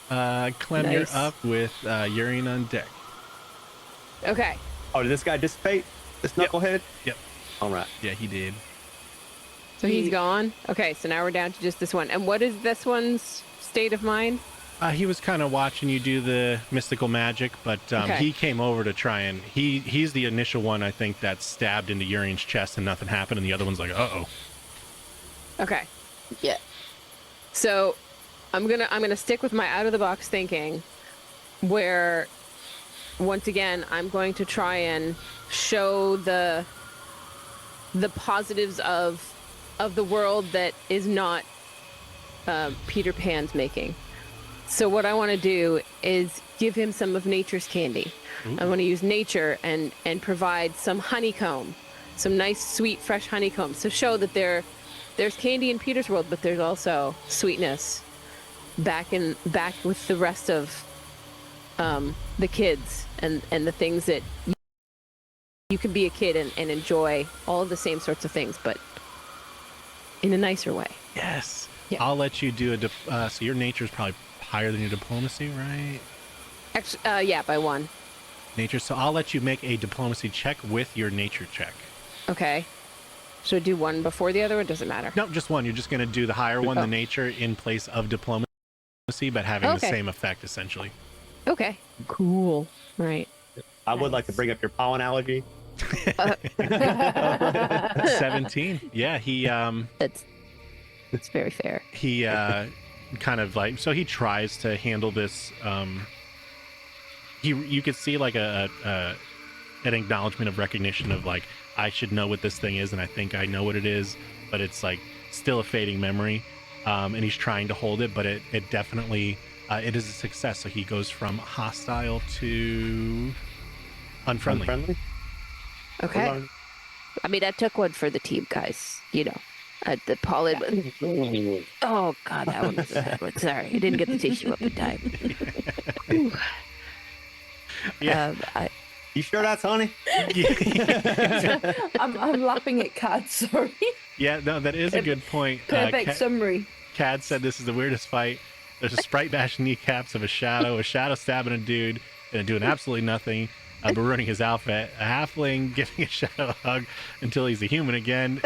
Clem, you're up with Urien on deck. Okay. Oh, did this guy dissipate? This knucklehead? Yep. All right. Yeah, he did. So he's gone? Okay, so now we're down to just this one. And what is this one's state of mind? He was kind of watching you do the mystical magic, but he came over to try and... He's the initial one, I think, that stabbed into Urien's chest and nothing happened, and the other one's like, uh-oh. Okay. Yeah. So I'm gonna stick with my out-of-the-box thinking, where, once again, I'm going to try and show the positives of the world that is not Peter Pan's making. So what I want to do is give him some of nature's candy. Ooh. I want to use nature and provide some honeycomb, some nice, sweet, fresh honeycomb. So show that there's candy in Peter's world, but there's also sweetness back with the rest of the kids and the things that you can be a kid and enjoy all of the same sorts of things, but in a nicer way. Yes. Yeah. I'll let you do so your nature's probably higher than your diplomacy, right? Actually, yeah, by 1. Nature. So I'll let you make a diplomacy check with your nature check. Okay. Should I do 1 before the other, or does it matter? No, just 1. You're just going to do the higher one, the nature, in place of diplomacy, but having the same effect, essentially. Okay. Cool. Right. I would like to bring up your pollen allergy. 17. Yeah, he... That's very fair. He kind of like... So he tries to handle this... You could see like an acknowledgement of recognition of like, I should know what this thing is, and I think I know what it is, but it's like still a fading memory. And he's trying to hold it, but it definitely... it is a success. So he goes from hostile to unfriendly. Okay. I mean, I took one for the team, guys. You know, the pollen. Oh God, that one was a bad one. Sorry, I didn't get the tissue up in time. Yeah. You sure that's honey? I'm laughing at Cad. Sorry. Yeah, no, that is a good point. Perfect summary. Cad said this is the weirdest fight. There's a sprite bashing kneecaps of a shadow stabbing a dude, and doing absolutely nothing, but ruining his outfit. A halfling giving a shadow a hug until he's a human again,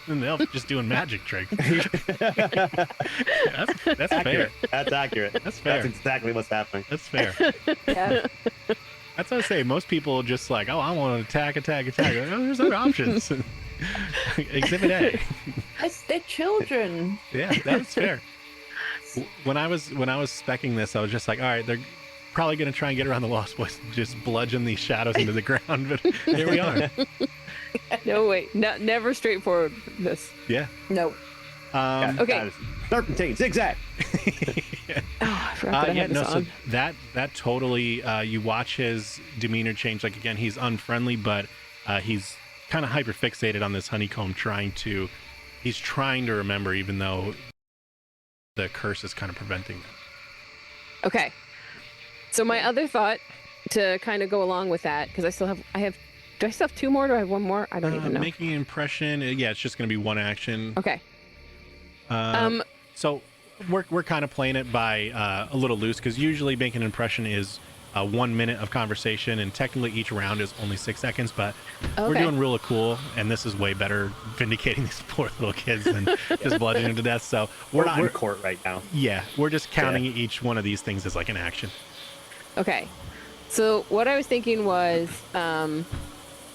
and the elf just doing magic tricks. That's accurate. fair. That's accurate. That's fair. That's exactly what's happening. That's fair. Yeah. That's what I say. Most people just like, oh, I want to attack. Like, oh, there's other options. Exhibit A. They're children. Yeah, that's fair. When I was speccing this, I was just like, all right, they're probably going to try and get around the Lost Boys and just bludgeon these shadows into the ground, but here we are. No, wait, never straightforward. This. Yeah. No. Okay. Serpentine, zigzag. Yeah. Oh, I forgot that I had this on. So that totally, you watch his demeanor change. Like, again, he's unfriendly, but he's kind of hyper fixated on this honeycomb, he's trying to remember, even though the curse is kind of preventing that. Okay. So my other thought, to kind of go along with that, because do I still have 2 more? Do I have 1 more? I don't even know. Making an impression. Yeah, it's just going to be 1 action. Okay. So we're kind of playing it by a little loose, because usually making an impression is 1 minute of conversation, and technically each round is only 6 seconds, but we're doing really cool, and this is way better vindicating these poor little kids than just bludgeoning them to death. So we're not in court right now. Yeah, we're just counting each one of these things as like an action. Okay. So what I was thinking was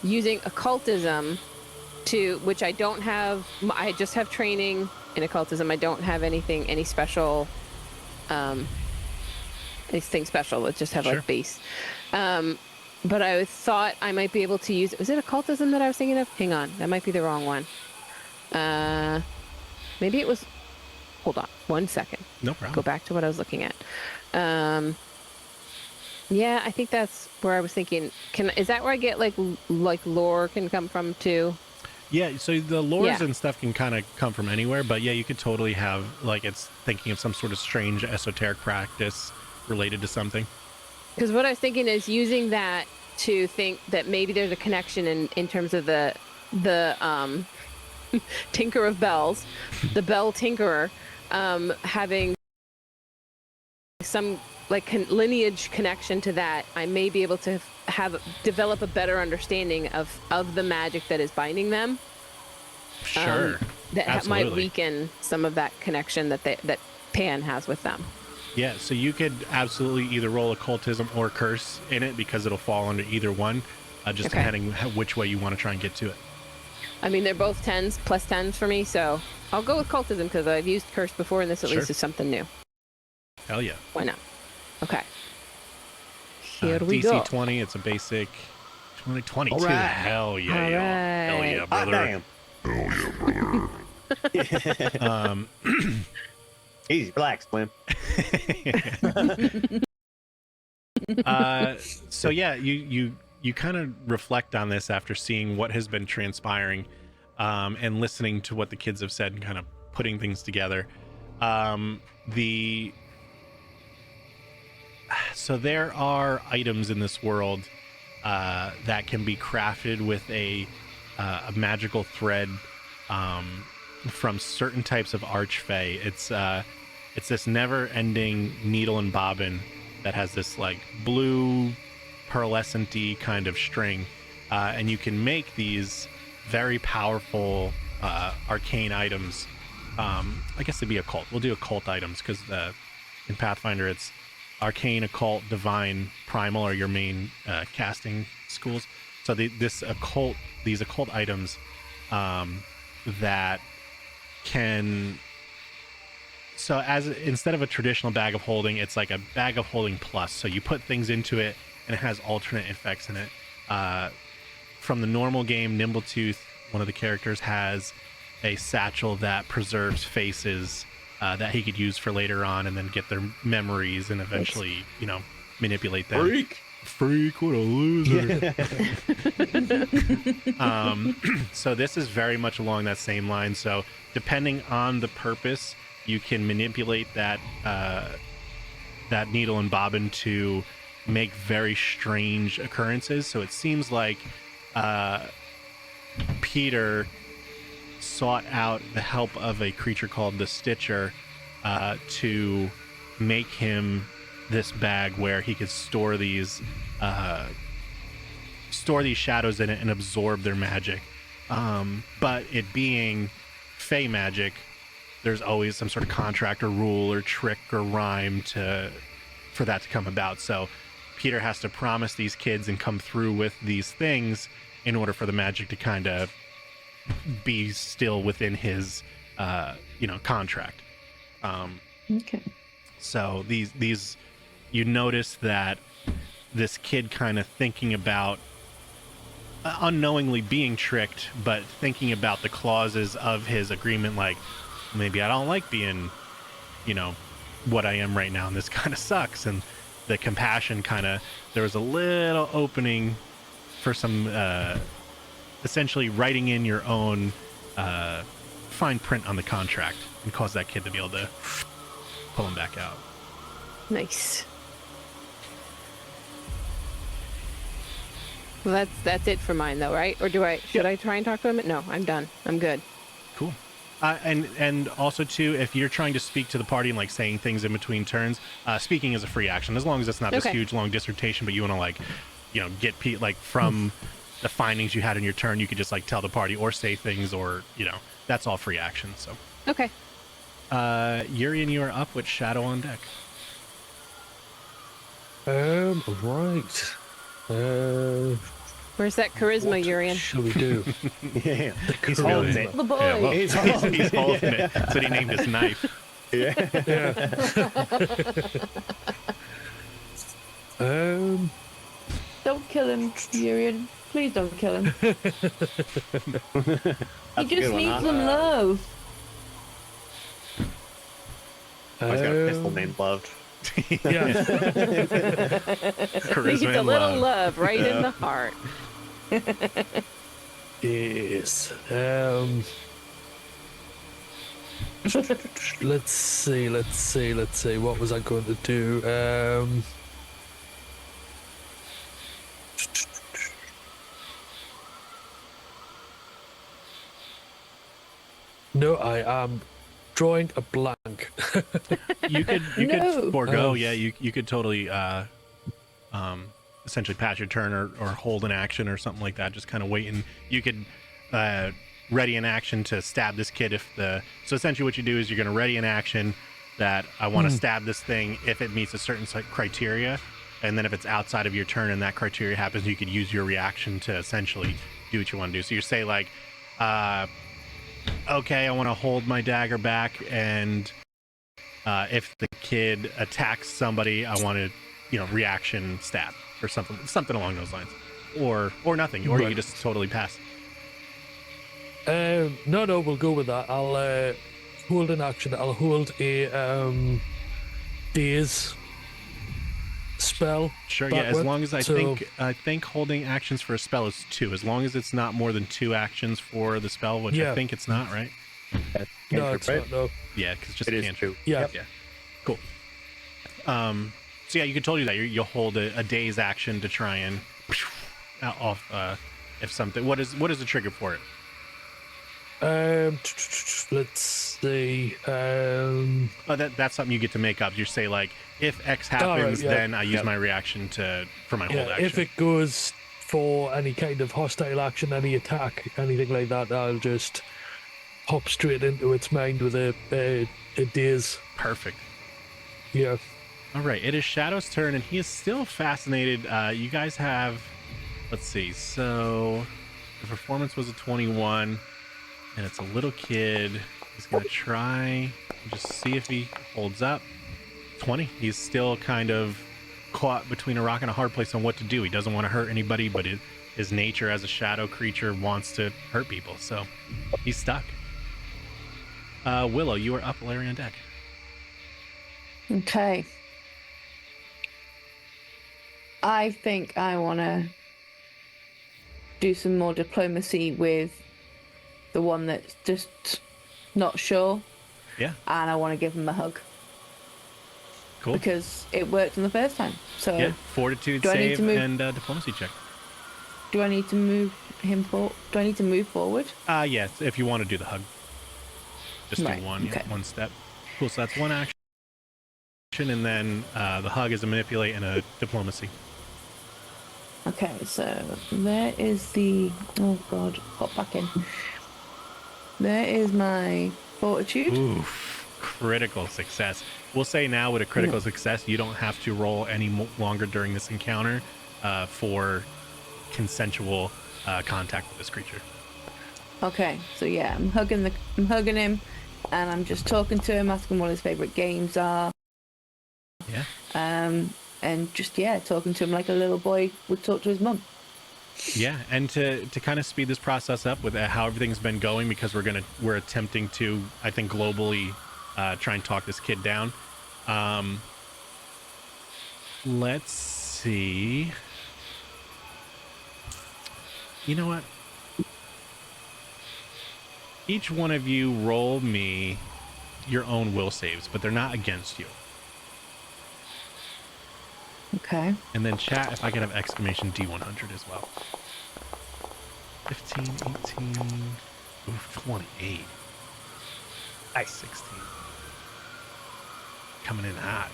using occultism which I don't have. I just have training in occultism. I don't have any special anything special. Let's just have like base. But I thought I might be able to use... Was it occultism that I was thinking of? Hang on. That might be the wrong one. Maybe it was... Hold on. 1 second. No problem. Go back to what I was looking at. Yeah, I think that's where I was thinking. Is that where I get like lore can come from too? Yeah, so the lores and stuff can kind of come from anywhere, but yeah, you could totally have like it's thinking of some sort of strange esoteric practice related to something. Because what I was thinking is using that to think that maybe there's a connection in terms of the Tinker of Bells, the Bell Tinkerer, having some like lineage connection to that, I may be able to develop a better understanding of the magic that is binding them. Sure. That might Absolutely. weaken some of that connection that Pan has with them. Yeah, so you could absolutely either roll occultism or curse in it because it'll fall under either one, just Okay. depending which way you want to try and get to it. I mean, they're both 10s, plus 10s for me, so I'll go with cultism because I've used curse before, and this at Sure. least is something new. Hell yeah. Why not? Okay. Here we DC go. 20, it's a basic 2022. All right. Hell yeah, All y'all. Hell right. yeah, Hot brother. damn. Easy, relax, Slim. So yeah, you kind of reflect on this after seeing what has been transpiring, and listening to what the kids have said and kind of putting things together. So there are items in this world that can be crafted with a magical thread from certain types of archfey. It's this never-ending needle and bobbin that has this like blue pearlescent-y kind of string, and you can make these very powerful arcane items. I guess it'd be occult. We'll do occult items because in Pathfinder it's arcane, occult, divine, primal are your main casting schools. So these occult items that can, so as instead of a traditional bag of holding, it's like a bag of holding plus. So you put things into it and it has alternate effects in it. From the normal game, Nimbletooth, one of the characters, has a satchel that preserves faces that he could use for later on and then get their memories and eventually, manipulate them. Freak, what a loser. So this is very much along that same line. So depending on the purpose, you can manipulate that needle and bobbin to make very strange occurrences. So it seems like Peter sought out the help of a creature called the Stitcher to make him this bag where he could store these shadows in it and absorb their magic. But it being fey magic, there's always some sort of contract or rule or trick or rhyme for that to come about. So Peter has to promise these kids and come through with these things in order for the magic to kind of be still within his contract. Okay. So these you notice that this kid kind of thinking about unknowingly being tricked, but thinking about the clauses of his agreement, like maybe I don't like being what I am right now and this kind of sucks. And the compassion there was a little opening for some essentially writing in your own fine print on the contract and cause that kid to be able to pull him back out. Nice. Well, that's it for mine, though, right? Or should I try and talk to him? No, I'm done. I'm good. Cool. And also too, if you're trying to speak to the party and like saying things in between turns, speaking is a free action as long as it's not this huge long dissertation, but you want to get from the findings you had in your turn, you could just like tell the party or say things, or that's all free action. So Okay. Urien, you are up with Shadow on deck. Right. Where's that charisma, Urien? Shall we do? Yeah. He's Charisma. holding it. The boy. Yeah, well, He's he's holding it. That's what he named his knife. Yeah. Don't kill him, Urien. Please don't kill him. He That's a just good one, needs huh? some love. Oh, he's got a pistol named Loved. Yeah. Charisma Needs a and little love. love right in the heart. Yes. Let's see. What was I going to do? No, I am drawing a blank. You could No. forego. Oh. Yeah, you could totally essentially pass your turn or hold an action or something like that. Just kind of wait, and you could ready an action to stab this kid if the. So essentially, what you do is you're going to ready an action that I want to stab this thing if it meets a certain criteria, and then if it's outside of your turn and that criteria happens, you could use your reaction to essentially do what you want to do. So you say like, okay, I want to hold my dagger back, and if the kid attacks somebody, I want to, reaction stab or something along those lines, or nothing, or you Right. can just totally pass. No, we'll go with that. I'll hold an action. I'll hold a daze spell. Sure, yeah. As backward. long as I So- think holding actions for a spell is 2. As long as it's not more than 2 actions for the spell, which I Yeah. think it's not, right? That's No, cantrip, it's right? not. No. Yeah, because just It a is cantrip. 2. Yeah. Yeah. Cool. So yeah, you can totally do that. You hold a day's action to try and off if something. What is the trigger for it? Let's see. Oh, that's something you get to make up. You say like, if X happens, yeah. then I use my reaction for my hold Yeah, action. if it goes for any kind of hostile action, any attack, anything like that, I'll just hop straight into its mind with a daze. Perfect. Yeah. All right, it is Shadow's turn, and he is still fascinated. You guys have, let's see. So the performance was a 21, and it's a little kid. He's gonna try and just see if he holds up. 20. He's still kind of caught between a rock and a hard place on what to do. He doesn't want to hurt anybody, but his nature as a shadow creature wants to hurt people, so he's stuck. Willow, you are up, Larry, on deck. Okay. I think I want to do some more diplomacy with the one that's just not sure, Yeah, and I want to give him a hug cool. because it worked on the first time. So, Yeah, fortitude Do I need save to move? and diplomacy check. do I need to move him forward? Do I need to move forward? Yes, if you want to do the hug. Just Right, do one, okay. one step. Cool, so that's one action, and then the hug is a manipulate and a diplomacy. Okay, so there is the. Oh God, hop back in. There is my fortitude. Oof, critical success. We'll say now with a critical success, you don't have to roll any longer during this encounter for consensual contact with this creature. Okay, so yeah, I'm hugging him, and I'm just talking to him, asking what his favorite games are. Yeah. And just talking to him like a little boy would talk to his mum. Yeah, and to kind of speed this process up with how everything's been going, because we're attempting to, I think, globally try and talk this kid down. Let's see. You know what? Each one of you roll me your own will saves, but they're not against you. Okay. And then chat, if I could have exclamation D100 as well. 15, 18, oof, 28. Nice. 16. Coming in hot.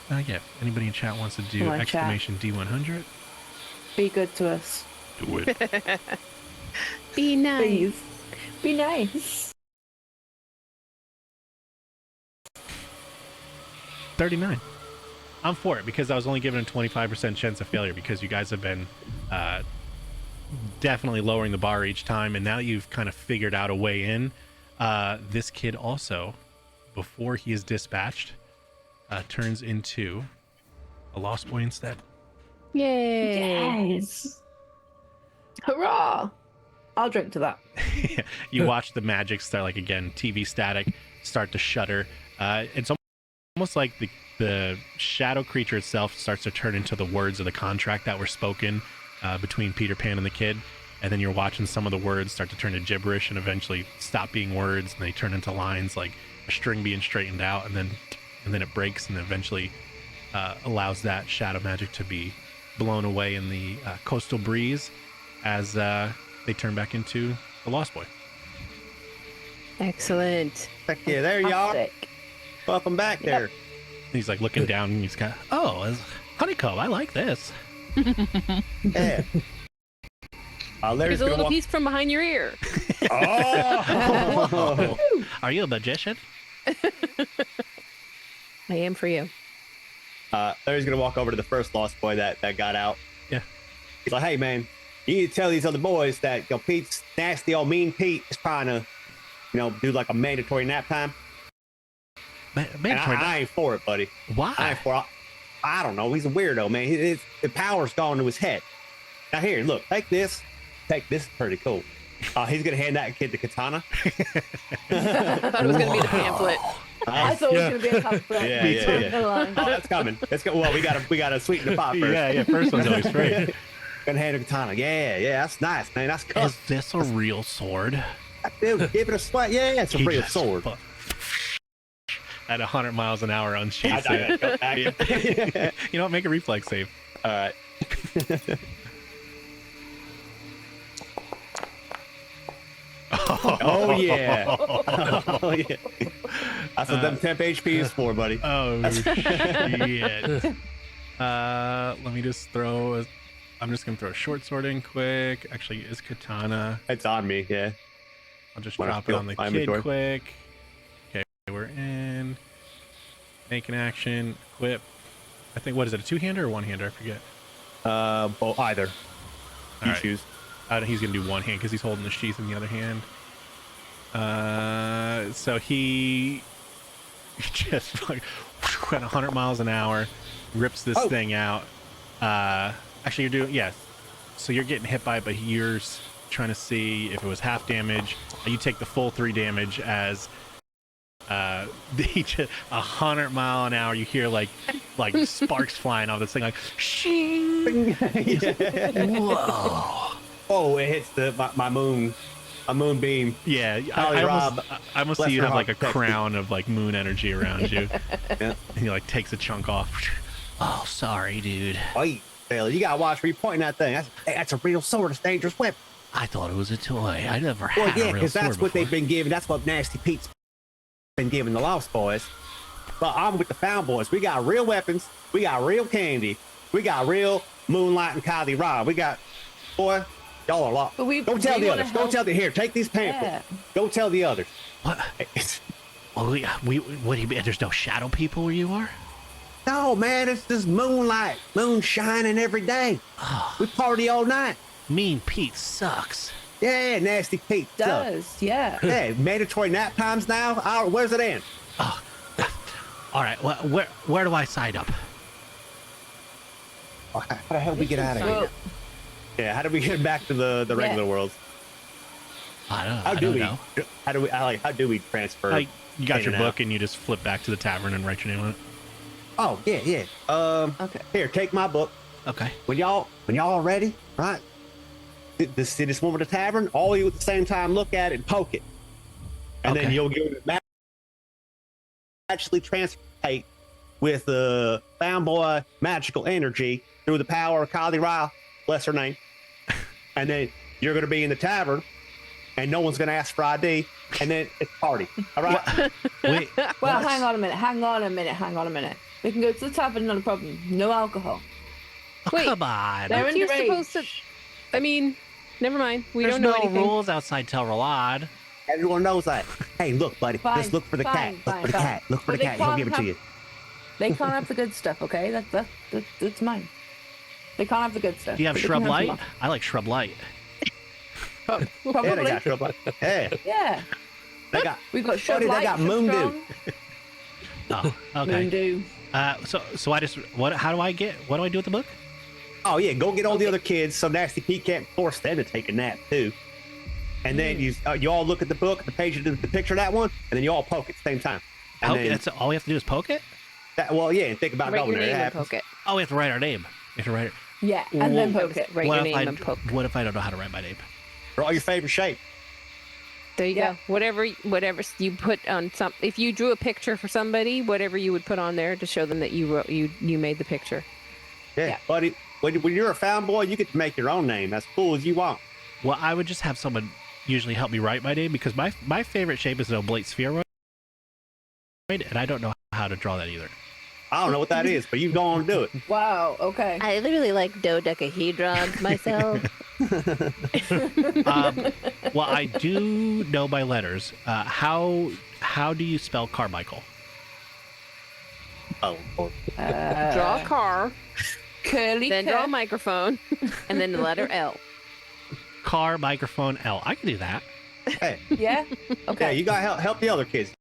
Yeah, if anybody in chat wants to do Come on, exclamation D100, Be good to us. do it. Be nice. Please. Be nice. 39. I'm for it, because I was only given a 25% chance of failure, because you guys have been definitely lowering the bar each time, and now you've kind of figured out a way in. This kid also, before he is dispatched, turns into a lost boy instead. Yay. Yes. Hurrah! I'll drink to that. You watch the magic start, like, again, TV static, start to shudder. It's almost like the shadow creature itself starts to turn into the words of the contract that were spoken between Peter Pan and the kid. And then you're watching some of the words start to turn to gibberish and eventually stop being words, and they turn into lines, like a string being straightened out, and then it breaks, and eventually allows that shadow magic to be blown away in the coastal breeze as they turn back into the Lost Boy. Excellent. Heck yeah, there you are. Fantastic. Welcome back there. He's like looking down and he's got, oh, it's honeycomb. I like this. Yeah. Here's Larry's a gonna little walk. piece from behind your ear. Oh! Are you a magician? I am for you. Larry's gonna walk over to the first lost boy that got out. Yeah. He's like, "Hey man, you need to tell these other boys that Pete's nasty old mean Pete is trying to, do like a mandatory nap time. And I ain't for it, buddy. Why? I ain't for it. I don't know. He's a weirdo, man. The power's gone to his head. Now here, look, take this. Take this. Pretty cool. He's gonna hand that kid the katana. I thought it was going to be the pamphlet. I thought it was going to be a pamphlet. Yeah. Oh, that's coming. Let's go. Well, we gotta sweeten the pot first. Yeah. First one's always free. Gonna hand a katana. Yeah. That's nice, man. That's cool. Is this a real sword? Dude, give it a sweat. Yeah, it's a He real just sword. At 100 miles an hour unsheathes I it. gotta go back. You know what? Make a reflex save. All right. Oh yeah. Oh yeah. That's what them temp HP is for, buddy. Oh shit. Let me just throw. I'm just gonna throw a short sword in quick. Actually, is katana. It's on me. Yeah. I'll just Wanna drop it fill on the my kid inventory? quick. Okay, we're in. Make an action. Equip. I think, what is it? A two-hander or one-hander? I forget. Both either. All You right. choose. He's gonna do one hand because he's holding the sheath in the other hand. So he just like at 100 miles an hour rips this thing out. Actually, you're doing So you're getting hit by it, but you're trying to see if it was half damage. You take the full 3 damage as he just 100 mile an hour. You hear like sparks flying off this thing, like shing. Whoa. Oh, it hits my moon. A moonbeam. Yeah, Holly I almost see you have like a Lester crown of like moon energy around you. Yeah. And he like takes a chunk off. Oh, sorry, dude. Wait, Taylor, you gotta watch where you're pointing that thing. That's a real sword. It's a dangerous weapon. I thought it was a toy. I never Well, had yeah, a real because sword that's what before. they've been giving. That's what Nasty Pete's been giving the Lost Boys. But I'm with the Found Boys. We got real weapons. We got real candy. We got real Moonlight and Kylie Rod. We got, boy, y'all are a lot. But Don't tell the others. Don't help. tell the here. Take these pamphlets. Yeah. Don't tell the others. What? Well, what do you mean? There's no shadow people where you are? No, man, it's just moonlight, moon shining every day. We party all night. Mean Pete sucks. Yeah, Nasty Pete. Does, yeah. Yeah, mandatory nap times now. Where's it end? All right. Well, where do I sign up? How the hell we get out of here? Well, Yeah, how do we get back to the regular world? I don't, How I do don't we? know. How do we transfer? Like, you got in your and out? book and you just flip back to the tavern and write your name on it. Oh yeah. Okay. Here, take my book. Okay. When y'all are ready, right? See this one with the tavern. All you at the same time look at it and poke it, and then Okay. you'll get it actually translate with the Found Boy magical energy through the power of Kylie Ryle, bless her name, and then you're gonna be in the tavern, and no one's gonna ask for ID, and then it's party. All right. Wait. Well, hang on a minute. We can go to the tavern, not a problem. No alcohol. Wait. Come on. They're Aren't you underage. supposed to? I mean, never mind. We There's don't know no anything. rules outside Tel Ralad. Everyone knows that. Hey, look, buddy. Fine, Just look for the fine, cat. Look for the fine. cat. Look for But the they cat. He'll can't give it to have- you. They can't have the good stuff, okay? That's mine. They can't have the good stuff. Do you have but they Shrub can have Light? some- I like Shrub Light. Yeah, they Probably. got trouble. Yeah, Yeah. they got. We've got Shrub Buddy, they Light. got Shrub Moon Dew. Strong, Oh, okay. Moon Dew. So I just what do I do with the book? Oh yeah, go get all the Okay. other kids so Nasty Pete can't force them to take a nap too. And then you all look at the book, the page of the picture of that one, and then you all poke at the same time. And Okay, then that's all we have to do is poke it. and think about Write going your there. It name and happens. poke it. Oh, we have to write our name. We have to write it. Yeah, and then poke it. Write what your if name and poke. What if I don't know how to write my name? Draw your favorite shape. There you Yeah. go. Whatever you put on some. If you drew a picture for somebody, whatever you would put on there to show them that you wrote you made the picture. Yeah, Yeah. buddy. When you're a Found Boy, you get to make your own name as cool as you want. Well, I would just have someone usually help me write my name because my favorite shape is an oblate spheroid, and I don't know how to draw that either. I don't know what that is, but you go on and do it. Wow. Okay. I literally like dodecahedrons myself. Well, I do know by letters. How do you spell Carmichael? Oh, Lord. Draw a car, Curly. then draw a microphone, and then the letter L. Car, microphone, L. I can do that. Hey, Yeah. Okay. yeah, you gotta help the other kids.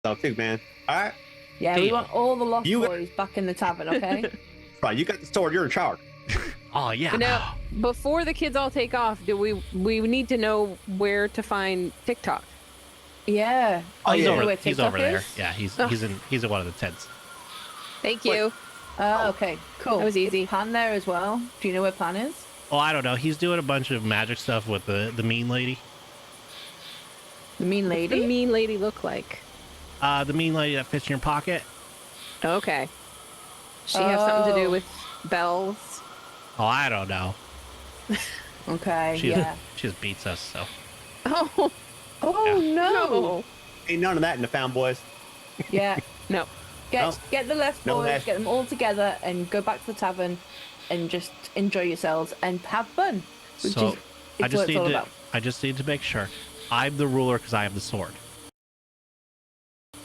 So too, man. All right, Yeah, we Deal. want all the lost You- boys back in the tavern, okay? right. You got the sword. You're in charge. Oh yeah. But now, before the kids all take off, do we need to know where to find TikTok? Yeah. Oh, he's yeah. over. Where He's TikTok over there. is? Yeah, he's in one of the tents. Thank you. Okay, cool. That was easy. Is Pan there as well? Do you know where Pan is? Oh, I don't know. He's doing a bunch of magic stuff with the mean lady. The mean What does lady? the mean lady look like? The mean lady that fits in your pocket. Okay. She have something to do Oh. with bells? Oh, I don't know. Okay, She yeah. she just beats us. So Oh, Oh, no. no. Ain't none of that in the Found Boys. Yeah. No. Get the left No, boys, that's- get them all together, and go back to the tavern and just enjoy yourselves and have fun. Which so is I it's just what it's need all to about. I just need to make sure I'm the ruler because I have the sword.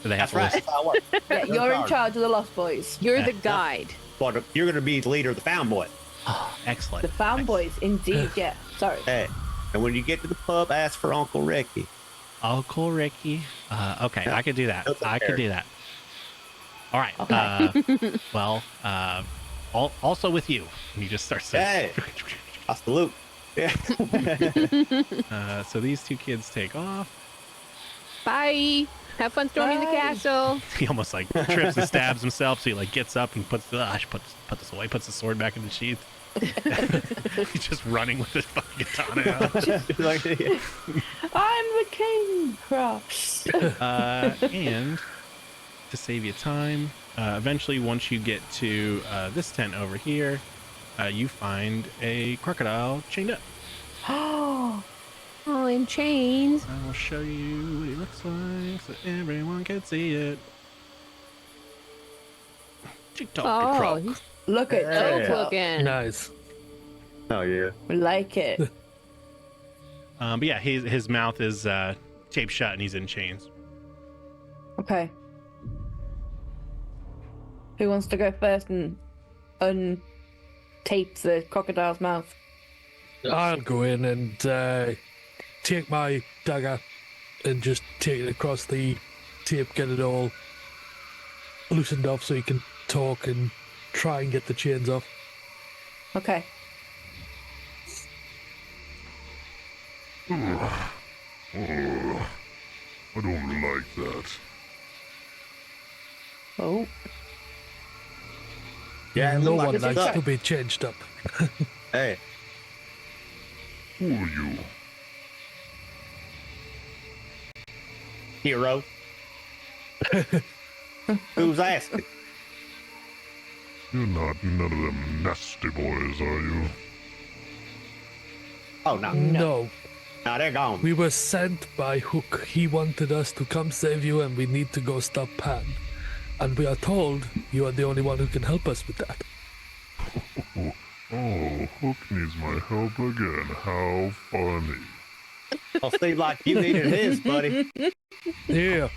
Do they have That's to right. That's how it works. Yeah, you're in charge of the lost boys. You're the Yeah. guide. But you're gonna be the leader of the Found Boy. Oh, excellent. The found boys, indeed, yeah. Sorry. Hey, and when you get to the pub, ask for Uncle Ricky. Uncle Ricky. Okay, Yeah. I could do that. That's I could fair. do that. All right. Okay. Well, also with you. And he just starts saying. Hey, I salute. Yeah. So these two kids take off. Bye. Have fun storming the Bye. castle. He almost like trips and stabs himself. So he like gets up and puts I should put this away. Puts the sword back in the sheath. He's just running with his fucking katana out. Like, yeah. I'm the king, Cross. And to save you time, eventually once you get to this tent over here, you find a crocodile chained up. Oh, in chains. I will show you what he looks like so everyone can see it. Oh, Croc. he's Look at Hey. dope Joker. looking. Nice. Oh yeah. We like it. But yeah, his mouth is taped shut and he's in chains. Okay. Who wants to go first and untape the crocodile's mouth? I'll go in and take my dagger and just take it across the tape, get it all loosened off so you can talk and try and get the chains off. Okay. I don't like that. Oh. Yeah, it No looked like one it's likes stuck. to be changed up. Hey, Who are you? hero. Who's asking? You're not none of them nasty boys, are you? Oh no, No, no, they're gone. we were sent by Hook. He wanted us to come save you and we need to go stop Pan. And we are told you are the only one who can help us with that. Oh, Hook needs my help again. How funny. Well, seems like you needed his, buddy. Yeah.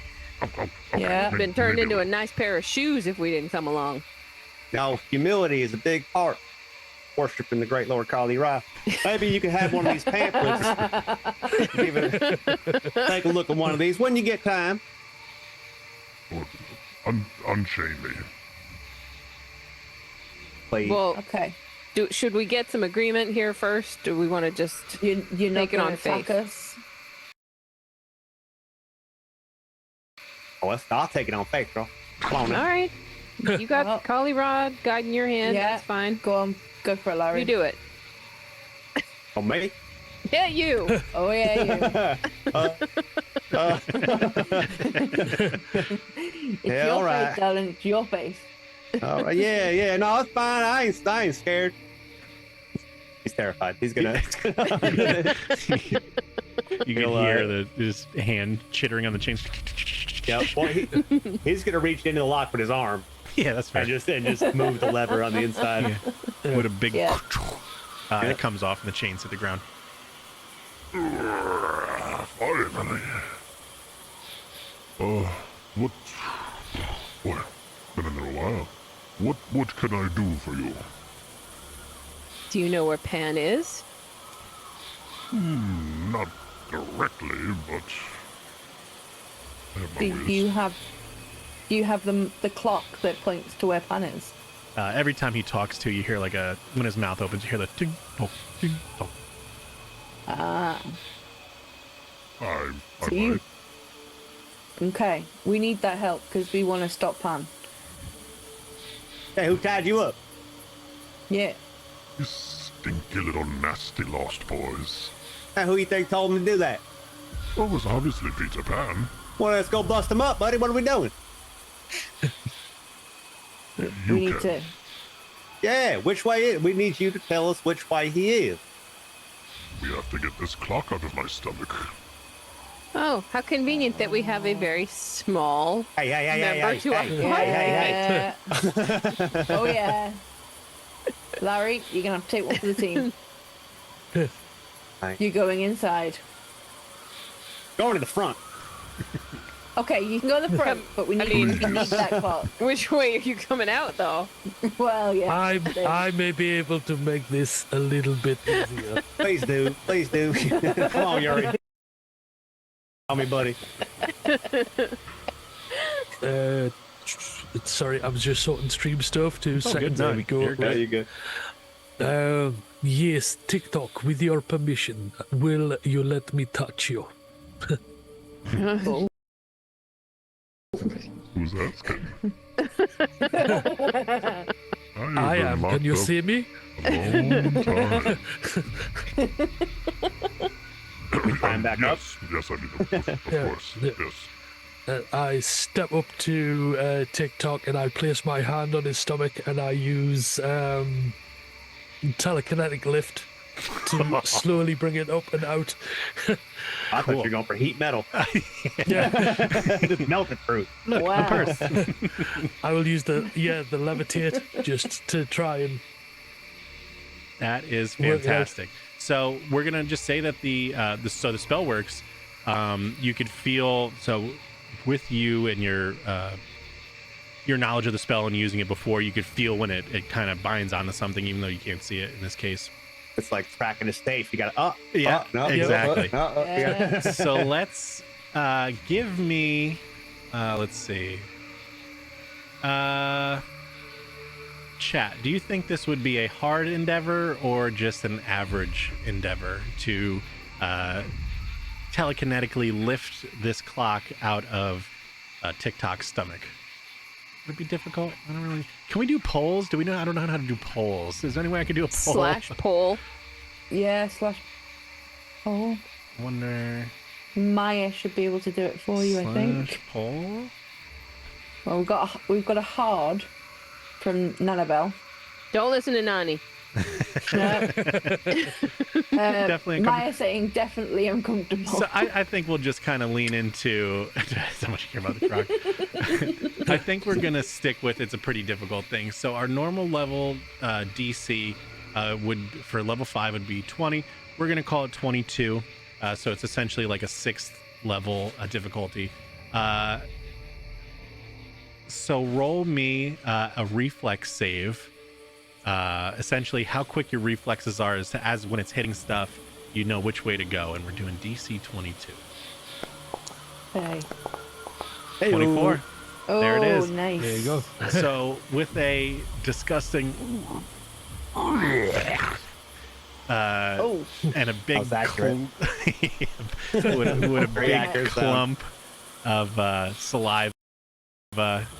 Yeah. Been turned into a nice pair of shoes if we didn't come along. Now, humility is a big part. Worshiping the great Lord Kali Ra. Maybe you could have one of these pamphlets. Take a look at one of these when you get time. Unchain me. Please. Well, Okay. should we get some agreement here first? Do we want to just? You're not Take it going on to attack faith. us? I'll take it on faith, bro. Come on All now. right. You got Well- Kali Rod guiding your hand. Yeah. That's fine. Go on. Go for it, Larry. You do it. On me? Yeah, you. Oh, yeah, you. It's Yeah, your all right. face, darling. It's your face. All right. Yeah. No, it's fine. I ain't scared. He's terrified. He's gonna. You can hear his hand chittering on the chain. Yeah, well, he's gonna reach into the lock with his arm Yeah, that's fair. and just move the lever on the inside. Yeah. With a big, Yeah. it comes off and the chains hit the ground. Finally. What? Well, been a little while. What can I do for you? Do you know where Pan is? Not directly, but I have my Do ways. you have the clock that points to where Pan is? Every time he talks to you, hear like when his mouth opens, you hear the ting tock, ting tock. I So you- might. Okay, we need that help because we want to stop Pan. Hey, who tied you up? Yeah. You stinky little nasty lost boys. Hey, who you think told him to do that? Well, it was obviously Peter Pan. Well, let's go bust him up, buddy. What are we doing? You We need can. to. Yeah, which way is? We need you to tell us which way he is. We have to get this clock out of my stomach. Oh, how convenient that we have a very small Hey, member to our hey. Yeah. Oh yeah. Larry, you're gonna have to take one for the team. You're going inside. Going to the front. Okay, you can go to the front, but we need, we need that clock. Which way are you coming out, though? Well, yeah. I may be able to make this a little bit easier. Please do. Please do. Come on, Urien. Tell me, buddy. Sorry, I was just sorting stream stuff. 2 seconds. good. There we go. You're good. you go. Yes, TikTok, with your permission, will you let me touch you? Who's asking? I am. Can you see me? A long time. Climb back up. Yes, I mean, of Yeah, course. yeah. Yes. I step up to TikTok and I place my hand on his stomach and I use telekinetic lift to slowly bring it up and out. I thought you were going for heat metal. Yeah, Just melt it through. Look, Wow. a purse. I will use the levitate just to try and. That is Well, yeah. fantastic. So we're gonna just say that the spell works. You could feel with you and your knowledge of the spell and using it before, you could feel when it kind of binds onto something, even though you can't see it in this case. It's like tracking a safe. You got to Yeah, exactly. Yeah. So let's give me. Let's see. Chat, do you think this would be a hard endeavor or just an average endeavor to telekinetically lift this clock out of TikTok's stomach? Would it be difficult? I don't really. Can we do polls? Do we know? I don't know how to do polls. Is there any way I could do a poll? /poll. Yeah, Oh, I wonder. Maya should be able to do it for you, I think. / poll. Well, we've got a hard from Nanabelle. Don't listen to Nani. Definitely uncomfortable. Maya saying definitely uncomfortable. So I think we'll just kind of lean into so much care about the croc. I think we're gonna stick with it's a pretty difficult thing. So our normal level DC would for level 5 would be 20. We're gonna call it 22. So it's essentially like a 6th level difficulty. So roll me a reflex save. Essentially, how quick your reflexes are is as when it's hitting stuff, you know which way to go, and we're doing DC 22. Okay. 24. Oh, There it is. nice. There you go. So with a disgusting Oh, and a big That was accurate. with a Very big accurate sound. clump of saliva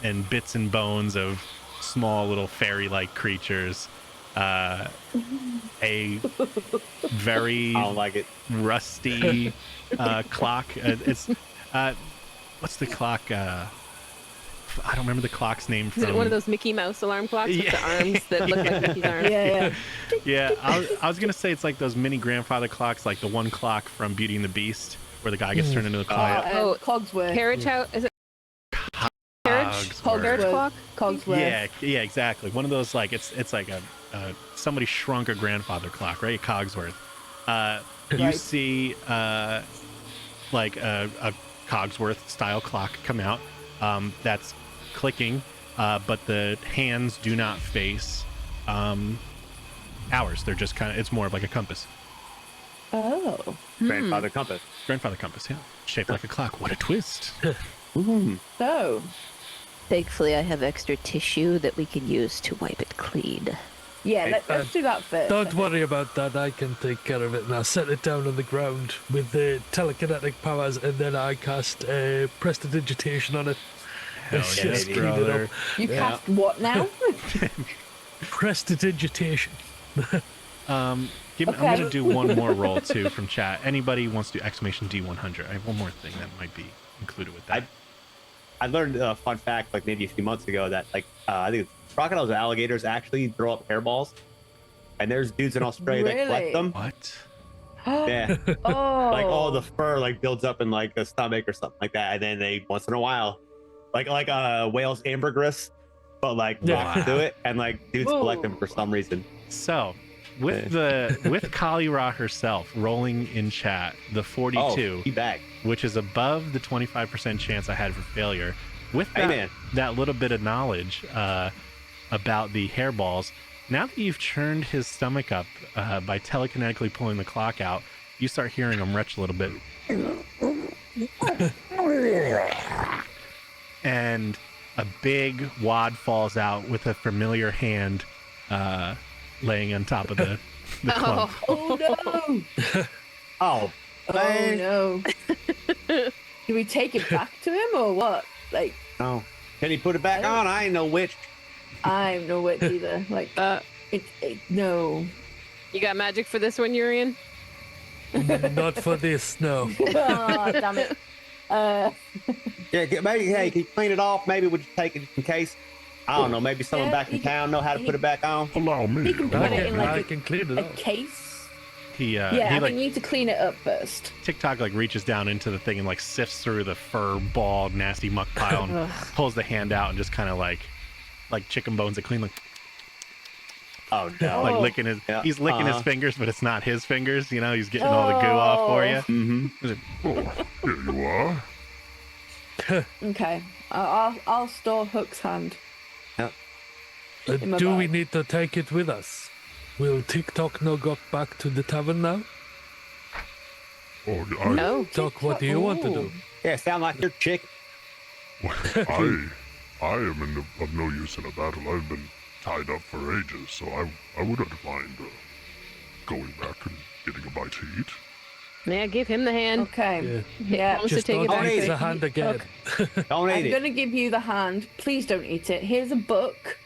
and bits and bones of small little fairy-like creatures, a very I don't like it. rusty clock. It's what's the clock? I don't remember the clock's name Is from. it one of those Mickey Mouse alarm clocks with Yeah. the arms that look like Mickey's arms? Yeah. Yeah, I was gonna say it's like those mini grandfather clocks, like the one clock from Beauty and the Beast, where the guy gets turned into a clock. Oh, Cogsworth. Carriage house? Is it carriage? Carriage clock? Cogsworth. Yeah, exactly. One of those, like it's like a somebody shrunk a grandfather clock, right? Cogsworth. You Right. see like a Cogsworth style clock come out that's clicking, but the hands do not face hours. They're just kind of, it's more of like a compass. Oh. Grandfather compass. Grandfather compass, yeah. Shaped like a clock. What a twist. So. Thankfully, I have extra tissue that we can use to wipe it clean. Yeah, let's do that first. Don't worry about that. I can take care of it. And I set it down on the ground with the telekinetic powers, and then I cast prestidigitation on it. Hell It's yes, just clean it brother. up. You cast what now? Prestidigitation. I'm Okay. gonna do one more roll too from chat. Anybody wants to do exclamation D100? I have one more thing that might be included with that. I learned a fun fact like maybe a few months ago that like I think crocodiles and alligators actually throw up hairballs, and there's dudes in Australia that Really? collect them. What? Yeah, Oh. like all the fur like builds up in like the stomach or something like that, and then they once in a while, like whales ambergris, but like Yeah. rock to it, and like dudes Whoa. collect them for some reason. So, with Kali Ra herself rolling in chat, the 42, Oh, he back. which is above the 25% chance I had for failure, with Amen. that little bit of knowledge about the hairballs, now that you've churned his stomach up by telekinetically pulling the clock out, you start hearing him retch a little bit. And a big wad falls out with a familiar hand laying on top of the clump. Oh, Oh no! Oh, Oh man. no! Do we take it back to him or what? Like, No. Can he put it back on? I ain't no witch. I'm no witch either. Like, no. you got magic for this one, Urien? Not for this, no. Oh, damn it. Yeah, maybe. Hey, can you clean it off? Maybe would you take it in case? I don't know. Maybe someone Yeah, back in he can- town know how to put it back on. Allow me. He can I put it in can, I like can clean it a up. case. He Yeah, he I like think you need to clean it up first. TikTok like reaches down into the thing and like sifts through the fur ball nasty muck pile and pulls the hand out and just kind of like chicken bones that clean like Oh no. like licking his Yeah. he's licking his fingers, but it's not his fingers, you know, he's getting all the goo off for you. Mm-hmm. Oh, here you are. Okay, I'll store Hook's hand. In my Do we bag. need to take it with us? Will TikTok no go back to the tavern now? Oh, No. Doc, what do you want to do? Yeah, sound like your chick. I am of no use in a battle. I've been tied up for ages, so I wouldn't mind going back and getting a bite to eat. Yeah, give him the hand. Okay. Yeah. Wants to Just take it don't back. eat to- the hand again. Don't eat I'm it. going to give you the hand. Please don't eat it. Here's a book,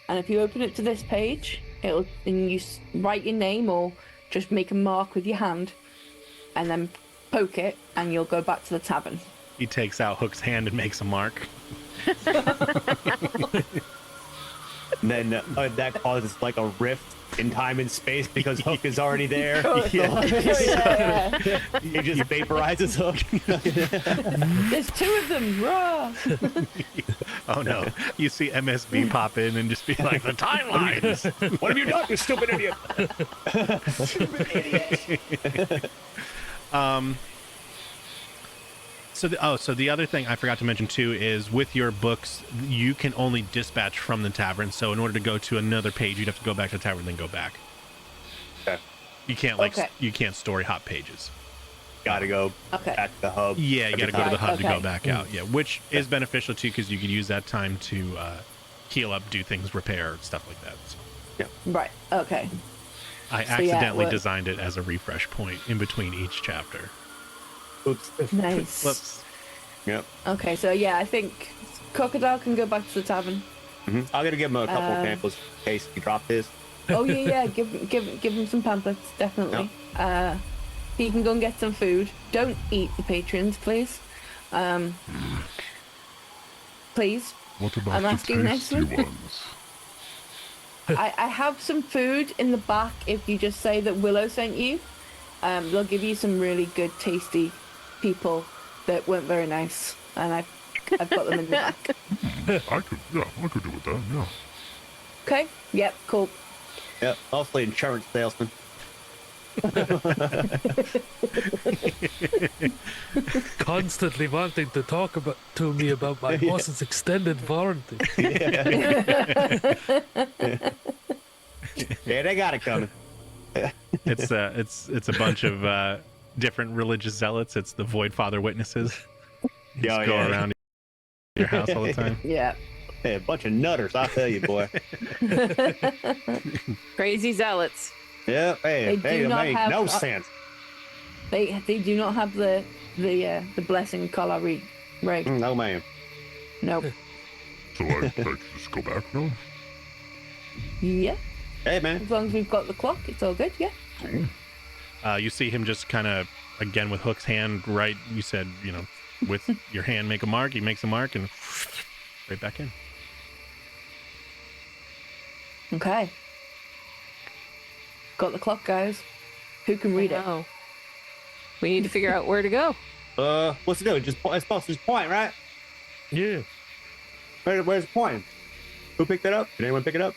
and if you open it to this page, and you write your name or just make a mark with your hand, and then poke it, and you'll go back to the tavern. He takes out Hook's hand and makes a mark. And then that causes like a rift in time and space because Hook is already there. Yeah. He just vaporizes Hook. There's two of them. Rah! Oh no. You see MSB pop in and just be like, the timelines. What have you done, you stupid idiot? So the other thing I forgot to mention too is with your books, you can only dispatch from the tavern. So in order to go to another page, you'd have to go back to the tavern, then go back. Okay. You can't Okay. you can't story hop pages. Gotta go Okay. back to the hub. Yeah, you got to go to the Right, hub to go okay. back out. Yeah, which is beneficial too because you can use that time to heal up, do things, repair, stuff like that. So Right. Okay. I So, yeah, accidentally what- designed it as a refresh point in between each chapter. Oops. Nice. Whoops. Yep. Okay. So yeah, I think Crocodile can go back to the tavern. I'm gonna give him a couple of pamphlets in case he dropped his. Oh yeah. Give him some pamphlets, definitely. He can go and get some food. Don't eat the patrons, please. Please. What about I'm the asking tasty nicely. ones? I have some food in the back. If you just say that Willow sent you, they'll give you some really good, tasty people that weren't very nice, and I've got them in the back. I could do with that, yeah. Okay. Yep. Cool. Yep, mostly insurance salesman. Constantly wanting to talk to me about my boss's extended warranty. Yeah, they got it coming. It's a bunch of different religious zealots. It's the Void Father witnesses. Just go around your house all the time. Yeah. Hey, a bunch of nutters, I'll tell you, boy. Crazy zealots. Yep, hey, They do they not make have- no sense. They do not have the blessing color right. No, ma'am. Nope. So I could just go back now? Yeah. Hey, man. As long as we've got the clock, it's all good. Yeah. You see him just kind of, again, with Hook's hand, right? You said, with your hand, make a mark. He makes a mark and right back in. Okay. Got the clock, guys. Who can read it? Oh. We need to figure out where to go. What's it do? It's supposed to just point, right? Yeah. Where's the point? Who picked it up? Did anyone pick it up?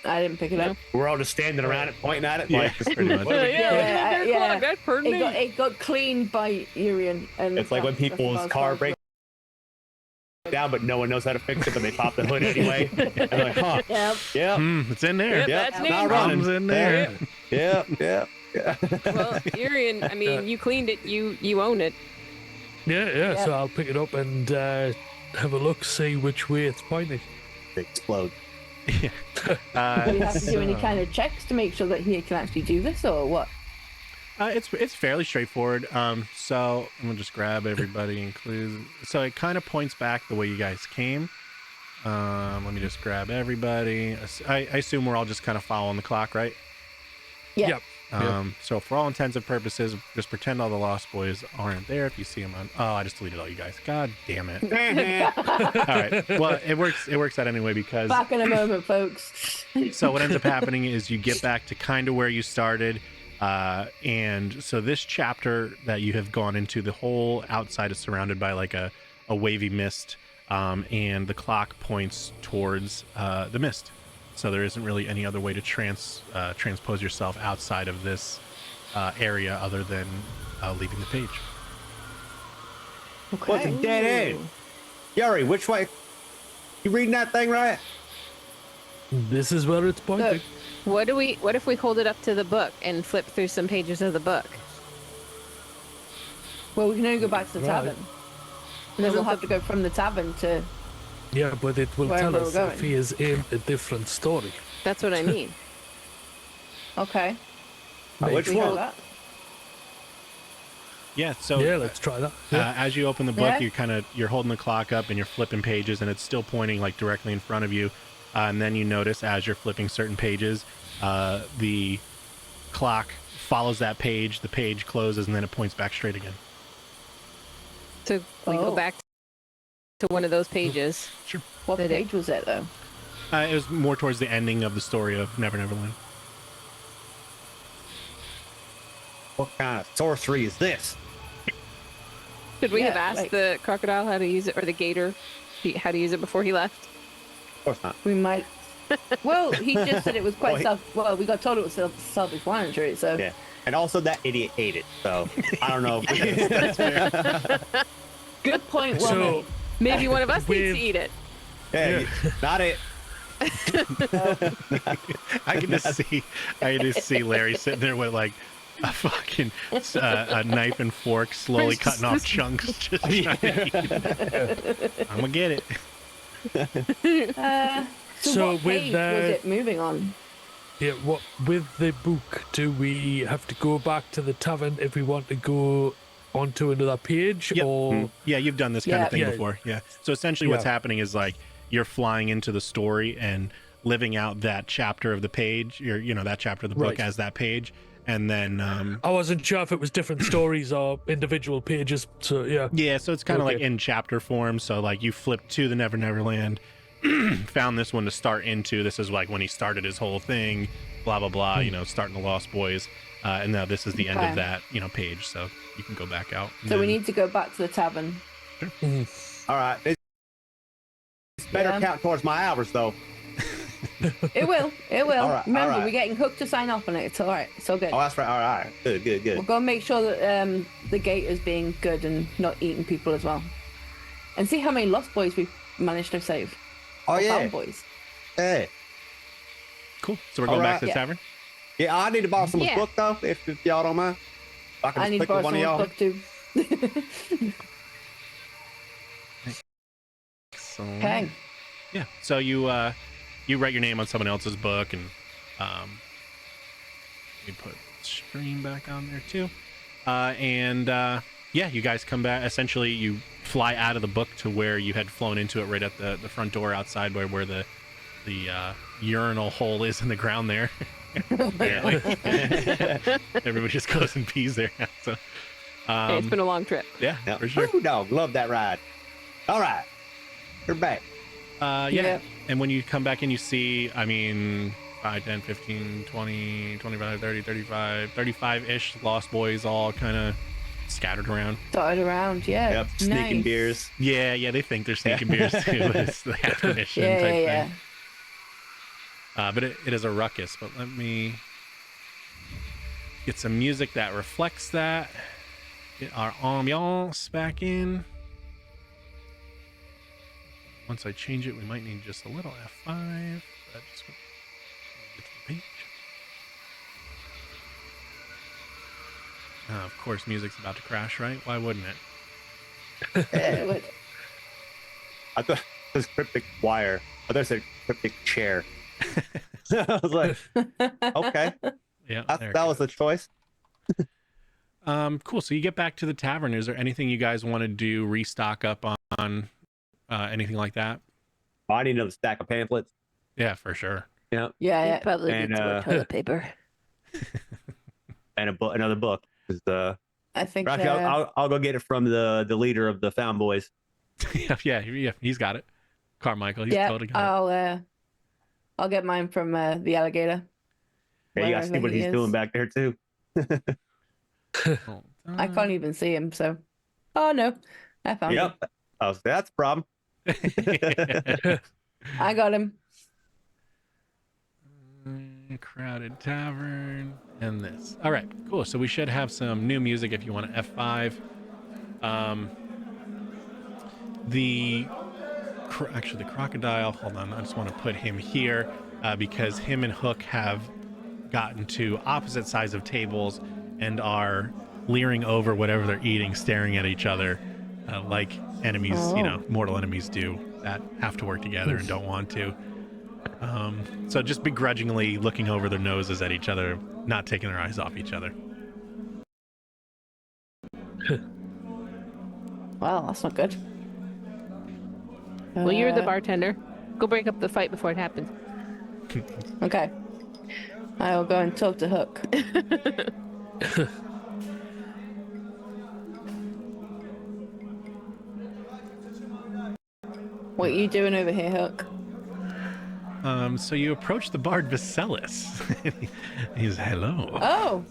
I didn't pick it up. We're all just standing around it, pointing at it. Yeah, Like, pretty much. what are we doing? Clock, that's per me. It got cleaned by Urien, and It's like when people's car breaks down, but no one knows how to fix it, but they pop the hood anyway. And they're like, huh? Yep. Yep. It's in there. Yep, Yep. that's Not name running. Problems in there. Yep. Yep. Well, Urien, I mean, you cleaned it. You own it. Yeah. So I'll pick it up and have a look, see which way it's pointing. Explode. Do we have to do any kind of checks to make sure that he can actually do this, or what? It's fairly straightforward. So I'm gonna just grab everybody, include. So it kind of points back the way you guys came. Let me just grab everybody. I assume we're all just kind of following the clock, right? Yeah. Yep. So for all intents and purposes, just pretend all the Lost Boys aren't there. If you see them on, I just deleted all you guys. God damn it! All right. Well, it works. It works out anyway because. Back in a moment, folks. So what ends up happening is you get back to kind of where you started, and so this chapter that you have gone into, the whole outside is surrounded by like a wavy mist, and the clock points towards the mist. So there isn't really any other way to transpose yourself outside of this area other than leaving the page. Okay. What's a dead end? Yuri, which way? You reading that thing right? This is where it's pointing. Look, what if we hold it up to the book and flip through some pages of the book? Well, we can only go back to the Right. tavern. And then we'll have to go from the tavern to. Yeah, but it will Wherever tell we're us going. if he is in a different story. That's what I mean. Okay. Which We have one? that. Yeah. So Yeah, let's try that. Yeah. as you open the book, Yeah. you're holding the clock up and you're flipping pages, and it's still pointing like directly in front of you. And then you notice as you're flipping certain pages, the clock follows that page. The page closes, and then it points back straight again. So we go back to one of those pages. Sure. What Did it- page was it, though? It was more towards the ending of the story of Never Neverland. What kind of sorcery is this? Should we have Yeah, asked like- the crocodile how to use it, or the gator how to use it before he left? Of course not. We might. Well, he just said it was quite Well, we got told it was self-explanatory, so. Yeah. And also, that idiot ate it. So I don't know. If Good point, well So, made. Maybe one of us needs With- to eat it. yeah, not it. I can just see Larry sitting there with like a fucking a knife and fork, slowly cutting off chunks. Just trying to eat it. I'm gonna get it. So, So what with page that- was it moving on? Yeah, what with the book, do we have to go back to the tavern if we want to go onto another page? Yep. Or Yeah, you've done this kind Yeah. of thing Yeah. before. Yeah. So essentially, what's Yeah. happening is like you're flying into the story and living out that chapter of the page. That chapter of the book Right. as that page, and then I wasn't sure if it was different stories or individual pages. So yeah. so it's kind of Okay. like in chapter form. So like you flip to the Neverland, found this one to start into. This is like when he started his whole thing, blah blah blah. You know, starting the Lost Boys, and now this is the end of Okay. that page. So you can go back out. and So we then- need to go back to the tavern. All right. It's better Yeah. count towards my hours, though. It will. It will. All right, Remember, all right. we're getting hooked to sign off on it. It's all right. It's all good. Oh, that's right. All right. Good, good, good. We'll go and make sure that the gate is being good and not eating people as well. And see how many Lost Boys we've managed to save. Oh, Or yeah. Found Boys. Hey. Cool. So we're going All back right. to the Yeah. tavern. Yeah, I need to borrow someone's Yeah. book, though, if y'all don't mind. I can I just need to click borrow with one of y'all. someone's book too. So, Okay. yeah. So you write your name on someone else's book, and you put stream back on there too. Yeah, you guys come back. Essentially, you fly out of the book to where you had flown into it, right at the front door outside, where the urinal hole is in the ground there. Apparently, everybody just goes and pees there. So, Hey, it's been a long trip. yeah, Yeah. for sure. Ooh, dog, love that ride. All right. We're back. Yeah. Yeah. And when you come back in, you see, 5, 10, 15, 20, 25, 30, 35, 35-ish Lost Boys all kind of scattered around. Dotted around. Yeah. Yep. Sneaking nice. beers. Yeah, they think they're sneaking beers too. It's the admonition Yeah, type yeah, thing. But it is a ruckus. But let me get some music that reflects that. Get our ambiance back in. Once I change it, we might need just a little F5. But just get to the page. Of course, music's about to crash, right? Why wouldn't it? It would. I thought it was cryptic wire. I thought it said cryptic chair. I was like, okay. Yeah, That was the choice. Cool. So you get back to the tavern. Is there anything you guys want to do? Restock up on anything like that? Oh, I need another stack of pamphlets. Yeah, for sure. Yeah. Yeah, You yeah. probably And, need some more toilet paper. And another book. 'Cause, I think. actually, I'll go get it from the leader of the Found Boys. yeah. He's got it. Carmichael. He's yeah, totally got it. I'll get mine from the alligator. Yeah, you gotta see Wherever what he he's is. doing back there too. Hold I on. can't even see him, so. Oh no, I found him. Yep. Oh, so that's a problem. I got him. Crowded tavern and this. All right, cool. So we should have some new music if you want to F5. Actually, the crocodile. Hold on, I just want to put him here because him and Hook have gotten to opposite sides of tables and are leering over whatever they're eating, staring at each other like enemies, mortal enemies do that have to work together and don't want to. So just begrudgingly looking over their noses at each other, not taking their eyes off each other. Wow, that's not good. Well, you're the bartender. Go break up the fight before it happens. Okay. I will go and talk to Hook. What are you doing over here, Hook? So you approach the bard Viselis. He's hello. Oh,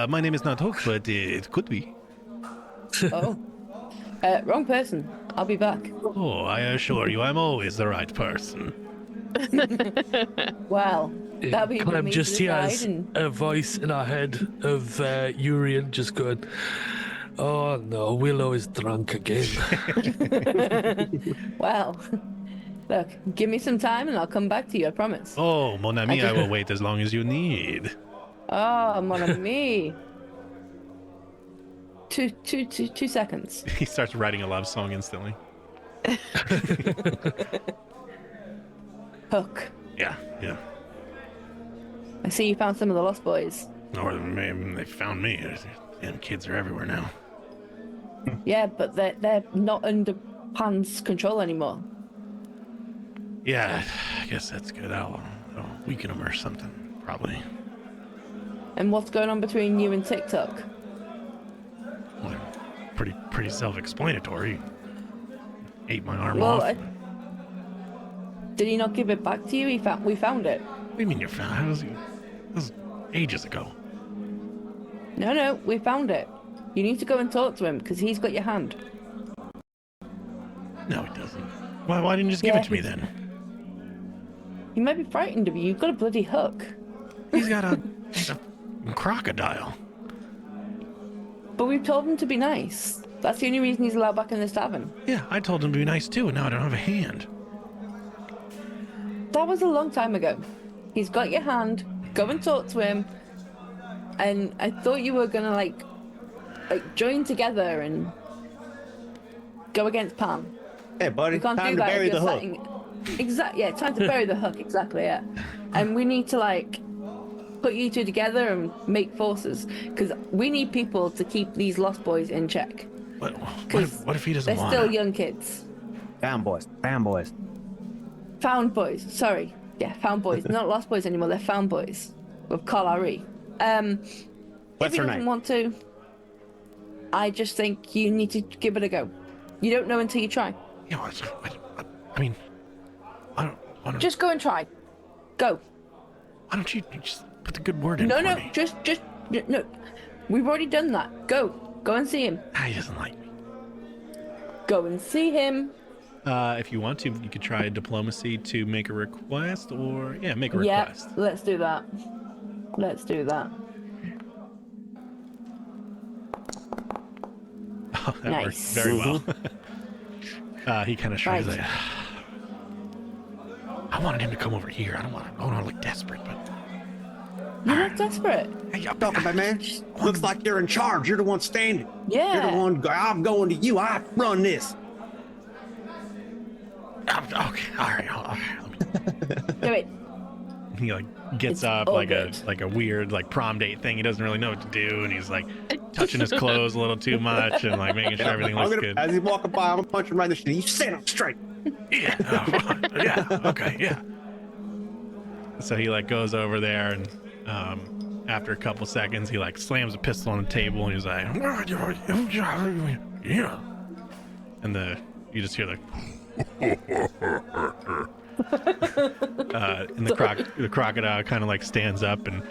My name is not Hook, but it could be. oh. Wrong person. I'll be back. Oh, I assure you, I'm always the right person. Well, that'll be Clem me just to decide hears and- a voice in our head of Urien just going, "Oh no, Willow is drunk again." Well, look, give me some time and I'll come back to you, I promise. Oh, mon ami, I will wait as long as you need. Oh, mon ami. 2 seconds. He starts writing a love song instantly. Hook. Yeah. I see you found some of the Lost Boys. Or maybe they found me. Damn kids are everywhere now. Yeah, but they're not under Pan's control anymore. Yeah, I guess that's good. I'll weaken them or something, probably. And what's going on between you and TikTok? Well, pretty self-explanatory. Ate my arm Well, off. did he not give it back to you? We found it. What do you mean you found it? That was ages ago. No, we found it. You need to go and talk to him because he's got your hand. No, he doesn't. Why didn't you just give Yeah, it to me then? He might be frightened of you. You've got a bloody hook. He's got a crocodile. But we've told him to be nice. That's the only reason he's allowed back in this tavern. Yeah, I told him to be nice too, and now I don't have a hand. That was a long time ago. He's got your hand. Go and talk to him. And I thought you were gonna like join together and go against Pam. Hey, buddy, You can't time do to that bury if the you're hook. setting. Exactly. Yeah, time to bury the hook. Exactly. Yeah. And we need to put you two together and make forces because we need people to keep these lost boys in check. What Because if he doesn't they're want still to? young kids. Found boys. Found boys. Sorry. Yeah, found boys. Not lost boys anymore. They're found boys. With Kalari. If What's he her doesn't name? want to, I just think you need to give it a go. You don't know until you try. Yeah, I mean, why don't Just go and try. Go. you just put the good word in No, for no. me? No. We've already done that. Go. Go and see him. He doesn't like me. Go and see him. If you want to, you could try diplomacy to make a request, or make a Yep. request. Let's do that. Let's do that. Oh, that worked Nice. very well. He kind of shrugs Right. like, I wanted him to come over here. I don't want to look desperate, but You're not desperate. hey, Talking about, man. Looks like you're in charge. You're the one standing. Yeah. You're the one. I'm going to you. I run this. okay, all right. Do it. He gets It's up all like good. a weird prom date thing. He doesn't really know what to do, and he's touching his clothes a little too much and making sure everything looks good. As he's walking by, I'm gonna punch him right in the shin. You sit up straight. Yeah, okay, yeah. So he goes over there, and after a couple seconds, he slams a pistol on the table, and he's like, yeah. And you just hear and the crocodile kind of stands up, and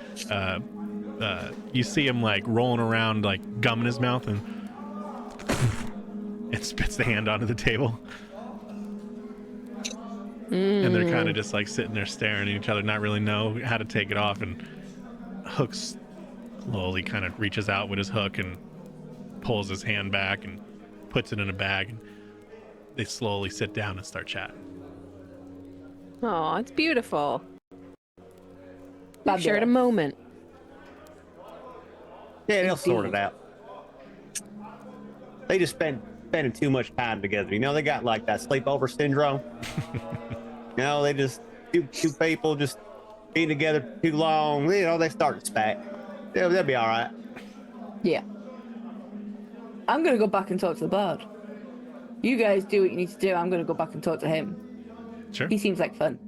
you see him rolling around gum in his mouth, and it spits the hand onto the table. And they're kind of just sitting there staring at each other, not really know how to take it off. And Hooks slowly kind of reaches out with his hook and pulls his hand back and puts it in a bag. And they slowly sit down and start chatting. Oh, it's beautiful. We've Fabulous. shared a moment. Yeah, they'll sort it out. They just spending too much time together. They got that sleepover syndrome. They just two people just being together too long. They start to spat. They'll be all right. Yeah. I'm gonna go back and talk to the bard. You guys do what you need to do. I'm gonna go back and talk to him. Sure. He seems like fun.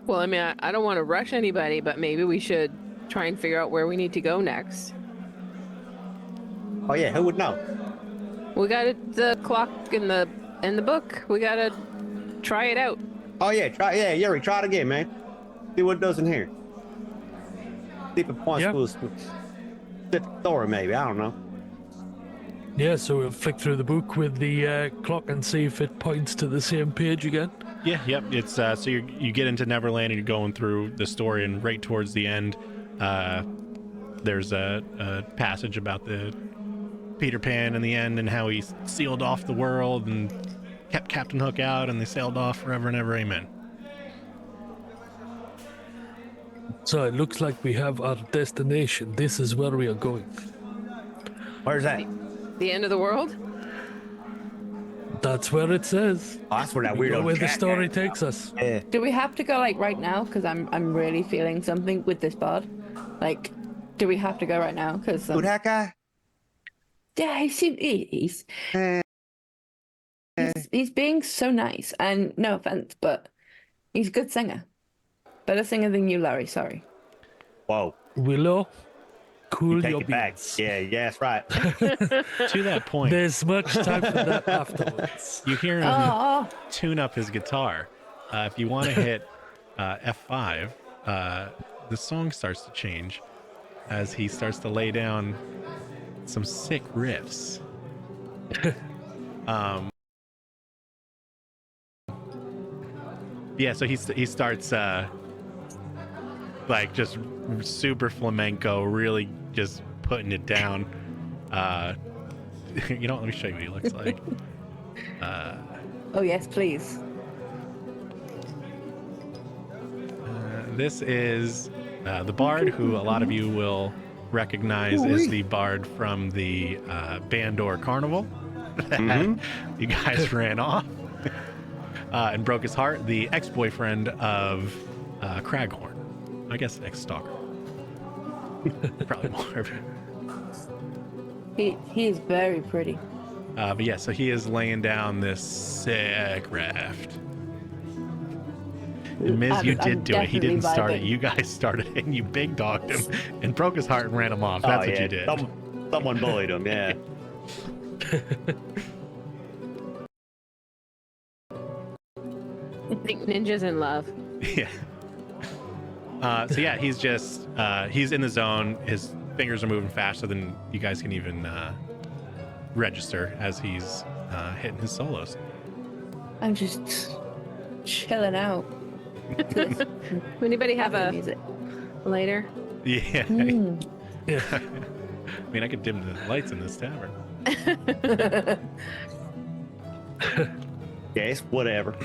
Well, I mean, I don't want to rush anybody, but maybe we should try and figure out where we need to go next. Oh yeah, who would know? We got the clock in the book. We gotta try it out. Oh yeah, Yuri, try it again, man. See what it does in here. See if it points Yeah. to a specific story, maybe. I don't know. Yeah, so we'll flick through the book with the clock and see if it points to the same page again. Yeah, yep. It's so you get into Neverland and you're going through the story, and right towards the end, there's a passage about the Peter Pan in the end and how he sealed off the world and kept Captain Hook out, and they sailed off forever and ever. Amen. So it looks like we have our destination. This is where we are going. Where's that? The end of the world? That's where it says. Oh, that's where that We go weirdo where the Jack story at. takes us. Yeah. Do we have to go right now? Because I'm really feeling something with this bard. Do we have to go right now? Because Who that guy? yeah, he's being so nice. And no offense, but he's a good singer. Better singer than you, Larry. Sorry. Whoa. Willow, cool Take your it back. beans. Yeah, that's right. To that point, There's much time for that afterwards. you hear him Oh, tune up his guitar. If you want to hit F5, the song starts to change as he starts to lay down some sick riffs. Yeah, so he starts like just super flamenco, really just putting it down. You know, let me show you what he looks like. oh yes, please. This is the bard, who a lot of you will recognize as the bard from the Bandor Carnival that you guys ran off and broke his heart. The ex-boyfriend of Craghorn. I guess ex-stalker. Probably more. He is very pretty. But yeah, so he is laying down this sick raft. And Miz, you did do it. He didn't start it. You guys started it, and you big dogged him and broke his heart and ran him off. That's what you did. Someone bullied him, yeah. I think ninjas in love. Yeah. So yeah, he's just he's in the zone. His fingers are moving faster than you guys can even register as he's hitting his solos. I'm just chilling out. Anybody have a music? lighter? Yeah. Yeah. I mean, I could dim the lights in this tavern. Yes, whatever.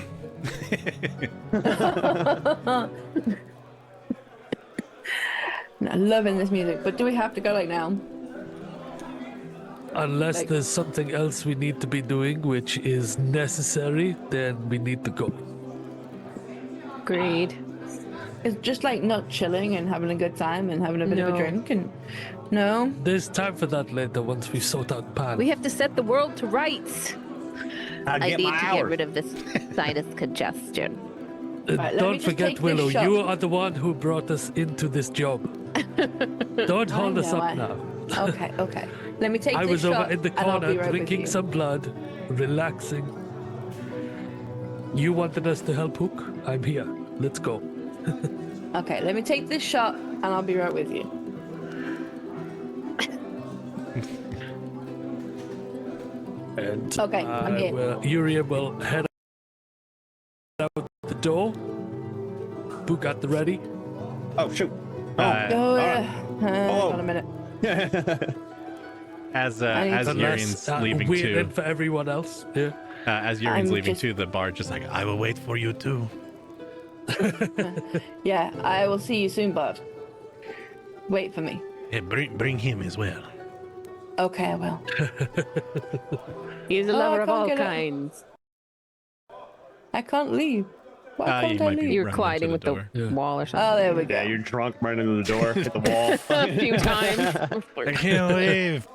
I'm loving this music, but do we have to go like now? Unless Like- there's something else we need to be doing which is necessary, then we need to go. Agreed. It's just like not chilling and having a good time and having a bit of No. a drink and no. There's time for that later once we sort out Pan. We have to set the world to rights. I I get need my to get hours. rid of this sinus congestion. Right, let me Don't just forget, take this Willow, shot. you are the one who brought us into this job. Don't hold us know, up I- now. Okay. Let me take I this was shot over in the and I'll corner be right with drinking you. some blood, relaxing. You wanted us to help Hook? I'm here. Let's go. Okay, let me take this shot and I'll be right with you. And Okay, I'm here. Urien will head out the door. Book at the ready. Oh, shoot. Oh, right. hold on a minute. As I need to- Urien's leaving we're too. in for everyone else. Yeah. As Urien's I'm leaving just- too, the bard just like, I will wait for you too. Yeah, I will see you soon, bud. Wait for me. Yeah, bring him as well. Okay, I will. He's a Oh, lover I of can't all get it. kinds. I can't leave. Why You can't I might be leave? You're running colliding into with the the door. Yeah. wall or something. Oh, there we go. Yeah, you're drunk, running into the door, hit the wall. A few times. I can't leave.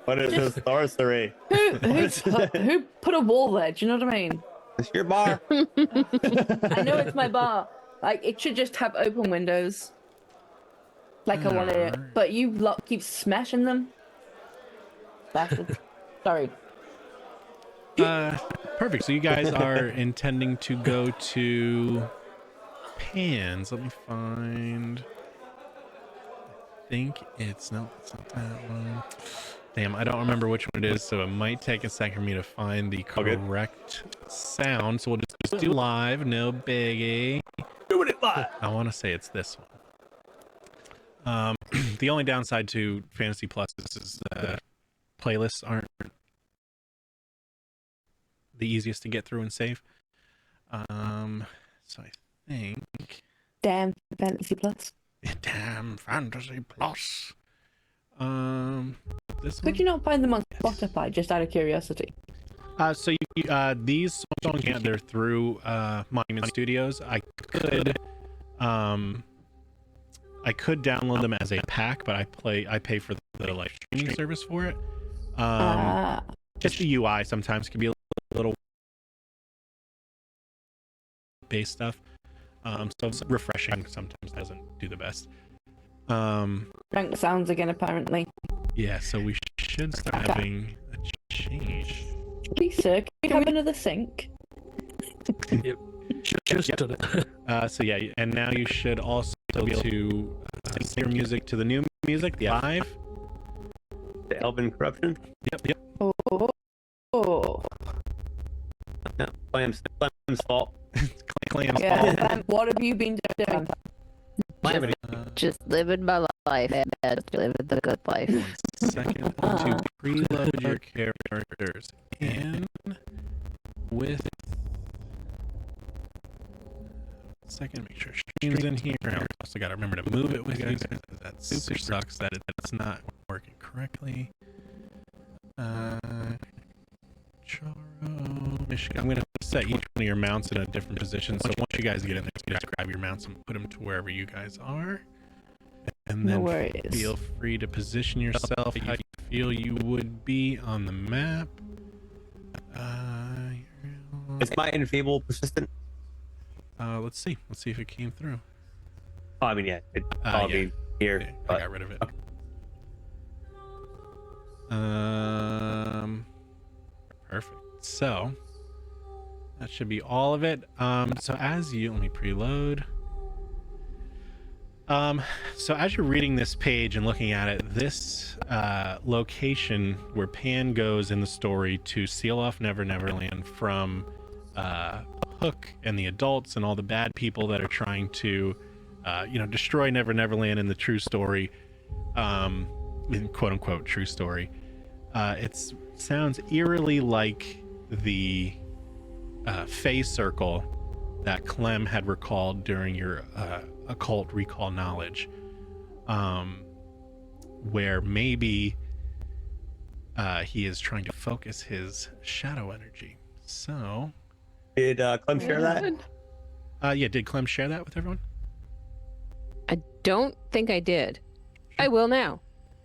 What is this sorcery? Who put a wall there? Do you know what I mean? It's your bar. I know it's my bar. Like, it should just have open windows. Like I wanted it. But you lot keep smashing them. Bastards. Sorry. Perfect. So you guys are intending to go to Pan's. Let me find. I think it's no, it's not that one. Damn, I don't remember which one it is, so it might take a second for me to find the good. correct sound. So we'll just do live, no biggie. Doing it live. I want to say it's this one. The only downside to Fantasy Plus is playlists aren't the easiest to get through and save. So I think Damn Fantasy Plus. damn Fantasy Plus. This Could you not find them on Spotify, just out of curiosity? one. So these songs can't. They're through Monument Studios. I could download them as a pack, but I pay for the live streaming service for it. Just the UI sometimes can be a little base stuff. So it's refreshing sometimes doesn't do the best. Drink sounds again, apparently. Yeah, so we should start having a change. Please, sir, can we have another sink? Yep. Just done it. So yeah, and now you should also be able to sync your music to the new music, the 5. The Elven Corruption. Yep. Oh. No, Clam's fault. Clam's Yeah. fault. What have you been doing? Just living my life, and living the good life. 1 second to preload your characters in with. Second, make sure stream's in here. I also got to remember to move it with you guys. That super sucks that it's not working correctly. Charo, Michigan. I'm going to set each one of your mounts in a different position. So once you guys get in there, you just grab your mounts and put them to wherever you guys are. And then feel free to position yourself how you feel you would be on the map. Is my enfeeble persistent? Let's see. Let's see if it came through. Oh, I mean, yeah, it'd probably be here. Yeah, I But got rid of it. Perfect. So that should be all of it. So as you let me preload. So as you're reading this page and looking at it, this location where Pan goes in the story to seal off Never Neverland from Hook and the adults and all the bad people that are trying to, destroy Never Neverland in the true story, in quote unquote true story. It sounds eerily like the Fey Circle that Clem had recalled during your occult recall knowledge, where maybe he is trying to focus his shadow energy. So, did Clem share that? Yeah, did Clem share that with everyone? I don't think I did. I will now.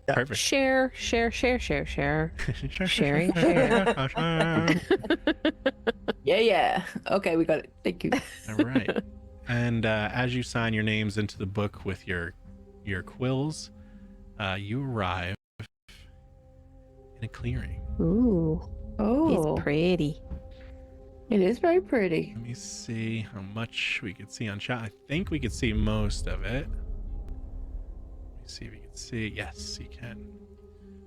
Yeah. Perfect. Share. Sharing, share. Yeah. Okay, we got it. Thank you. All right. And as you sign your names into the book with your quills, you arrive in a clearing. Ooh, Oh, he's pretty. it is very pretty. Let me see how much we could see on chat. I think we could see most of it. Let me see if you can see. Yes, you can.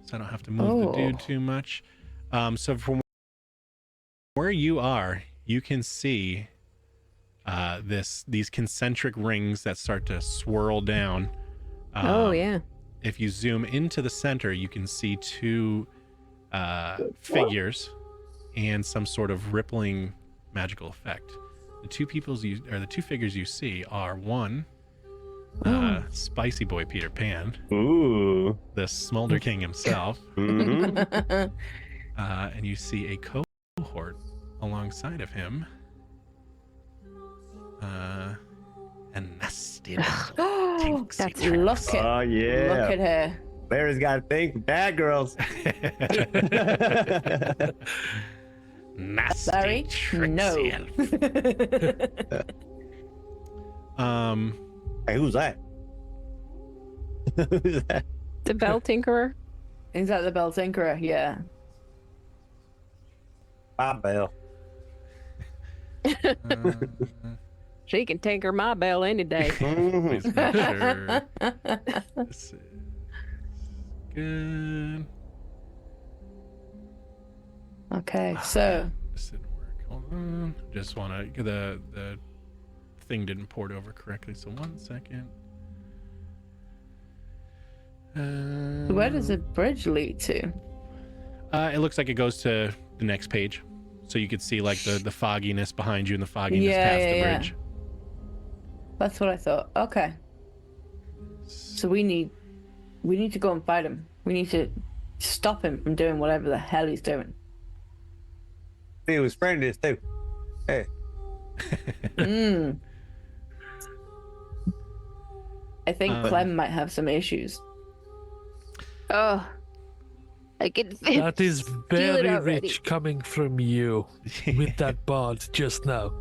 So I don't have to move the dude too much. So from where you are, you can see these concentric rings that start to swirl down. Oh yeah. If you zoom into the center, you can see 2 figures and some sort of rippling magical effect. The 2 figures you see are one, Spicy Boy Peter Pan, Ooh. the Smolder King himself, Mhm. and you see a cohort alongside of him. A nasty Oh, That's look her. at Oh yeah. look at her. Larry's got a thing for bad girls. nasty Sorry? tricksy No. elf. Hey, who's that? Who's that? The Bell Tinkerer. Is that the Bell Tinkerer? Yeah. Bob Bell. She can tinker my bell any day. Mhm. Please make sure this is good. Okay, so This didn't work. Hold on. Just want to. The thing didn't port over correctly. So 1 second. where does the bridge lead to? It looks like it goes to the next page, so you could see like the fogginess behind you and the fogginess Yeah, past the yeah. bridge. That's what I thought. Okay. So we need to go and fight him. We need to stop him from doing whatever the hell he's doing. He was spraying this too. Hey. I think Clem might have some issues. Oh, I can That is feel it very already. rich coming from you with that bard just now.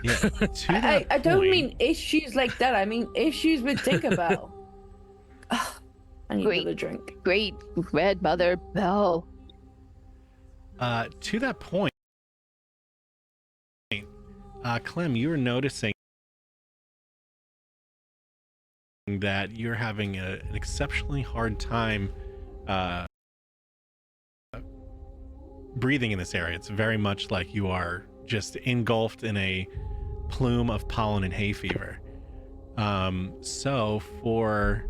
Yeah. To that I don't point- mean issues like that. I mean issues with Tinkerbell. Ugh, I need Great. another drink. Great red mother bell. To that point, Clem, you were noticing that you're having an exceptionally hard time breathing in this area. It's very much like you are just engulfed in a plume of pollen and hay fever. So for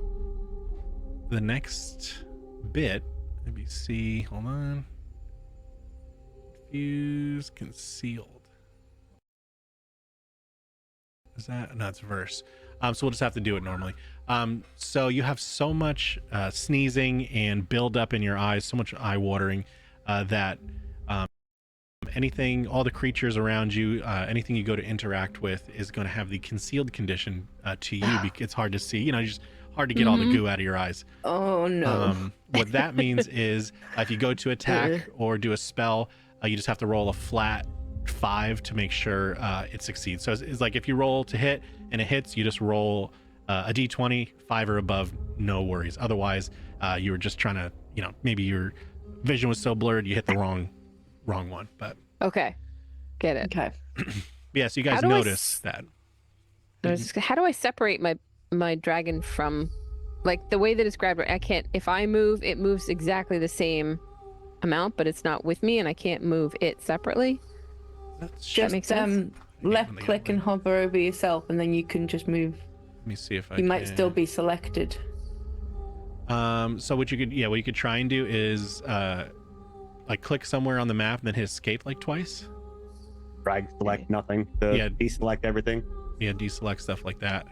the next bit, let me see, hold on. Fuse concealed. Is that? No, it's verse. So we'll just have to do it normally. So you have so much sneezing and buildup in your eyes, so much eye watering that anything, all the creatures around you, anything you go to interact with is going to have the concealed condition to you because it's hard to see. You know, just hard to get all the goo out of your eyes. Oh no. What that means is if you go to attack or do a spell, you just have to roll a flat 5 to make sure it succeeds. So it's like if you roll to hit and it hits, you just roll a d20, 5 or above, no worries. Otherwise, you were just trying to, you know, maybe your vision was so blurred you hit the wrong one. But Okay. Get it. Okay. yeah, so you guys How do I notice that. How do I separate my dragon from, like, the way that it's grabbed? I can't. If I move, it moves exactly the same amount, but it's not with me, and I can't move it separately. Just makes sense? left click and hover over yourself, and then you can just move. Let me see if I You can. might still be selected. So what you could try and do is like click somewhere on the map and then hit escape like twice. Drag select nothing. Deselect everything. Yeah, deselect stuff like that.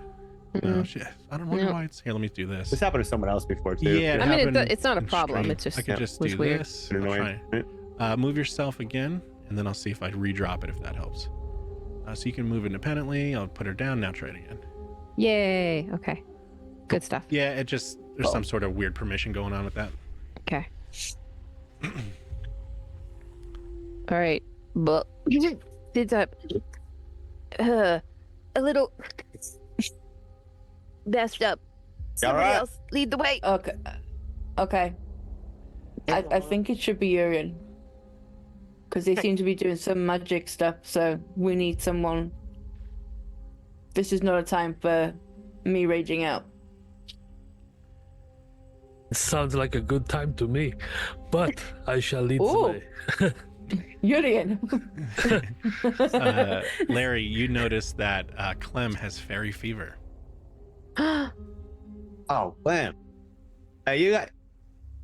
No, shit. I don't know why it's here. Let me do this. This happened to someone else before too. Yeah, I mean, happened it's not a in problem. stream. It's just I could just was do weird. this. Bit I'll annoying. try. Move yourself again, and then I'll see if I redrop it if that helps. So you can move independently. I'll put her down. Now try it again. Yay. Okay. Good stuff. Yeah, it just there's some sort of weird permission going on with that. Okay. All right. But did a little messed up. Somebody right? else lead the way. Okay. Okay. I think it should be Urien. Because they seem to be doing some magic stuff, so we need someone. This is not a time for me raging out. Sounds like a good time to me, but I shall lead the way. Urien! Larry, you notice that Clem has fairy fever. Oh, Clem. Hey, you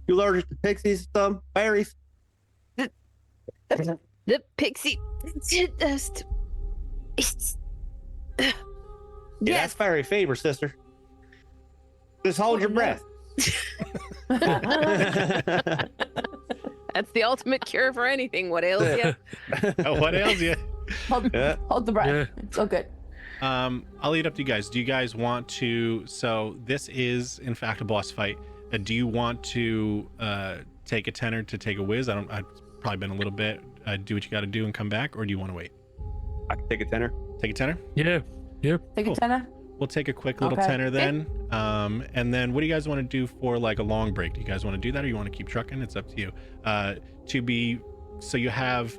allergic to pixies? Some fairies? The pixie dust. Yeah, that's fairy fever, sister. Just hold your breath. That's the ultimate cure for anything. What ails you? What ails you? Hold the breath. Yeah. It's all good. I'll leave it up to you guys. Do you guys want to? So this is in fact a boss fight. Do you want to take a tenor to take a whiz? I've probably been a little bit. Do what you got to do and come back, or do you want to wait? I can take a tenor. Take a tenor. Yeah. Yep. Take Cool. a tenor. We'll take a quick little Okay. tenor then. And then what do you guys want to do for like a long break? Do you guys want to do that, or you want to keep trucking? It's up to you. So you have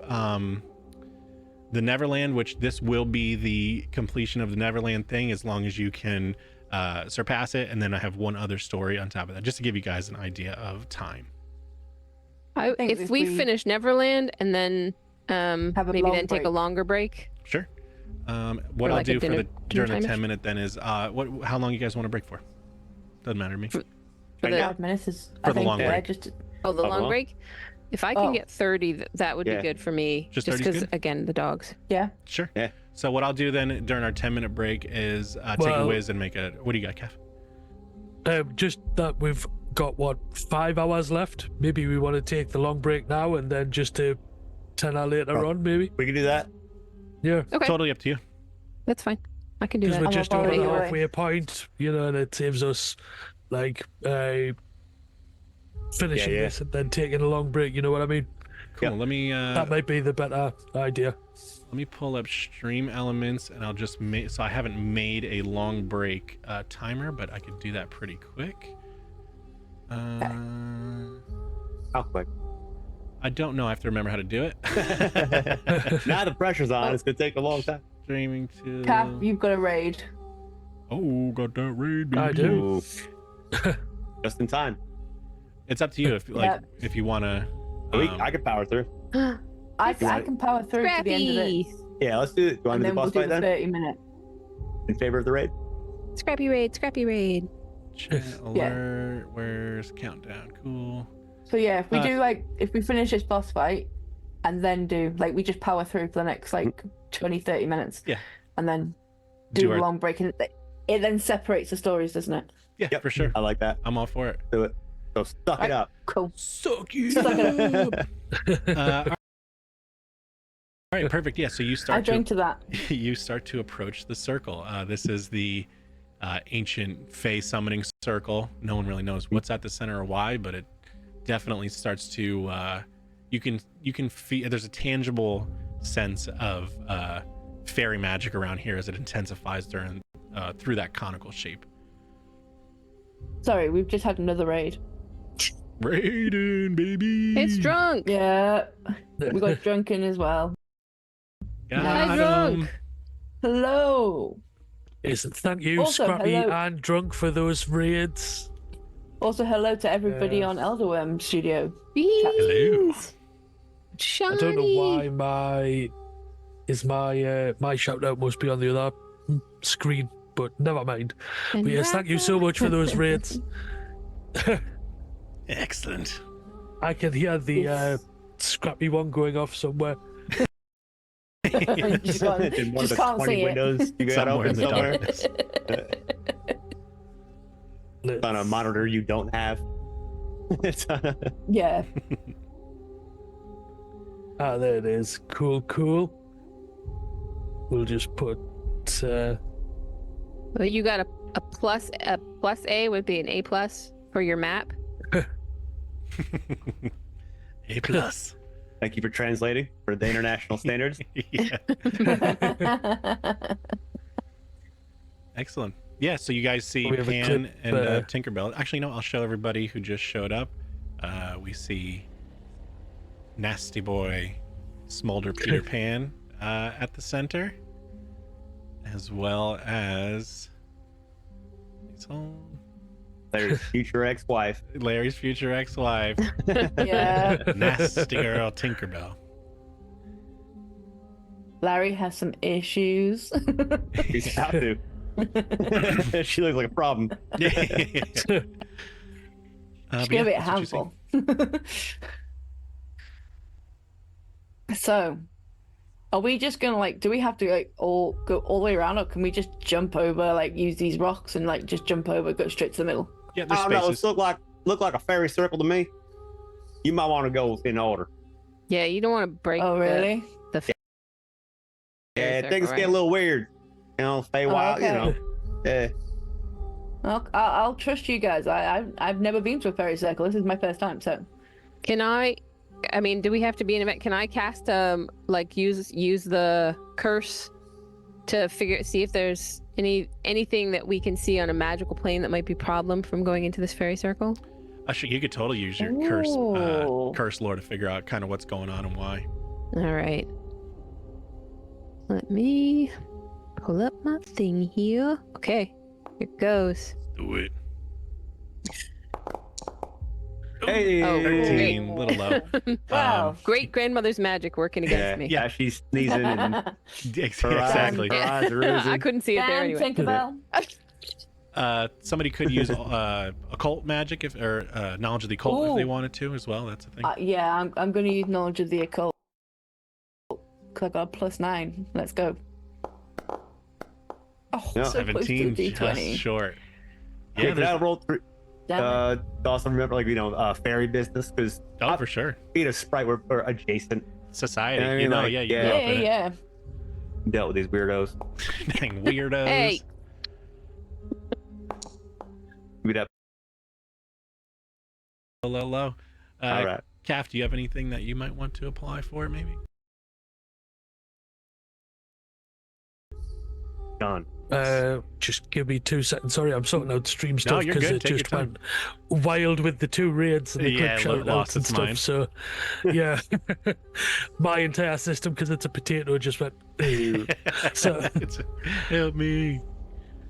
the Neverland, which this will be the completion of the Neverland thing as long as you can surpass it. And then I have one other story on top of that, just to give you guys an idea of time. think If if we we- finish Neverland and then Have a maybe long then take a break. longer break. Sure. What Or I'll like a do for dinner during the time-ish? 10-minute then is how long you guys want to break for? Doesn't matter to me. For Right the, now? 5 minutes is. For I the think, long yeah, break. just oh, the long well. break. If I can Oh. get 30, that would Yeah. be good for me. Just Just 30 's because, good? again, the dogs. yeah. Sure. Yeah. So what I'll do then during our 10-minute break is take a Well- whiz and make a. What do you got, Kev? Just that we've got 5 hours left. Maybe we want to take the long break now and then just a 10 hour later Oh. on, maybe. We can do that. Yeah. Okay, Totally up to you. that's fine. I can do Because that. we're just I'm over the already away. halfway point, and it saves us like finishing Yeah, yeah. this and then taking a long break. You know what I mean? Cool. Yep. Let me That might be the better idea. let me pull up stream elements, and I'll just make. So I haven't made a long break timer, but I could do that pretty quick. How quick? I don't know. I have to remember how to do it. Now the pressure's on. It's gonna take a long time. Streaming to. Cap, you've got a raid. Oh, got that raid. I baby. do. Just in time. It's up to you if if you want to. I could power through. I can power through to the end of Scrappy. this. Yeah, let's do it. Do you want And to do the then we'll boss do fight the then? 30-minute. In favor of the raid? Scrappy raid. Scrappy raid. Chat alert. Where's countdown? Cool. So yeah, if we do if we finish this boss fight and then do we just power through for the next 20-30 minutes. Yeah. And then do our- a long break, and it then separates the stories, doesn't it? Yeah, Yep. for sure. I like that. I'm all for it. Do it. So suck it up. Cool. Suck you. Suck it up. All right, perfect. Yeah, so you I start drink to that. you start to approach the circle. This is the ancient Fey summoning circle. No one really knows what's at the center or why, but it definitely starts to. You can feel there's a tangible sense of fairy magic around here as it intensifies through that conical shape. Sorry, we've just had another raid. Raiden, baby. It's drunk. Yeah. We got drunken as well. Got Hi, 'em. drunk. Hello. Yes, thank you, Also, Scrappy hello. and Drunk, for those raids. Also, hello to everybody on Elder Wyrm Studio. Hello. Shiny. I don't know why my shout out must be on the other screen, but never mind. But yes, thank you so much for those raids. Excellent. I can hear the Yes. Scrappy one going off somewhere. Just can't- In one of just the can't 20 see it. windows you got Somewhere open in the somewhere. darkness. On a monitor you don't have. It's Yeah. Ah, there it is. Cool, cool. We'll just put. Well, you got a plus. A plus A would be an A plus for your map. A plus. Thank you for translating for the international standards. Yeah. Excellent. Yeah, so you guys see We have a Pan clip, and Tinkerbell. Actually, no, I'll show everybody who just showed up. We see Nasty Boy Smolder Peter Pan at the center, as well as There's future ex-wife. Larry's future ex-wife, Yeah. Nasty Girl Tinkerbell. Larry has some issues. She's about to. She looks like a problem. It's But gonna yeah, be a that's what you see. handful. So, are we just gonna do we have to all go all the way around, or can we just jump over, use these rocks and just jump over, go straight to the middle? Yeah, I there's don't know. spaces. It look like a fairy circle to me. You might want to go in order. Yeah, you don't want to break. Oh, really? The Yeah, circle, things right? get a little weird. Stay wild, okay. Yeah. I'll trust you guys. I've never been to a fairy circle. This is my first time, so. Can I mean, do we have to be in event? Can I cast use the curse to see if there's anything that we can see on a magical plane that might be a problem from going into this fairy circle? Actually, you could totally use your Ooh. curse lore to figure out kind of what's going on and why. All right. Let me pull up my thing here. Okay, here it goes. Do it. Hey. Oh, 13, little low. Wow. Great grandmother's magic working Yeah, against me. yeah, she's sneezing and Exactly. her eyes are oozing. I couldn't see it there Damn, anyway. Tinkerbell. Somebody could use occult magic or knowledge of the occult if they Ooh. wanted to as well. That's a thing. Yeah, I'm going to use knowledge of the occult. Because I got a +9. Let's go. Oh, Yeah. so close to 17, a just D20. short. Yeah, Yeah, can I there's- roll through? Damn it. Also remember, fairy business because oh, for sure. being a sprite we're adjacent. Society. Yeah, I you mean, know, like, yeah, you yeah. grew up Yeah, in it. yeah. Dealt with these weirdos. Dang weirdos. Hey, Give me that. Low. All right. Calf, do you have anything that you might want to apply for it, maybe? Done. Just give me 2 seconds. Sorry, I'm sorting out stream stuff No, you're because good. it Take your just time. went wild with the 2 raids and the Yeah, clip shout lost outs and its stuff. mind. So, yeah, my entire system, because it's a potato, just went. "Ew." So, Help me.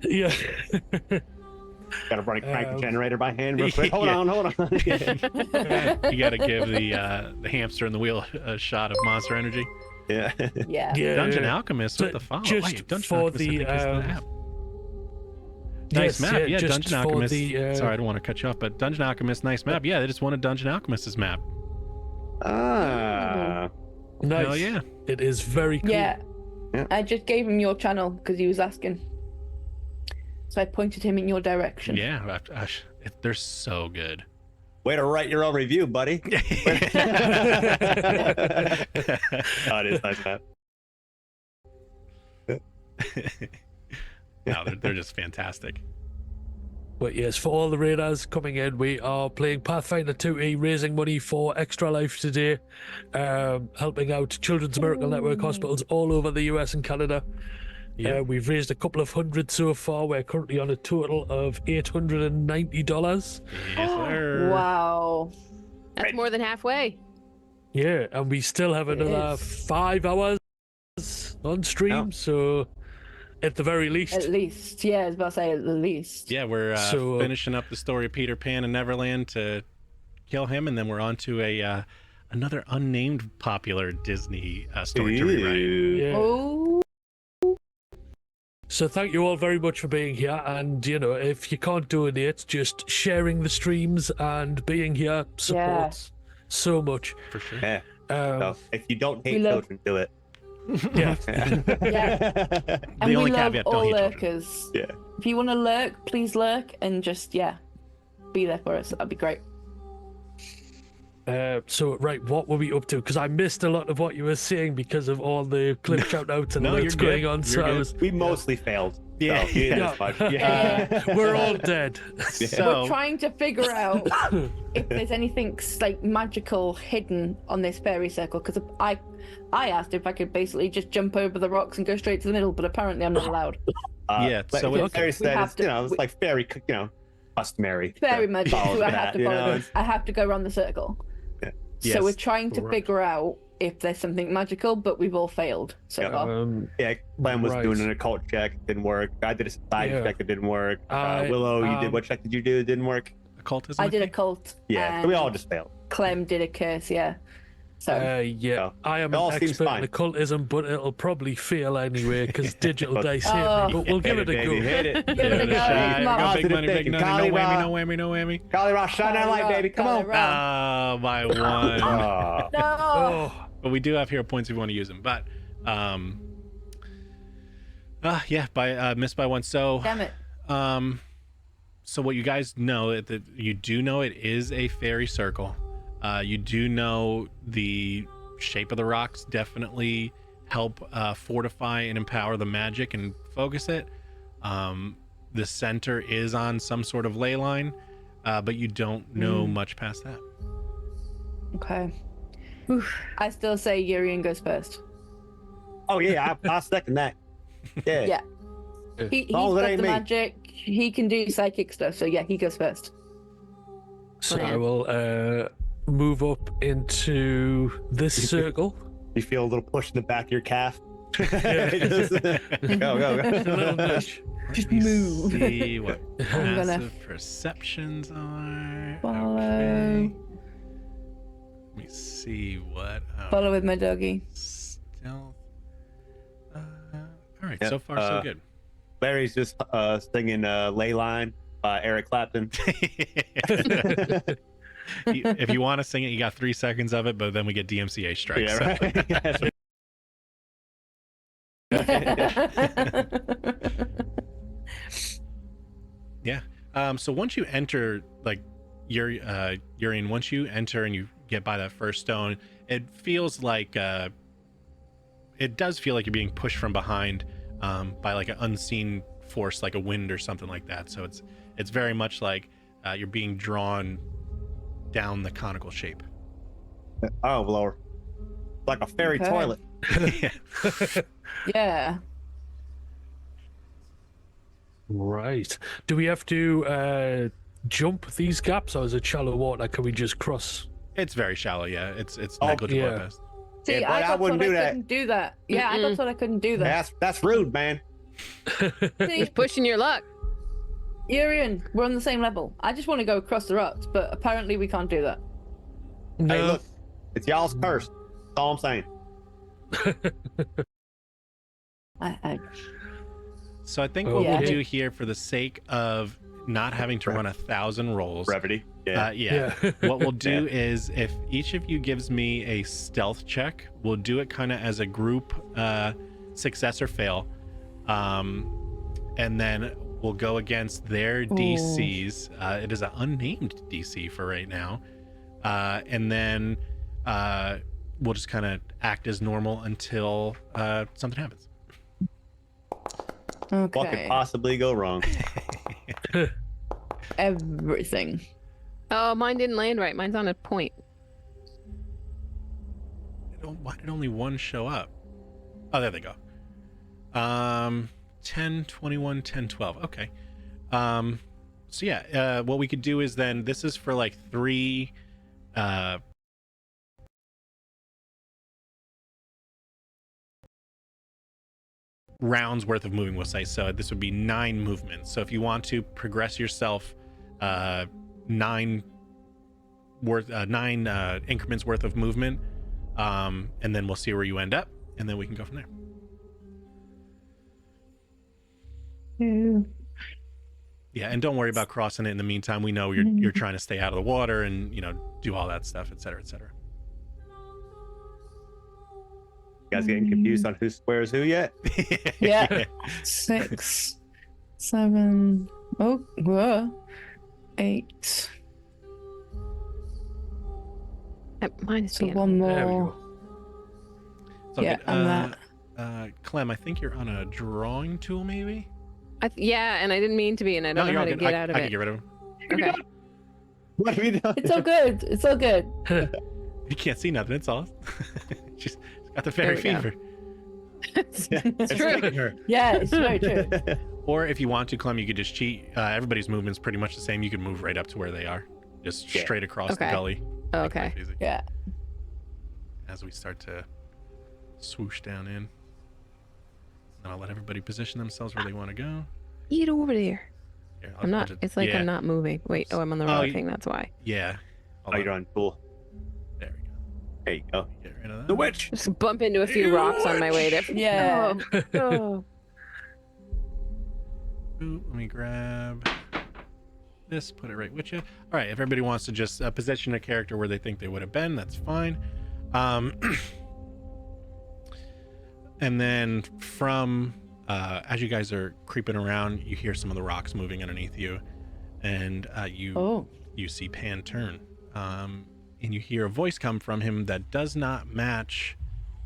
yeah. Gotta run a crank the generator by hand real quick. Hold Yeah. on. You got to give the hamster in the wheel a shot of Monster Energy. Yeah. Yeah. Yeah. Dungeon Alchemist with So the follow. just Wait, Dungeon for Alchemist, I think, is the app. Yes, Nice map. Yeah, just Dungeon for Alchemist. the, Sorry, I don't want to cut you off, but Dungeon Alchemist, nice map. Yeah, they just wanted Dungeon Alchemist's map. Ah. Nice. Hell yeah. It is very cool. Yeah. Yeah. I just gave him your channel because he was asking. So I pointed him in your direction. Yeah, they're so good. Way to write your own review, buddy. Oh, it is nice, man. No, they're just fantastic. But yes, for all the raiders coming in, we are playing Pathfinder 2E, raising money for Extra Life today, helping out Children's Miracle Network hospitals all over the US and Canada. Yeah. We've raised a couple of hundred so far. We're currently on a total of $890. Yes, sir. Wow. That's more than halfway. Yeah, and we still have another is. 5 hours on stream, Oh. so at the very least. At least. Yeah, I was about to say at the least. Yeah, we're So, finishing up the story of Peter Pan and Neverland to kill him, and then we're on to a another unnamed popular Disney story to rewrite. Yeah. Oh. So thank you all very much for being here, and if you can't donate, just sharing the streams and being here supports so much. For sure. Yeah. So if you don't hate We love- children, do it. Yeah. Yeah. And The only we love caveat, don't all hate children. lurkers. Yeah. If you want to lurk, please lurk and just, be there for us. That'd be great. So right, what were we up to? Because I missed a lot of what you were saying because of all the clip shout outs and No, what's you're good. going on. You're So I good. was, We mostly failed. Yeah. So, you didn't Yeah. as much. Yeah. we're all dead. So We're trying to figure out if there's anything like magical hidden on this fairy circle. Because I asked if I could basically just jump over the rocks and go straight to the middle, but apparently I'm not allowed. Yeah, But so like Terry we said, have it's, to- it's like very, customary. Fairy to magic, follow so I that, have to you follow know, this. I have to go around the circle. Yes, So we're trying to right. figure out if there's something magical, but we've all failed so Yeah. far. Yeah, Clem was Right. doing an occult check, it didn't work. I did a side Yeah. check, it didn't work. I, Willow, you did um, what check did you do? It didn't work. occultism. I did a think? cult. Yeah, so we all just failed. Clem did a curse, yeah. So yeah, So, I am it all an seems expert fine. in occultism, but it'll probably fail anyway because digital But- dice hit Oh. me. But we'll give it a baby, go. hit it. Give it a go. Shot. Come on. Got big Positive money, big thinking. money, no Golly, whammy, Rob. no whammy, no whammy. Golly Rock, shine that light, baby. Come on. Golly Rock. Oh, by one. Oh. No. Oh, But we do have hero points if we want to use them. But missed by one. So Damn it. so what you guys know that you do know it is a fairy circle. You do know the shape of the rocks definitely help fortify and empower the magic and focus it. The center is on some sort of ley line, but you don't know much past that. Okay. I still say Urien goes first. Oh, yeah, I second that. Yeah. Yeah. He's Oh, that got ain't the me. magic. He can do psychic stuff, so yeah, he goes first. so I will move up into this circle. You feel a little push in the back of your calf. Yeah. Just- go. A little nudge. Just Let me move. See what I'm gonna passive perceptions are. follow. Okay. Let me see what. Follow with my doggy. Stealth. All right, Yeah, so far so good. Larry's just singing Ley Line by Eric Clapton. If you want to sing it, you got 3 seconds of it, but then we get DMCA strikes. Yeah, right. Yeah. So once you enter, like, Urien, once you enter and you get by that first stone, it feels like it does feel like you're being pushed from behind by like an unseen force, like a wind or something like that. So it's very much like you're being drawn down the conical shape. Oh Lord, like a fairy Okay. toilet. Yeah. Right. Do we have to jump these gaps, or is it shallow water? Can we just cross? It's very shallow. Yeah, it's Oh, negligible yeah. at best. See, Yeah, but I I got wouldn't told I do that. couldn't do that. Yeah, I got told I couldn't do that. That's rude, man. He's pushing your luck. Urien, we're on the same level. I just want to go across the rocks, but apparently we can't do that. No. Hey, look, it's y'all's curse. That's all I'm saying. So I think what Yeah. we'll do here, for the sake of not having to run 1,000 rolls, Brevity. yeah. What we'll do is, if each of you gives me a stealth check, we'll do it kind of as a group, success or fail, and then we'll go against their DCs. It is an unnamed DC for right now, and then we'll just kind of act as normal until something happens. Okay. What could possibly go wrong? Everything. Oh, mine didn't land right. Mine's on a point. Why did only one show up? Oh, there they go. 10, 21, 10, 12. Okay. So yeah, what we could do is then, this is for like 3 rounds worth of moving, we'll say. So this would be 9 movements. So if you want to progress yourself 9 increments worth of movement, and then we'll see where you end up, and then we can go from there. Yeah, and don't worry about crossing it in the meantime. We know you're trying to stay out of the water and, do all that stuff, et cetera, et cetera. You guys getting confused on who swears who yet? Yeah. 6, 7, 8. Mine is So being one There we more. go. It's all Yeah, good. I'm Clem, I think you're on a drawing tool, maybe? yeah, and I didn't mean to be, and I don't know you're how all to good. get I out of I it. can get rid of him. Okay. What have you done? It's all good. It's all good. You can't see nothing. It's all. She's got the fairy There we go. fever. It's true. taking her. Yeah, it's very true. Or if you want to, Clem, you could just cheat. Everybody's movement's pretty much the same. You can move right up to where they are, just Yeah. straight across the Okay. gully. Oh, Make okay. life easy. Yeah. As we start to swoosh down in, and I'll let everybody position themselves where they want to go. Get over there. Here, I'm not. It's like yeah, I'm not moving. Wait. Oh, I'm on the Oh, wrong you- thing. That's why. Yeah. Oh, you're on tool. There we go. There you go. Get rid of that. The witch. Just bump into a few rocks on my way there. Yeah. Oh. Ooh, let me grab this, put it right with you. All right, if everybody wants to just position a character where they think they would have been, that's fine. And then from as you guys are creeping around, you hear some of the rocks moving underneath you, and you see Pan turn, and you hear a voice come from him that does not match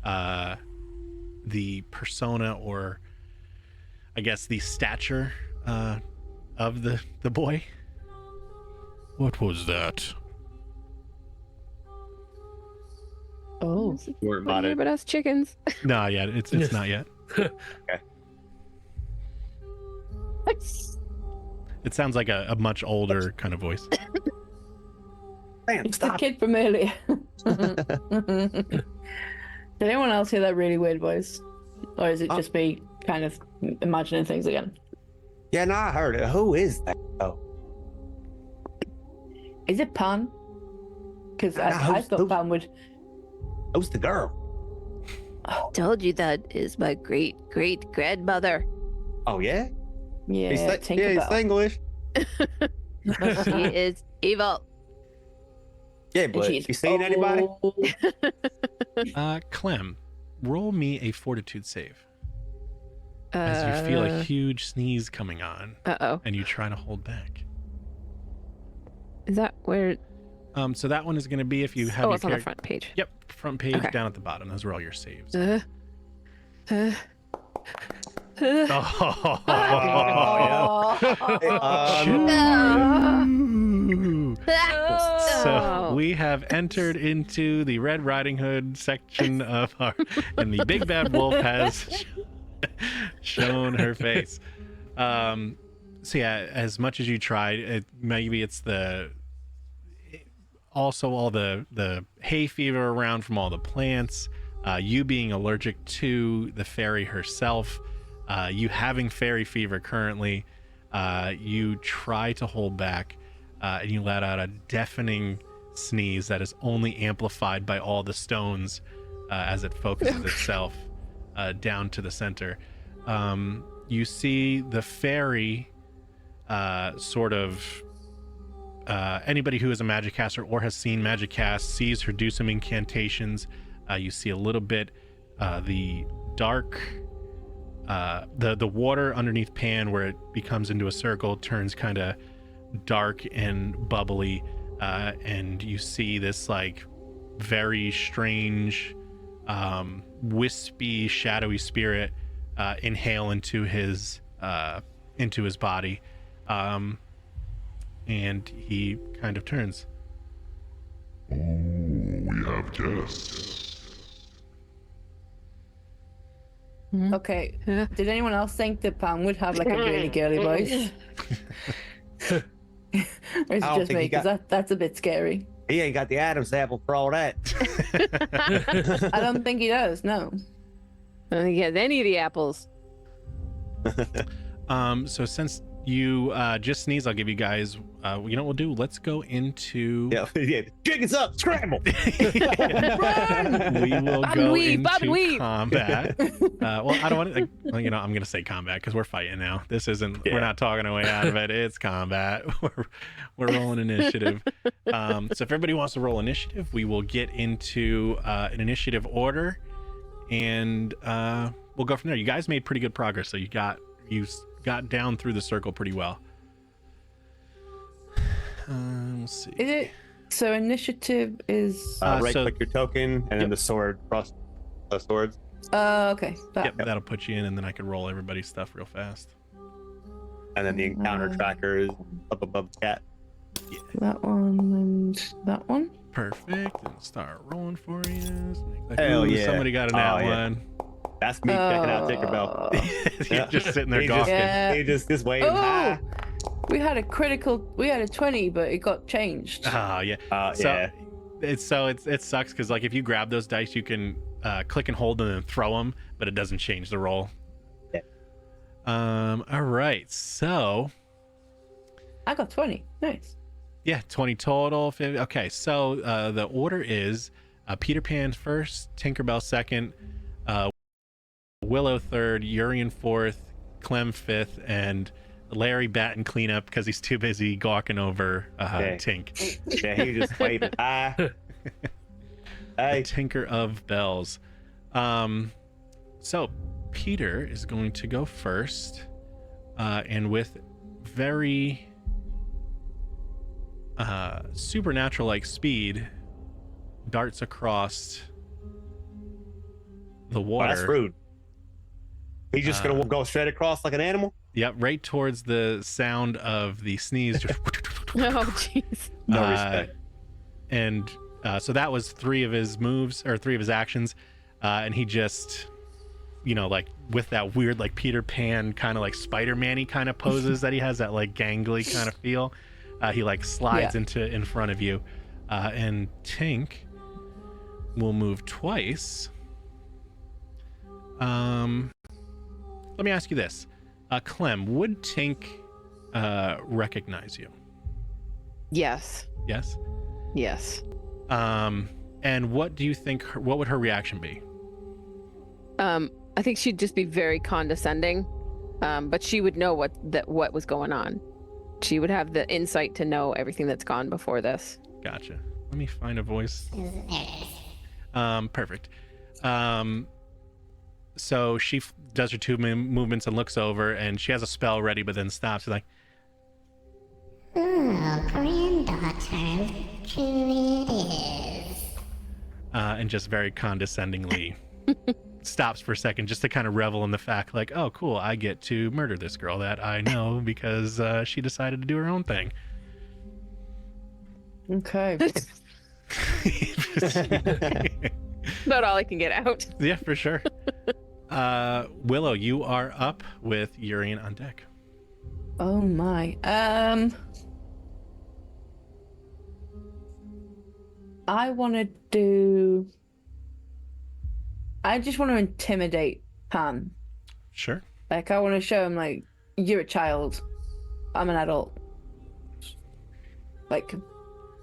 the persona, or I guess the stature of the boy. What was that? Oh. Weren't What about do you it. but us chickens? No, yeah, it's not yet. It sounds like a much older kind of voice. Damn, It's the stop. kid from earlier. Did anyone else hear that really weird voice? Or is it just me kind of imagining things again? Yeah, no, I heard it. Who is that? Oh, Is it Pan? Because I who's- thought who's- Pan would. who's the girl? Told you that is my great great grandmother. Oh yeah, Yeah, he's Tinkerbell. English. She is evil. Yeah, And but she's you seen anybody? old. Clem, roll me a fortitude save as you feel a huge sneeze coming on, Uh-oh. and you try to hold back. Is that where? So that one is going to be if you have Oh, your it's on the character. front page. Yep, front page Okay. down at the bottom. Those are all your saves. Uh, Oh, Oh. Ooh. So we have entered into the Red Riding Hood section of our, and the big bad wolf has shown her face. So yeah, as much as you tried, maybe it's also all the hay fever around from all the plants, you being allergic to the fairy herself, you having fairy fever currently. You try to hold back, and you let out a deafening sneeze that is only amplified by all the stones as it focuses itself down to the center. You see the fairy anybody who is a magic caster or has seen magic cast sees her do some incantations. You see a little bit the dark the water underneath Pan, where it becomes into a circle, turns kind of dark and bubbly, and you see this like very strange wispy shadowy spirit inhale into his body, and he kind of turns. Oh, we have guests. Okay. Did anyone else think that Pam would have like a really girly voice? Or is it just me? Because that's a bit scary. He ain't got the Adam's apple for all that. I don't think he does. No. I don't think he has any of the apples. So since you just sneeze, I'll give you guys you know what we'll do? Let's go into Yeah. Chickens up, scramble. we will go into weave. combat. Well, I don't want to, I'm gonna say combat because we're fighting now. This isn't, we're not talking our way out of it. It's combat. We're rolling initiative. So if everybody wants to roll initiative, we will get into an initiative order, and we'll go from there. You guys made pretty good progress, so you got down through the circle pretty well. Let's see. Is it so? Initiative is Click your token, and then the sword cross the swords. okay. Yep, that'll put you in, and then I can roll everybody's stuff real fast. And then the encounter tracker is up above the cat. Yeah. That one and that one. Perfect. And start rolling for you. Hell yeah. Somebody got a nat Oh, yeah. one. That's me checking out Tinkerbell. You're just sitting there He gawking. He just waiting. Oh, we had a 20, but it got changed. Oh yeah. Yeah. It sucks because like if you grab those dice, you can click and hold them and throw them, but it doesn't change the roll. Yeah. All right. So. I got 20. Nice. Yeah, 20 total. Okay, so the order is Peter Pan first, Tinkerbell second, Willow third, Urien fourth, Clem fifth, and Larry batting cleanup because he's too busy gawking over Tink. Yeah, he was just waving. Hi. The Hey. Tinker of Bells. So Peter is going to go first, and with very supernatural like speed, darts across the water. Oh, that's rude. He's just gonna go straight across like an animal. Yep, right towards the sound of the sneeze. Just Oh, jeez. No respect. And so that was 3 of his moves, or 3 of his actions, and he just, like with that weird like Peter Pan kind of like Spider-Man-y kind of poses that he has, that like gangly kind of feel. He like slides in front of you, and Tink will move twice. Let me ask you this, Clem, would Tink recognize you? Yes. Yes. Yes. And what do you think? What would her reaction be? I think she'd just be very condescending, but she would know what was going on. She would have the insight to know everything that's gone before this. Gotcha. Let me find a voice. Perfect. So she does her 2 movements and looks over, and she has a spell ready, but then stops. She's like, "Oh, granddaughter, true it is." And just very condescendingly stops for a second just to kind of revel in the fact, like, oh, cool, I get to murder this girl that I know because she decided to do her own thing. Okay. About all I can get out. Yeah, for sure. Willow, you are up with Urien on deck. Oh my. I want to do. I just want to intimidate Pan. Sure. Like, I want to show him, like, you're a child. I'm an adult. Like,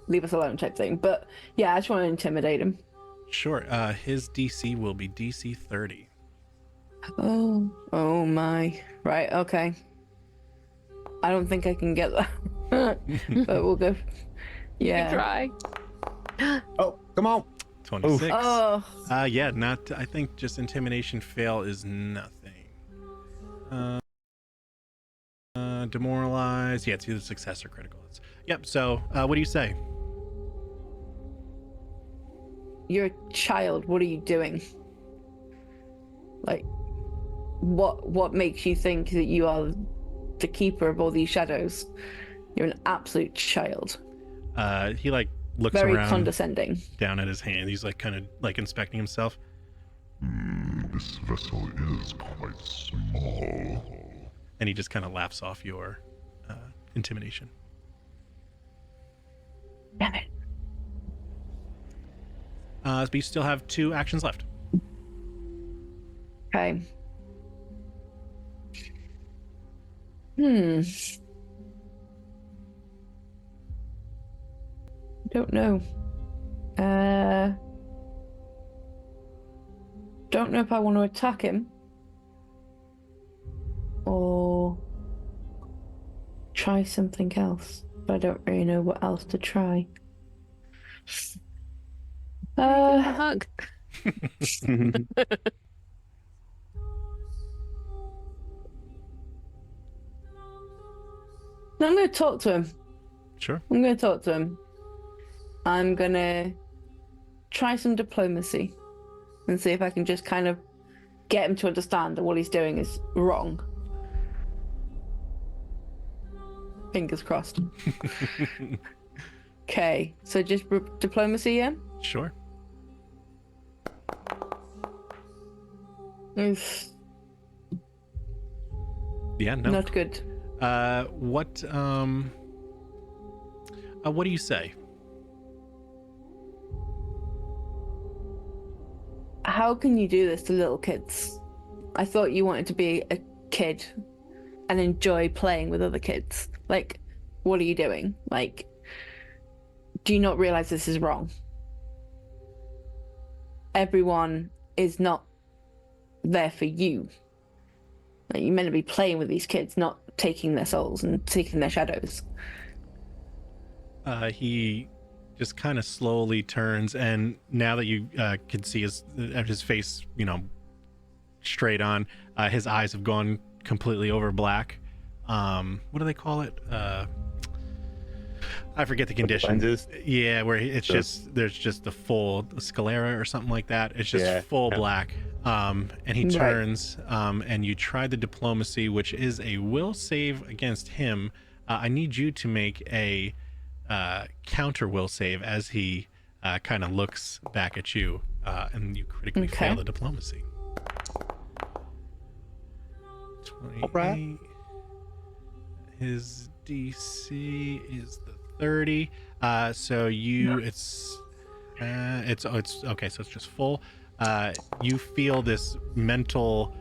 leave us alone type thing. But yeah, I just want to intimidate him. Sure. His DC will be DC 30. Oh my. Right, okay. I don't think I can get that. But we'll go. Yeah. Try. Oh, come on. 26. Oh. Yeah, not. I think just intimidation fail is nothing. Demoralize. Yeah, it's either success or critical. Yep. So, what do you say? You're a child. What are you doing? Like, what makes you think that you are the keeper of all these shadows? You're an absolute child. He like looks Very around, condescending. down at his hand. He's like kind of like inspecting himself. This vessel is quite small. And he just kind of laughs off your intimidation. Damn it. But you still have 2 actions left. Okay. Don't know. Don't know if I want to attack him or try something else, but I don't really know what else to try. A hug. I'm going to talk to him. Sure. I'm going to talk to him. I'm going to try some diplomacy and see if I can just kind of get him to understand that what he's doing is wrong. Fingers crossed. Okay, so just diplomacy, yeah? Sure. Oof, Yeah, no. not good. What do you say? How can you do this to little kids? I thought you wanted to be a kid and enjoy playing with other kids. Like, what are you doing? Like, do you not realize this is wrong? Everyone is not there for you. Like, you're meant to be playing with these kids, not taking their souls and taking their shadows. He just kind of slowly turns, and now that you can see his face, straight on, his eyes have gone completely over black. What do they call it? I forget the condition. Lenses? Yeah, where there's just the full sclera or something like that. It's just full black. And he turns, and you try the diplomacy, which is a will save against him. I need you to make a counter will save as he kind of looks back at you, and you critically fail the diplomacy. 28. Alright. His DC is the 30. So it's okay. So it's just full. You feel this mental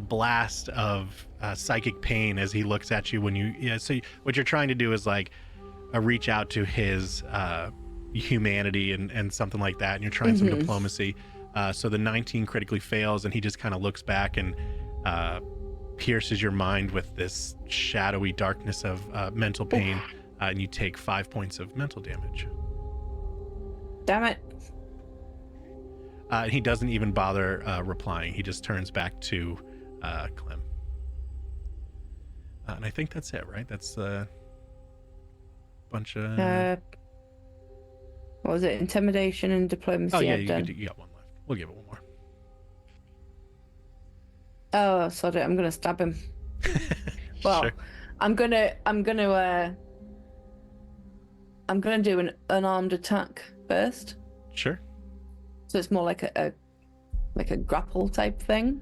blast of psychic pain as he looks at you when what you're trying to do is like reach out to his humanity and something like that, and you're trying some diplomacy. So the 19 critically fails, and he just kind of looks back and pierces your mind with this shadowy darkness of mental pain, and you take 5 points of mental damage. Damn it. And he doesn't even bother replying. He just turns back to Clem. And I think that's it, right? That's a bunch of... what was it? Intimidation and diplomacy. Oh, yeah, I've done. you got one left. We'll give it one more. Oh, sorry, I'm gonna stab him. Well, Sure. I'm gonna I'm gonna do an unarmed attack first. Sure. So it's more like a grapple type thing.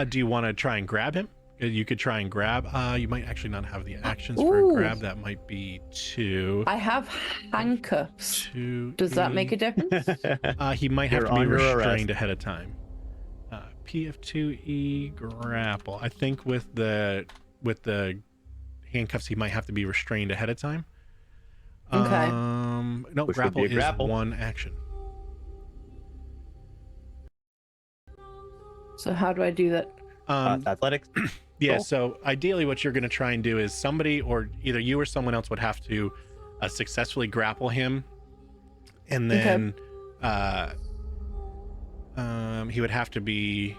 Do you want to try and grab him? You could try and grab. You might actually not have the actions for a grab. That might be 2. I have handcuffs. 2. Does that make a difference? He might have You're to be under restrained arrest. ahead of time. Pt.2 grapple. I think with the handcuffs, he might have to be restrained ahead of time. Okay. No, Which would grapple be a is grapple. 1 action. So how do I do that? Athletics. Yeah, Cool. so ideally what you're going to try and do is somebody, or either you or someone else, would have to successfully grapple him, and then he would have to be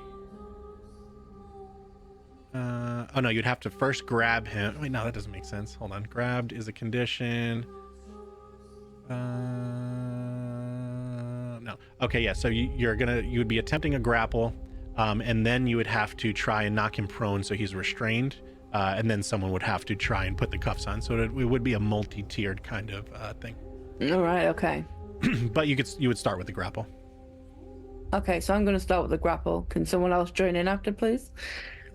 oh no, you'd have to first grab him. Wait, no, that doesn't make sense. Hold on. Grabbed is a condition. No. Okay, yeah, so you would be attempting a grapple, and then you would have to try and knock him prone so he's restrained, and then someone would have to try and put the cuffs on. So it would be a multi-tiered kind of thing. All right. Okay. But you would start with the grapple. Okay. So I'm gonna start with the grapple. Can someone else join in after, please?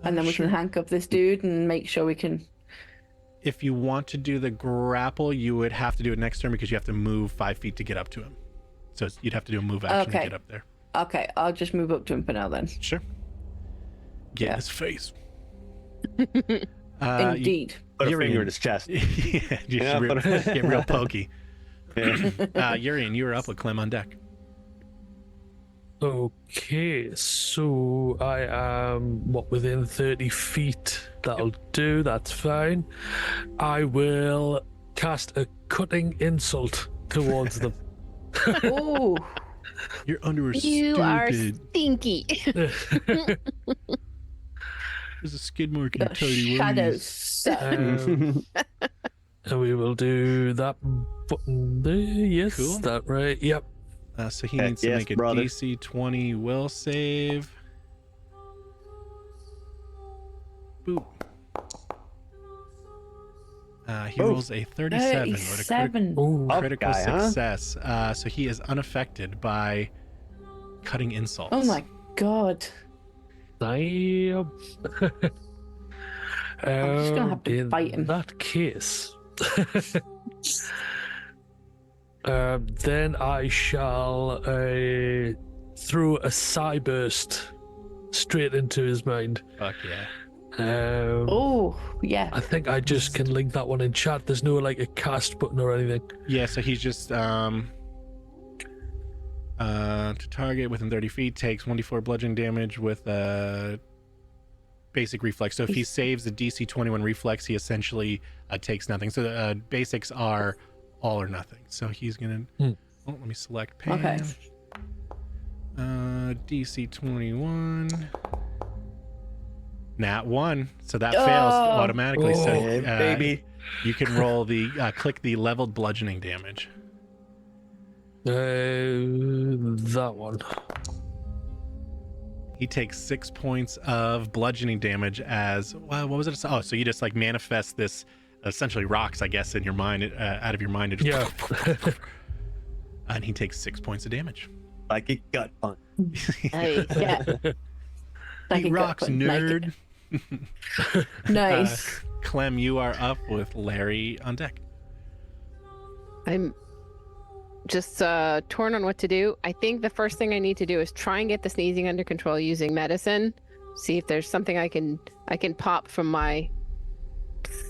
And then we Sure. can handcuff this dude and make sure we can. If you want to do the grapple, you would have to do it next turn because you have to move 5 feet to get up to him. So you'd have to do a move action to Okay. get up there. Okay. I'll just move up to him for now then. Sure. Get in Yeah. his face. Indeed. Put a Urien. finger in his chest. Yeah, just Yeah, get real pokey. Yeah. Urien, you were up with Clem on deck. Okay, so I am within 30 feet. That'll do, that's fine. I will cast a cutting insult towards them. Oh. You're under a You are stupid. stinky. There's a skid mark in your The tidy shadows. whities. And we will do that button there. Yes, Cool. that right. Yep. So he Heck needs to yes, make a brother. DC 20 will save. Boop. He Ooh. rolls a 37 with a 37. Ooh. Up critical guy, huh? success. So he is unaffected by cutting insults. Oh my god. Damn. I'm just gonna have to in bite him. that case, then I shall throw a Psyburst straight into his mind. Fuck yeah. Oh, yeah. I think I just can link that one in chat. There's no like a cast button or anything. Yeah, so he's just to target within 30 feet takes 1d4 bludgeoning damage with basic reflex. So if he saves the DC 21 reflex, he essentially takes nothing. So the basics are all or nothing. So he's gonna oh, let me select Pam. Okay. DC 21 nat 1, so that fails automatically. So Yeah, baby. you can roll the click the leveled bludgeoning damage. That one. He takes 6 points of bludgeoning damage as well. What was it? Oh, so you just like manifest this essentially rocks, I guess, in your mind, out of your mind. It just Yeah. and he takes 6 points of damage. Like a gut punch. Yeah. Like He a gut rocks, punch, like nerd. it. Nice. Clem, you are up with Larry on deck. I'm just torn on what to do. I think the first thing I need to do is try and get the sneezing under control using medicine. See if there's something I can pop from my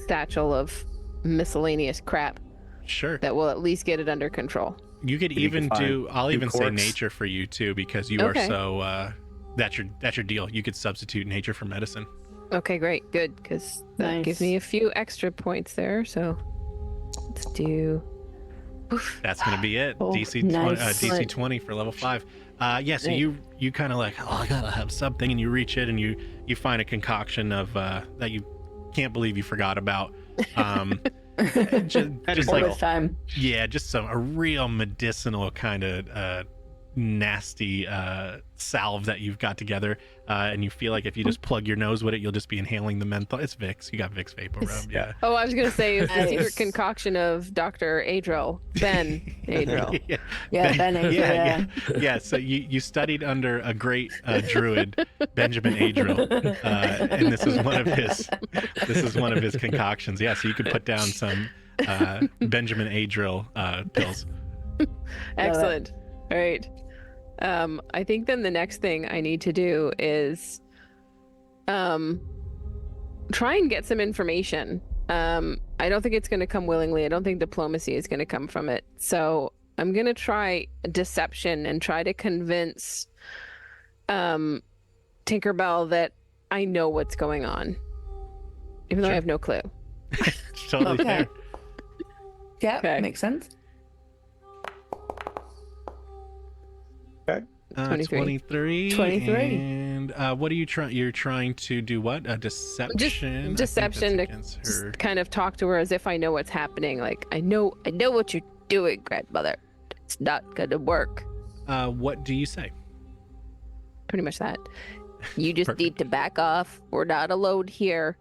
satchel of miscellaneous crap Sure. that will at least get it under control. You could even find do. I'll two even say corks. nature for you too, because you Okay. are so. That's your deal. You could substitute nature for medicine. Okay, great, good, because that Nice. gives me a few extra points there. So let's do. That's gonna be it. Oh, DC 20, nice. DC 20 for level 5. Yeah. So Right. you kind of like, oh, I gotta have something, and you reach it and you find a concoction of that you can't believe you forgot about. Just All like this time. yeah, just a real medicinal kind of nasty salve that you've got together, and you feel like if you just plug your nose with it, you'll just be inhaling the menthol. It's Vicks. You got Vicks Vapor Rub. Yeah. Oh, I was gonna say it's the Nice. secret concoction of Dr. Adril, Ben Adril. Yeah, Ben Adril, yeah. Yeah. So you studied under a great druid, Benjamin Adril, and this is one of his concoctions. Yeah. So you could put down some Benjamin Adril pills. Excellent. All right. I think then the next thing I need to do is try and get some information. I don't think it's going to come willingly. I don't think diplomacy is going to come from it. So I'm going to try deception and try to convince Tinkerbell that I know what's going on, even though I have no clue. Totally Okay. fair. Yeah, Okay. makes sense. 23. 23. And what are you trying? You're trying to do what? A deception. Just I think deception to that's against her. just kind of talk to her as if I know what's happening. Like I know what you're doing, grandmother. It's not gonna work. What do you say? Pretty much that. You just Perfect. need to back off. We're not alone here.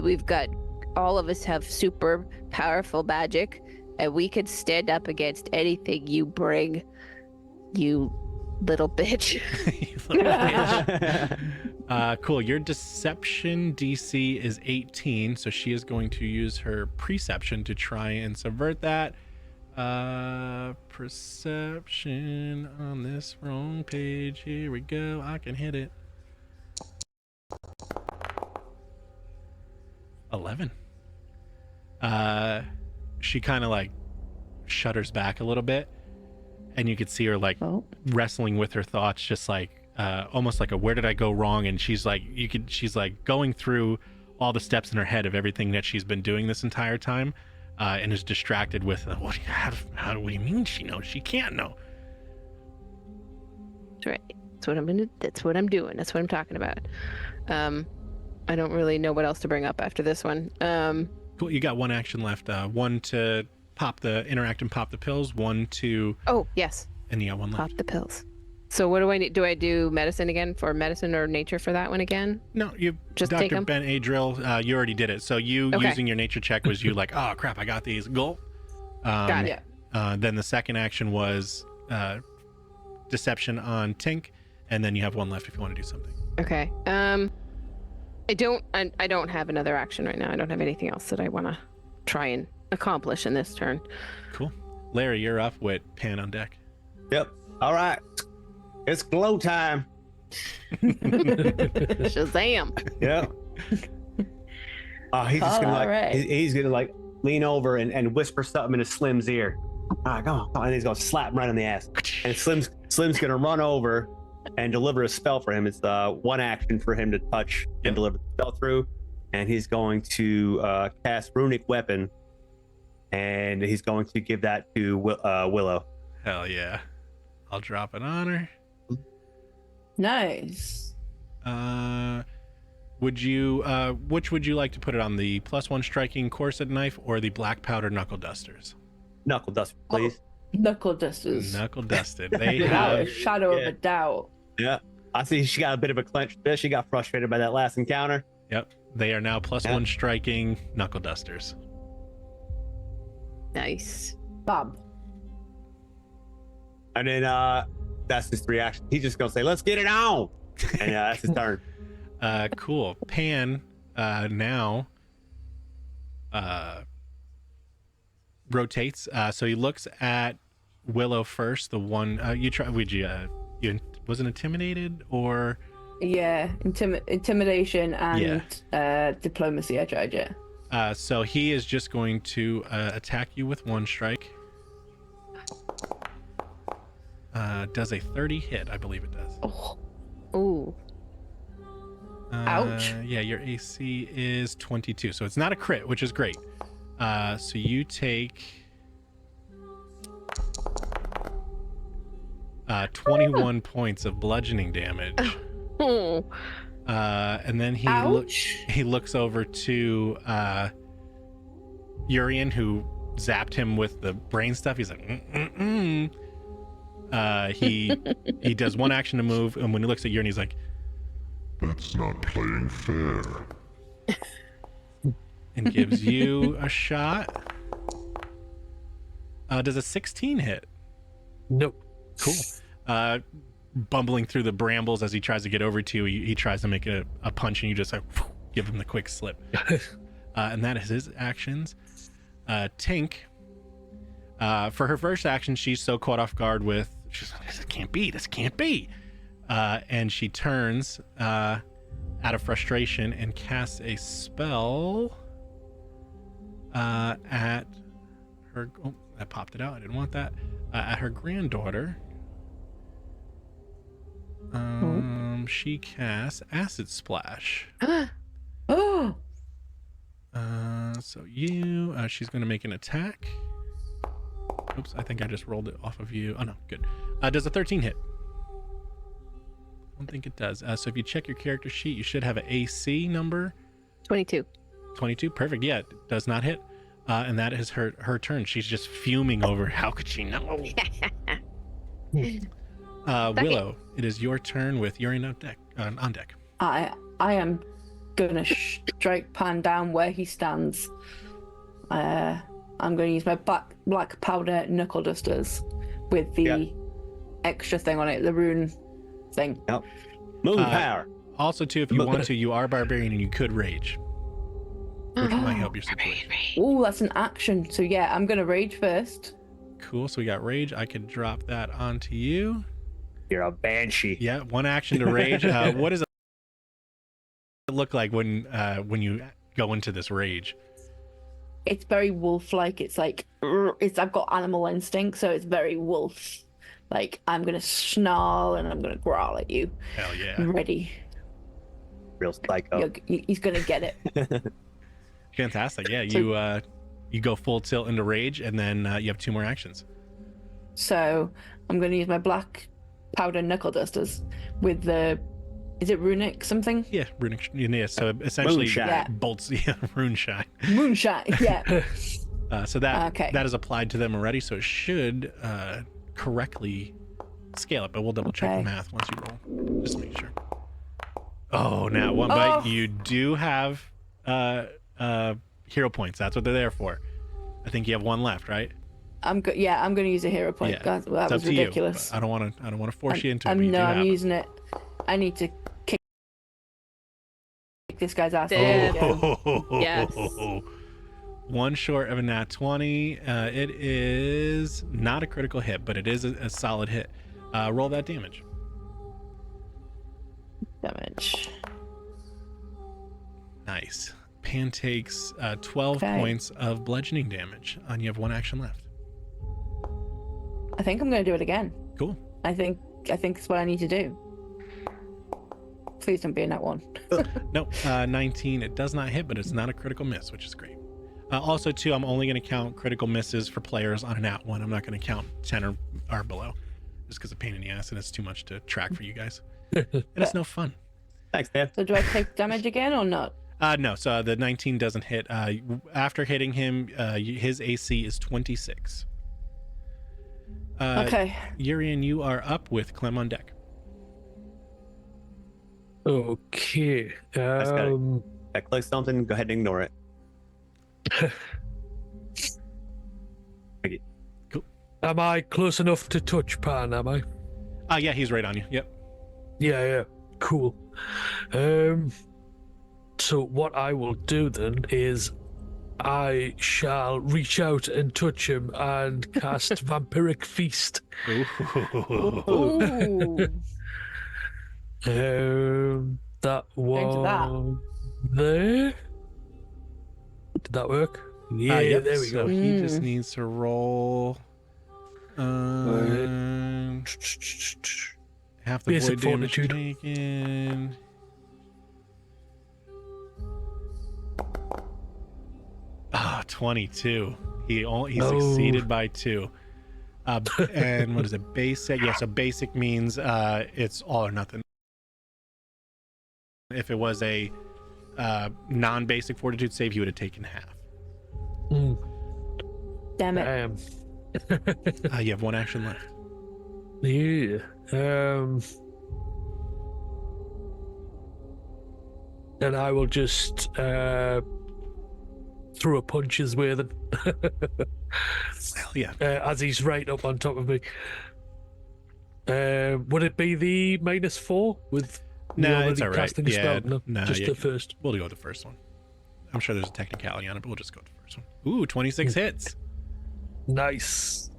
We've got all of us have super powerful magic, and we can stand up against anything you bring. You little bitch. You little bitch. Cool. Your deception DC is 18, so she is going to use her perception to try and subvert that. Perception on this wrong page. Here we go. I can hit it. 11. She kind of like shudders back a little bit, and you could see her like wrestling with her thoughts, just like almost like a where did I go wrong? And she's like she's like going through all the steps in her head of everything that she's been doing this entire time, and is distracted with what do you mean she knows? She can't know. That's right. That's what I'm doing. That's what I'm talking about. I don't really know what else to bring up after this one. Cool. You got one action left. One to interact and pop the pills. One to. Oh yes. And you got one left. Pop the pills. So what do I need? Do I do medicine again for medicine or nature for that one again? No, you Just take Dr. 'em? Ben Adril, you already did it. So you Okay. using your nature check was you like, oh crap, I got these. Gulp. Got it. Then the second action was deception on Tink, and then you have one left if you want to do something. Okay. I don't have another action right now. I don't have anything else that I want to try and accomplish in this turn. Cool. Larry, you're up with Pan on deck. Yep. All right. It's glow time. Shazam! Yep. He's just gonna All right. he's gonna like lean over and whisper something in Slim's ear. All right, come on. And he's gonna slap him right on the ass. And Slim's gonna run over and deliver a spell for him. It's one action for him to touch and deliver the spell through. And he's going to cast Runic Weapon, and he's going to give that to Willow. Hell yeah. I'll drop an honor. Nice. Which would you like to put it on, the +1 striking corset knife or the black powder knuckle dusters? Knuckle dust, please. Knuckle dusters. Knuckle dusted. They Without a have shadow of a doubt. Yeah. I see she got a bit of a clenched fist. She got frustrated by that last encounter. Yep. They are now +1 striking knuckle dusters. Nice. Bob. And then that's his reaction. He's just gonna say, "Let's get it on," and that's his turn. Cool. Pan now rotates. So he looks at Willow first. The one you wasn't intimidated or? Yeah, intimidation and diplomacy. I tried, yeah. So he is just going to attack you with one strike. Does a 30 hit? I believe it does. Oh, Ooh. Ouch. Yeah, your AC is 22, so it's not a crit, which is great. So you take 21 points of bludgeoning damage. Oh. And then ouch. he looks over to Urien, who zapped him with the brain stuff. He's like, He does one action to move, and when he looks at Urien, he's like, That's not playing fair. and gives you a shot. Does a 16 hit? Nope. Cool. Bumbling through the brambles as he tries to get over to you, he tries to make a punch, and you just like give him the quick slip. And that is his actions. Tink, for her first action, she's so caught off guard with, she's like, this can't be. And she turns out of frustration and casts a spell at her. Oh, I popped it out. I didn't want that. At her granddaughter. She casts Acid Splash. Oh. So you, she's going to make an attack. Oops, I think I just rolled it off of you. Oh no, good. Does a 13 hit? I don't think it does. So if you check your character sheet, you should have an AC number. 22. 22, perfect. Yeah, it does not hit. And that is her turn. She's just fuming over, how could she know? Willow, it is your turn with Urien on deck. I am gonna strike Pan down where he stands. I'm gonna use my black powder knuckle dusters with the extra thing on it, the rune thing. Yep. Moon power. Also, too, if you want to, you are barbarian and you could rage, which might help your situation. Oh, that's an action. So yeah, I'm gonna rage first. Cool. So we got rage. I could drop that onto you. You're a banshee. Yeah, one action to rage. What does it look like when you go into this rage? It's very wolf-like. It's like I've got animal instinct, so it's very wolf. Like, I'm gonna snarl and I'm gonna growl at you. Hell yeah! I'm ready. Real psycho. He's gonna get it. Fantastic. Yeah, So- you go full tilt into rage, and then you have 2 more actions. So I'm gonna use my black powder knuckle dusters with the. Is it runic something? Yeah, runic. Yeah, so essentially, Moonshine. Yeah. bolts. Yeah, rune shine. Moonshine. Yeah. So that Okay. that is applied to them already, so it should correctly scale it. But we'll double check the Okay. math once you roll, just to make sure. Oh, now one bite. You do have hero points. That's what they're there for. I think you have 1 left, right? I'm gonna use a hero point. Yeah. That It's was up to ridiculous. you. I don't want to force you into it. But you do I'm have it. using it. I need to kick this guy's ass. Damn. Oh, Yes. One short of a nat 20. It is not a critical hit, but it is a solid hit. Roll that damage. Damage. Nice. Pan takes 12 points of bludgeoning damage, and you have 1 action left. I think I'm gonna do it again. Cool. I think it's what I need to do. Please don't be in that one. Nope. 19. It does not hit, but it's not a critical miss, which is great. Also, too, I'm only going to count critical misses for players on an at 1. I'm not going to count 10 or below, just because of pain in the ass, and it's too much to track for you guys. And it's no fun. Thanks, man. So do I take damage again or not? No, so the 19 doesn't hit. After hitting him, his AC is 26. Okay. Urien, you are up with Clem on deck. Okay. got I click something, go ahead and ignore it. Am I close enough to touch Pan, am I? Yeah, he's right on you. Yep. Yeah. Cool. So what I will do then is I shall reach out and touch him and cast Vampiric Feast. Ooh. That Into that. one there. Did that work? Yeah, Yep, there we so go. he just needs to roll. Half the Basic void damage fortitude. taken. Ah, 22. He succeeded by 2. And what is it? Basic? Yeah, so basic means it's all or nothing. If it was a non-basic fortitude save, he would have taken half. Damn it. Damn. You have 1 action left. Yeah. And I will just throw a punch his way then. Hell yeah. As he's right up on top of me. Would it be the -4 with me Nah, already it's all right. casting a spell? No, just yeah, the first. We'll go with the first one. I'm sure there's a technicality on it, but we'll just go with the first one. Ooh, 26 hits. Nice.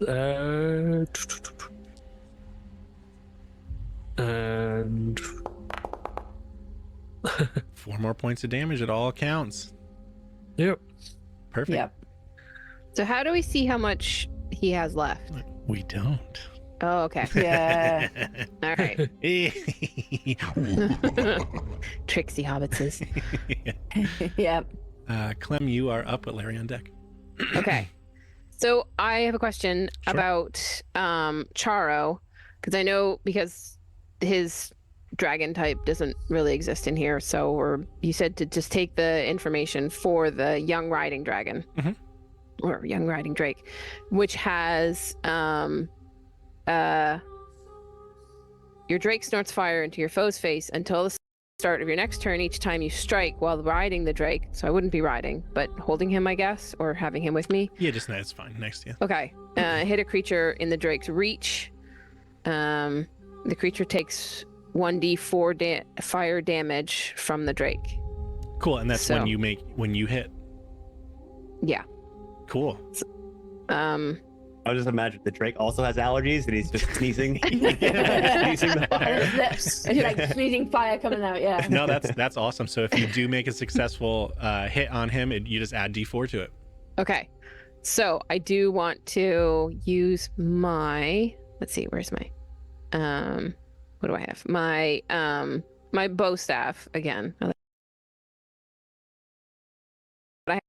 And 4 more points of damage. It all counts. yep. Perfect. Yep. So how do we see how much he has left? We don't. Oh, okay. Yeah. All right. Tricksy hobbitses. Yep. Clem, you are up with Larry on deck. Okay. So I have a question Sure. about Charo, because I know because his dragon type doesn't really exist in here. So you said to just take the information for the young riding dragon, Mhm. or young riding drake, which has your drake snorts fire into your foe's face until the start of your next turn each time you strike while riding the drake. So I wouldn't be riding, but holding him, I guess, or having him with me. Yeah, just no, it's fine. Next to you. Okay. Hit a creature in the drake's reach. The creature takes 1d4 fire damage from the drake. Cool, and that's So- when you hit. Yeah. Cool. I just imagine the Drake also has allergies and he's just sneezing, sneezing the fire. It's like sneezing fire coming out. Yeah. No, that's awesome. So if you do make a successful hit on him, you just add D4 to it. Okay. So I do want to use my, let's see, where's my, what do I have? My bow staff again. I have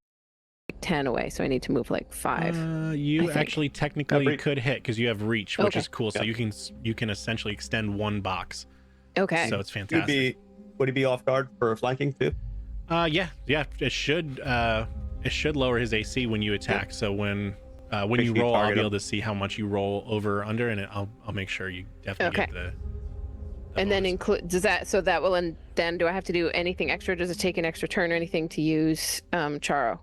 10 away, so I need to move like 5. You I think. actually technically Every- could hit because you have reach, which Okay. is cool. So Yep. you can essentially extend 1 box. Okay. So it's Would fantastic. he be off guard for flanking too? Yeah. It should lower his AC when you attack. So when Make you sure you roll, I'll target be him. able to see how much you roll over or under, and I'll make sure you definitely Okay. get the And then bonus. include, does that, so that will, and then do I have to do anything extra? Does it take an extra turn or anything to use Charo?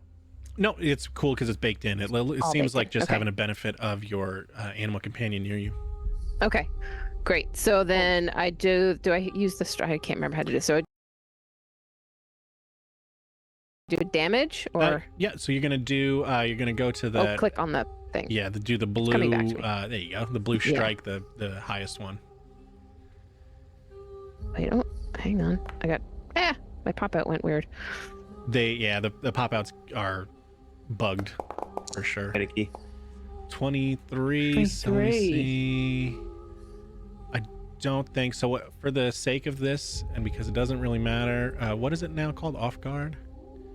No, it's cool because it's baked in. It seems baked like in. just Okay. having a benefit of your animal companion near you. Okay, great. So then I do I use the, I can't remember how to do this. So I do damage or, Yeah, so you're gonna go to the click on the thing. do the blue. coming back to me. There you go, the blue Yeah. strike, the highest one. Wait, oh, hang on. I got, my pop out went weird. The pop outs are bugged for sure. Panicky. 23. So let me 23. see. I don't think so. For the sake of this, and because it doesn't really matter, what is it now called? Off guard.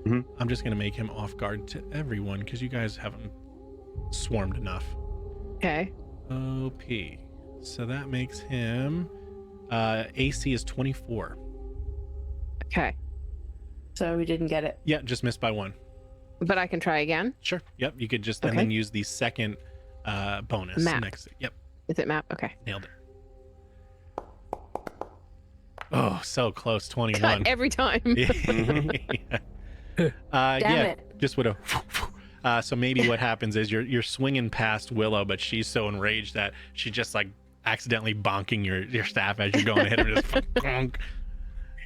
Mhm. I'm just gonna make him off guard to everyone because you guys haven't swarmed enough. Okay. OP. So that makes him AC is 24. Okay. So we didn't get it. Yeah, just missed by 1. But I can try again. Sure. Yep. You could just and Okay. then use the second bonus Map. next. Yep. Is it map? Okay. Nailed it. Oh, so close. 21. God, every time. Yeah. Damn it. Just would have. So maybe what happens is you're swinging past Willow, but she's so enraged that she just like accidentally bonking your staff as you're going to hit her. Just bonk.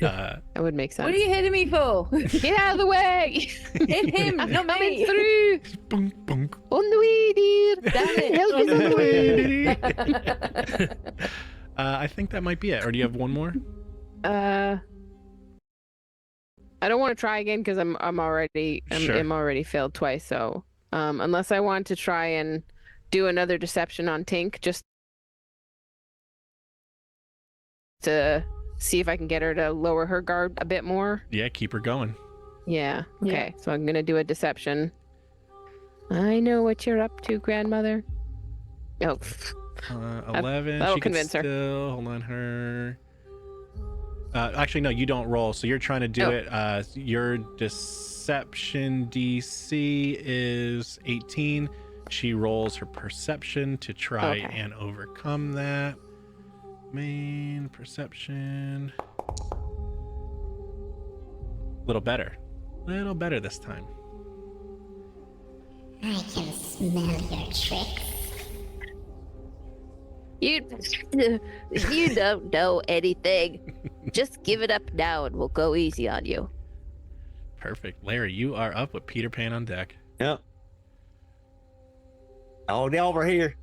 That would make sense. What are you hitting me for? Get out of the way! Hit him, not Coming me. through! Bonk, bonk. On the way, dear! Damn it. Help is on the way! I think that might be it. Or do you have one more? I don't want to try again because I'm already Sure. I'm already failed twice. So unless I want to try and do another deception on Tink, just to see if I can get her to lower her guard a bit more. Yeah, keep her going. Yeah. Okay. So I'm gonna do a deception. I know what you're up to, grandmother. Oh, 11. that'll She can convince her. still hold on her. Actually, no, you don't roll. So you're trying to do Oh. it. Your deception DC is 18. She rolls her perception to try Okay. and overcome that. Main perception. Little better this time. I can smell your tricks. You don't know anything. Just give it up now and we'll go easy on you. Perfect. Larry, you are up with Peter Pan on deck. Yep. Oh, they over here.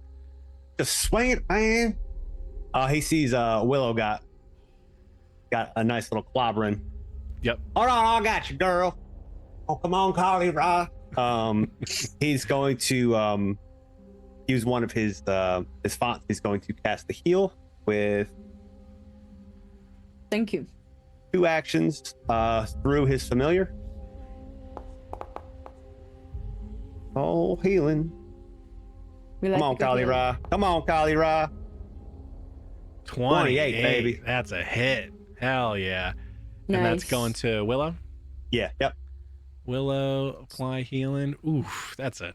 Just swing it, man. He sees Willow got a nice little clobbering. Yep. Hold on, I got you, girl. Oh, come on, Carly Raw. He's going to use one of his fonts. He's going to cast the heal with Thank you. 2 actions through his familiar. Oh, healing. We like Come on, a good Kali heal. Ra. Come on, Kali Ra. 28, baby. That's a hit. Hell yeah. And that's Nice. going to Willow. Yeah, yep. Willow, apply healing. Oof, that's it.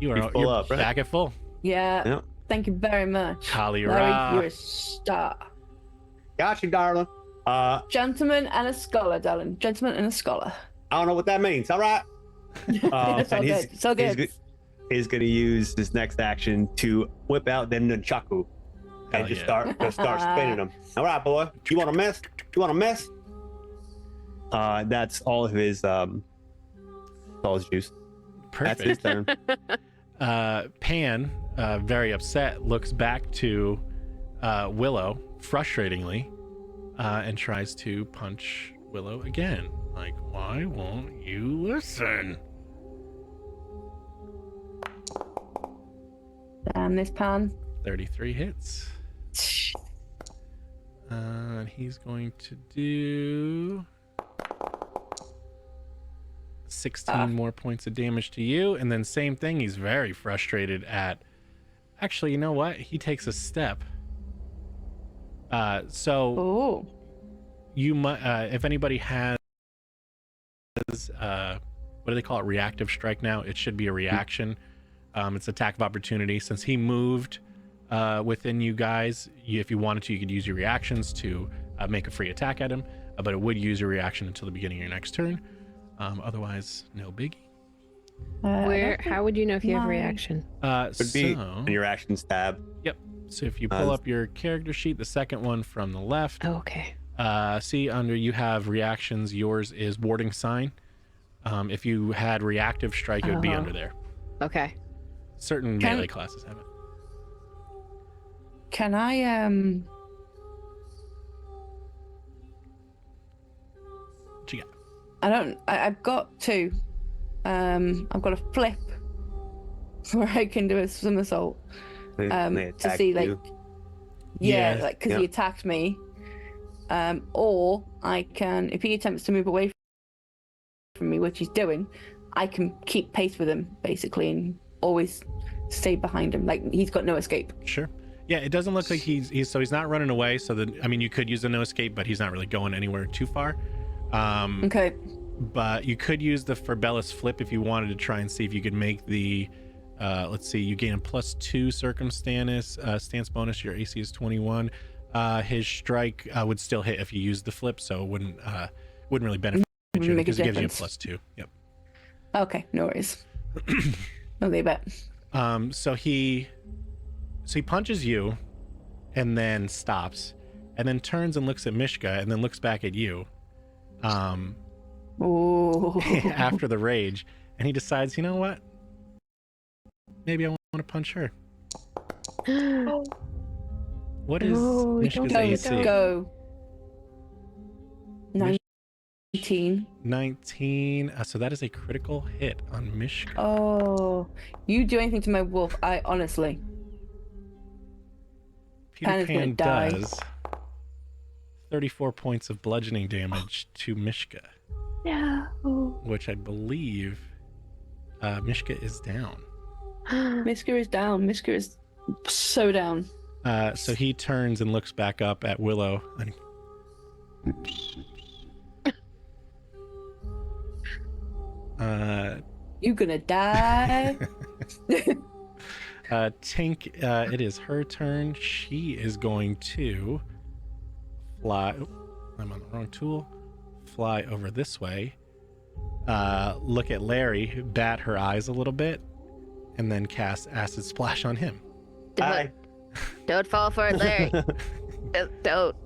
You're full up, right? back at full. Yeah. Yep. Thank you very much. Kali Larry, Ra. you're a star. Got you, darling. Gentleman and a scholar, darling. Gentleman and a scholar. I don't know what that means. All right. It's all and good. It's all good. He's going to use his next action to whip out the nunchaku and Hell just yeah. start spinning them. All right, boy. You want to mess? You want to mess? That's all of his all his juice. That's his Perfect. turn. Pan, very upset, looks back to Willow frustratingly and tries to punch Willow again. Like, why won't you listen? Damn this pan. 33 hits. And he's going to do 16 more points of damage to you. And then same thing, he's very frustrated at... Actually, you know what? He takes a step. So Oh. you might, if anybody has, what do they call it? Reactive strike now. It should be a reaction. It's attack of opportunity. Since he moved within you guys, if you wanted to, you could use your reactions to make a free attack at him, but it would use your reaction until the beginning of your next turn. Otherwise, no biggie. How would you know if you have a my- reaction? Would be in your actions tab. Yep. So if you pull up your character sheet, the second one from the left, Oh, okay. see under you have reactions. Yours is warding sign. If you had reactive strike, it would be Oh. under there. Okay. Certain Can- melee classes have it. Can I What you got? I've got 2. I've got a flip where I can do a somersault. They To attack see like you. yeah, Yeah, like because he yeah. attacked me. Or I can, if he attempts to move away from me, which he's doing, I can keep pace with him basically and always stay behind him. Like he's got no escape. Sure. Yeah, it doesn't look like he's not running away. So you could use a no escape, but he's not really going anywhere too far. Okay. But you could use the Forbellus flip if you wanted to try and see if you could make the. Let's see, you gain a +2 circumstance stance bonus. Your AC is 21. His strike would still hit if you used the flip, so it wouldn't really benefit you Wouldn't make a because it gives you a difference. +2. Yep. Okay, no worries. No, they bet. So he punches you, and then stops, and then turns and looks at Mishka, and then looks back at you. Oh. After the rage, and he decides, you know what? Maybe I want to punch her. What is No, Mishka's don't AC? Go. Mish- 19. 19. So that is a critical hit on Mishka. Oh, you do anything to my wolf, I honestly. Peter Pan is gonna Pan die. does 34 points of bludgeoning damage to Mishka, No. which I believe Mishka is down. Miska is down. Miska is so down. So he turns and looks back up at Willow. And You gonna die? Tink, it is her turn. She is going to fly. Oh, I'm on the wrong tool. Fly over this way. Look at Larry, bat her eyes a little bit, and then cast Acid Splash on him. Don't fall for it, Larry. Don't.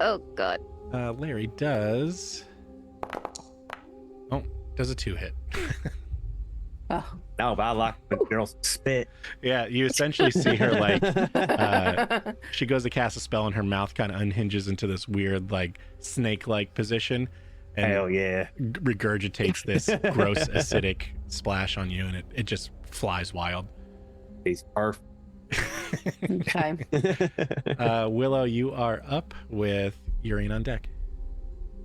Oh, God. Larry does. Oh, does a 2 hit. Oh. No, but I like the girl's spit. Yeah, you essentially see her like she goes to cast a spell and her mouth kind of unhinges into this weird like snake-like position and Hell yeah. regurgitates this gross acidic splash on you, and it just flies wild. He's perfect. Okay. Willow, you are up with Urien on deck.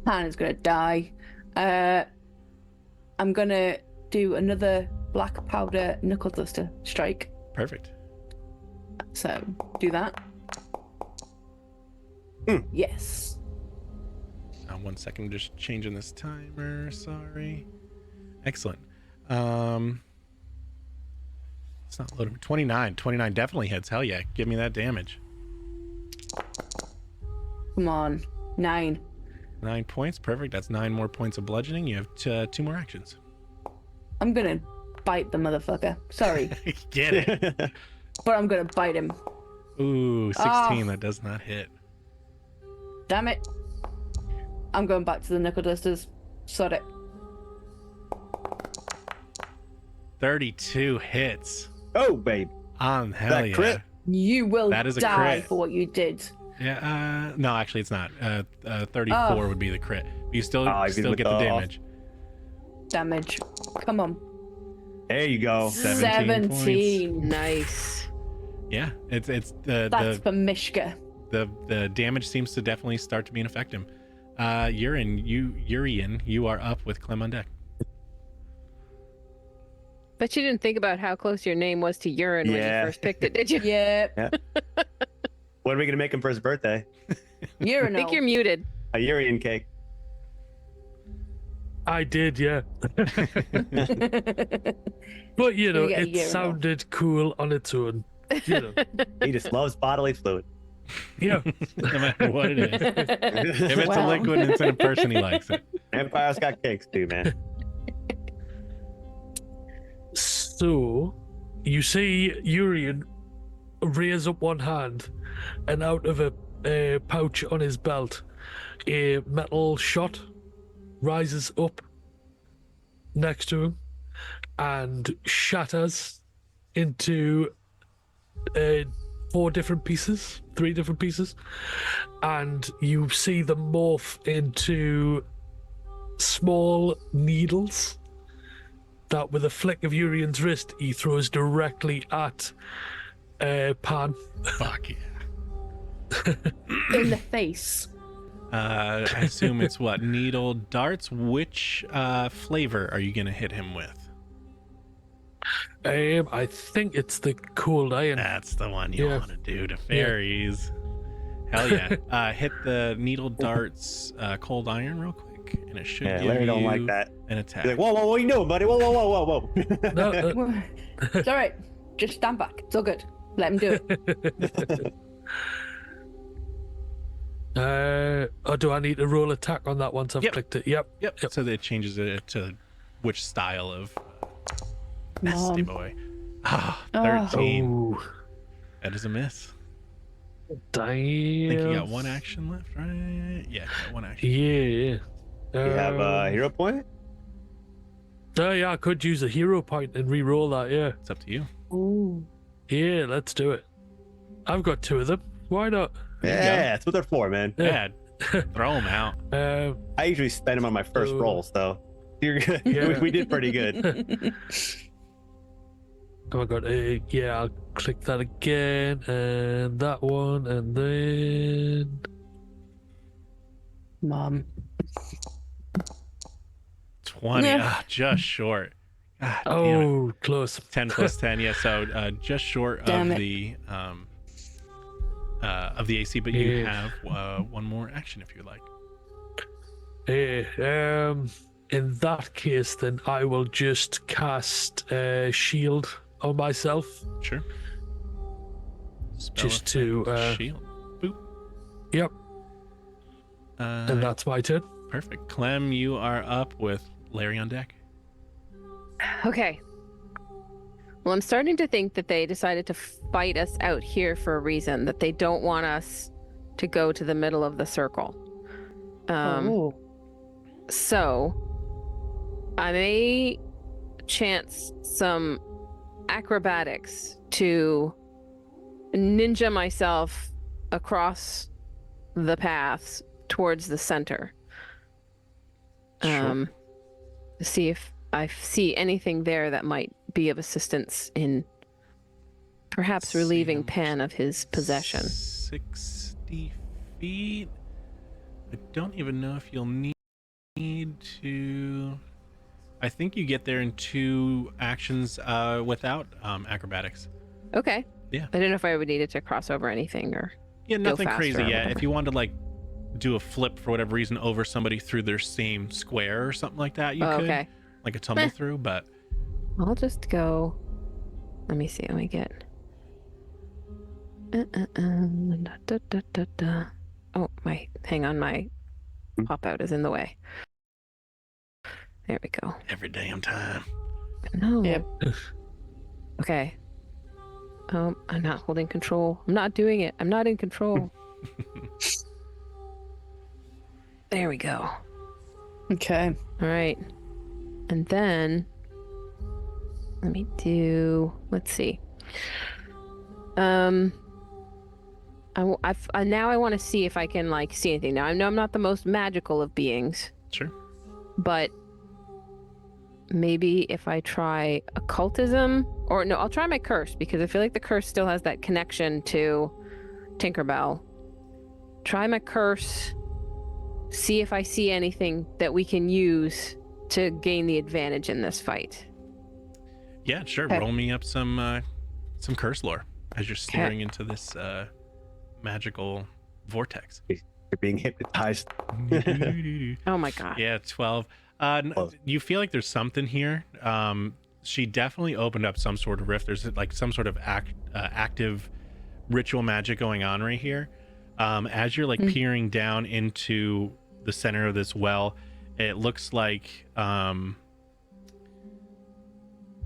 Hannah's gonna die. I'm gonna do another black powder knuckle duster strike. Perfect. So do that. Yes. 1 second, just changing this timer. Sorry. Excellent. It's not loading. 29 definitely hits. Hell yeah, give me that damage. Come on. 9. 9 points. Perfect. That's 9 more points of bludgeoning. You have 2 more actions. I'm gonna bite the motherfucker. Sorry. Get it. But I'm gonna bite him. Ooh, 16. That does not hit. Damn it. I'm going back to the knuckle dusters. Sod it. 32 hits. Oh, baby. Hell That yeah. crit? You will That is a die crit. for what you did. Yeah, no, actually it's not. 34 would be the crit. You still good get with the the- damage. Damage. Come on. There you go. 17 points. Nice. Yeah, it's That's for Mishka. the damage seems to definitely start to be affect him. Urien, you are up with Clem on deck. But you didn't think about how close your name was to urine when you Yeah. first picked it, did you? Yep. What are we going to make him for his birthday? I Urinal. think you're muted. A Urien cake. I did, yeah. But you know, You get a it urinal. sounded cool on its own. You know, He just loves bodily fluid. yeah. No matter what it is. If it's a Wow. liquid and it's in a person, he likes it. Empire's got cakes too, man. So, you see Urien raise up one hand, and out of a pouch on his belt, a metal shot rises up next to him and shatters into 3 different pieces, and you see them morph into small needles that, with a flick of Urien's wrist, he throws directly at Pan. Fuck yeah. In the face. I assume it's what? Needle darts? Which flavor are you going to hit him with? I think it's the cold iron. That's the one you Yeah. want to do to fairies. Hell yeah. Hit the needle darts cold iron real quick, and it should Yeah, give Larry you don't like that. an attack. He's like, whoa, what are you doing, buddy? Whoa. No, It's all right. Just stand back. It's all good. Let him do it. or do I need to roll attack on that once I've Yep. clicked it? Yep. Yep. So that it changes it to which style of nasty boy. Ah, 13. Oh, That is a miss. damn. I think you got 1 action left, right? Yeah, you got 1 action. Yeah. You have a hero point? Yeah, I could use a hero point and re-roll that, yeah. It's up to you. Ooh. Yeah, let's do it. I've got 2 of them. Why not? There you go. Yeah, that's what they're for, man. Yeah. Throw them out. I usually spend them on my first Oh. roll, so you're good. Yeah. we did pretty good. Oh my god, yeah, I'll click that again, and that one, and then... Mom. 20. Yeah. Ah, just short. God, damn it. Oh, close. 10 plus 10, yeah. So just short Damn of it. the AC, but you Yeah. have 1 more action if you like. In that case, then I will just cast shield on myself. Sure. Spell Just to, effect, shield. Boop. Yep. And that's my turn. Perfect. Clem, you are up with Larry on deck. Okay. Well, I'm starting to think that they decided to fight us out here for a reason, that they don't want us to go to the middle of the circle. So I may chance some acrobatics to ninja myself across the paths towards the center. Sure. To see if I see anything there that might be of assistance in perhaps relieving Pan of his possession. 60 feet. I don't even know if you'll need to. I think you get there in 2 actions without acrobatics. Okay. Yeah. I don't know if I would need it to cross over anything or. Yeah, nothing faster crazy or yet. whatever. If you wanted to like do a flip for whatever reason over somebody through their same square or something like that, you could. Okay. Like a tumble through, but I'll just go. Let me see. Let me get. Oh, hang on, my pop out is in the way. There we go. every damn time. No. Yep. Okay. I'm not holding control. I'm not doing it. I'm not in control. There we go. Okay. All right. And then let's see. Now I want to see if I can like see anything. Now I know I'm not the most magical of beings, Sure. but maybe if I try occultism, or no, I'll try my curse, because I feel like the curse still has that connection to Tinkerbell. Try my curse, see if I see anything that we can use to gain the advantage in this fight. Yeah, sure. Okay. Roll me up some curse lore as you're staring into this magical vortex. You're being hypnotized. Oh my god. Yeah, 12. You feel like there's something here. She definitely opened up some sort of rift. There's like some sort of active ritual magic going on right here. As you're like peering down into the center of this well, it looks like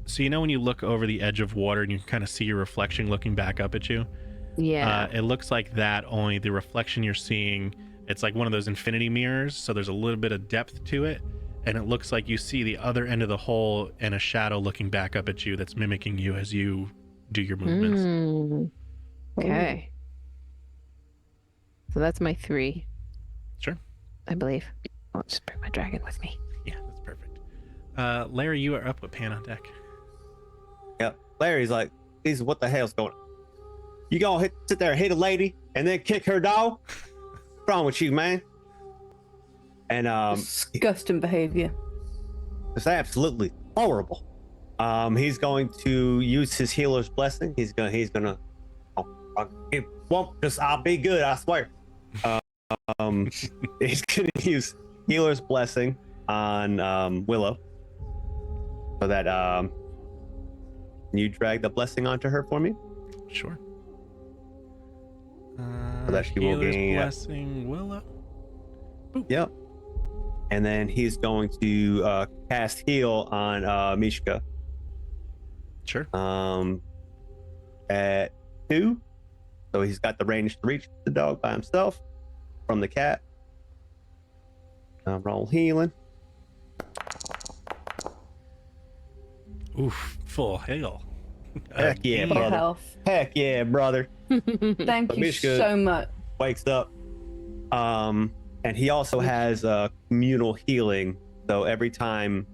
so you know when you look over the edge of water and you kind of see your reflection looking back up at you? Yeah. It looks like that, only the reflection you're seeing, it's like one of those infinity mirrors, so there's a little bit of depth to it, and it looks like you see the other end of the hole and a shadow looking back up at you that's mimicking you as you do your movements. Okay. So that's my 3. Sure. I believe. I'll just bring my dragon with me. Yeah, that's perfect. Larry, you are up with Pan on deck. Yep. Larry's like, "Jesus, what the hell's going on? You gonna sit there and hit a lady and then kick her dog? What's wrong with you, man?" And Disgusting behavior. it's absolutely horrible. He's going to use his healer's blessing. He's gonna. It won't just. I'll be good. I swear. He's gonna use healer's blessing on Willow, so that can you drag the blessing onto her for me? Sure. So that she will Healer's gain. blessing Willow. Yep. And then he's going to cast heal on Mishka. Sure. At 2. So he's got the range to reach the dog by himself from the cat. Roll healing. Oof, full hail. Heck yeah, Again. Full brother. health. Heck yeah, brother. Thank you Mishka so much. wakes up. And he also has communal healing. So every time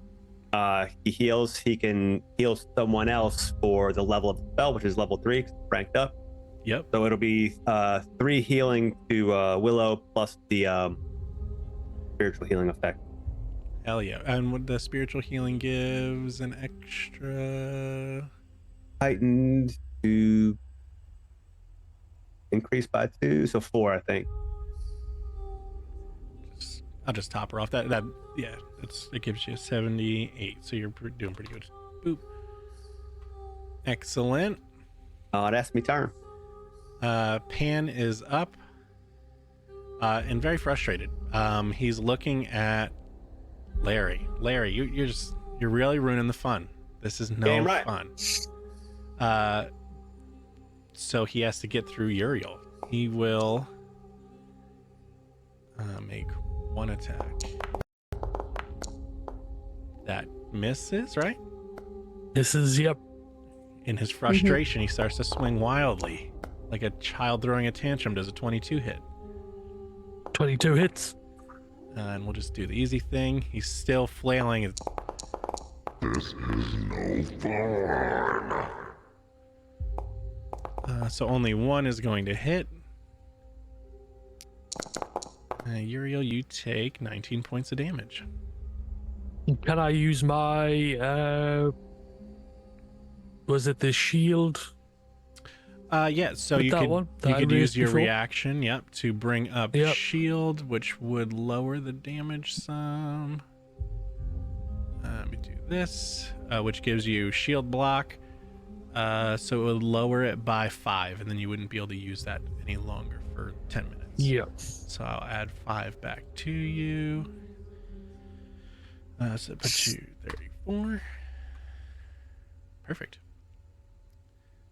he heals, he can heal someone else for the level of the spell, which is level 3, 'cause it's ranked up. Yep. So it'll be 3 healing to Willow plus the spiritual healing effect. Hell yeah. And what the spiritual healing gives an extra. Heightened to increase by 2, so 4, I think. I'll just top her off. That yeah, it gives you 78. So you're doing pretty good. Boop. Excellent. Oh, that's me turn. Pan is up. And very frustrated. He's looking at Larry. Larry, you're really ruining the fun. This is no Damn right. fun. So he has to get through Uriel. He will make one attack. That misses, right? This is, yep. In his frustration, he starts to swing wildly, like a child throwing a tantrum. Does a 22 hit? 22 hits. And we'll just do the easy thing. He's still flailing. This is no fun. So only one is going to hit. Uriel, you take 19 points of damage. Can I use my, was it the shield? Yeah, so With you that could one that you I could use raised your before? reaction, yep, to bring up Yep. shield, which would lower the damage some. Let me do this, which gives you shield block. So it would lower it by 5, and then you wouldn't be able to use that any longer for 10 minutes. Yep. So I'll add 5 back to you. So put you 34. Perfect.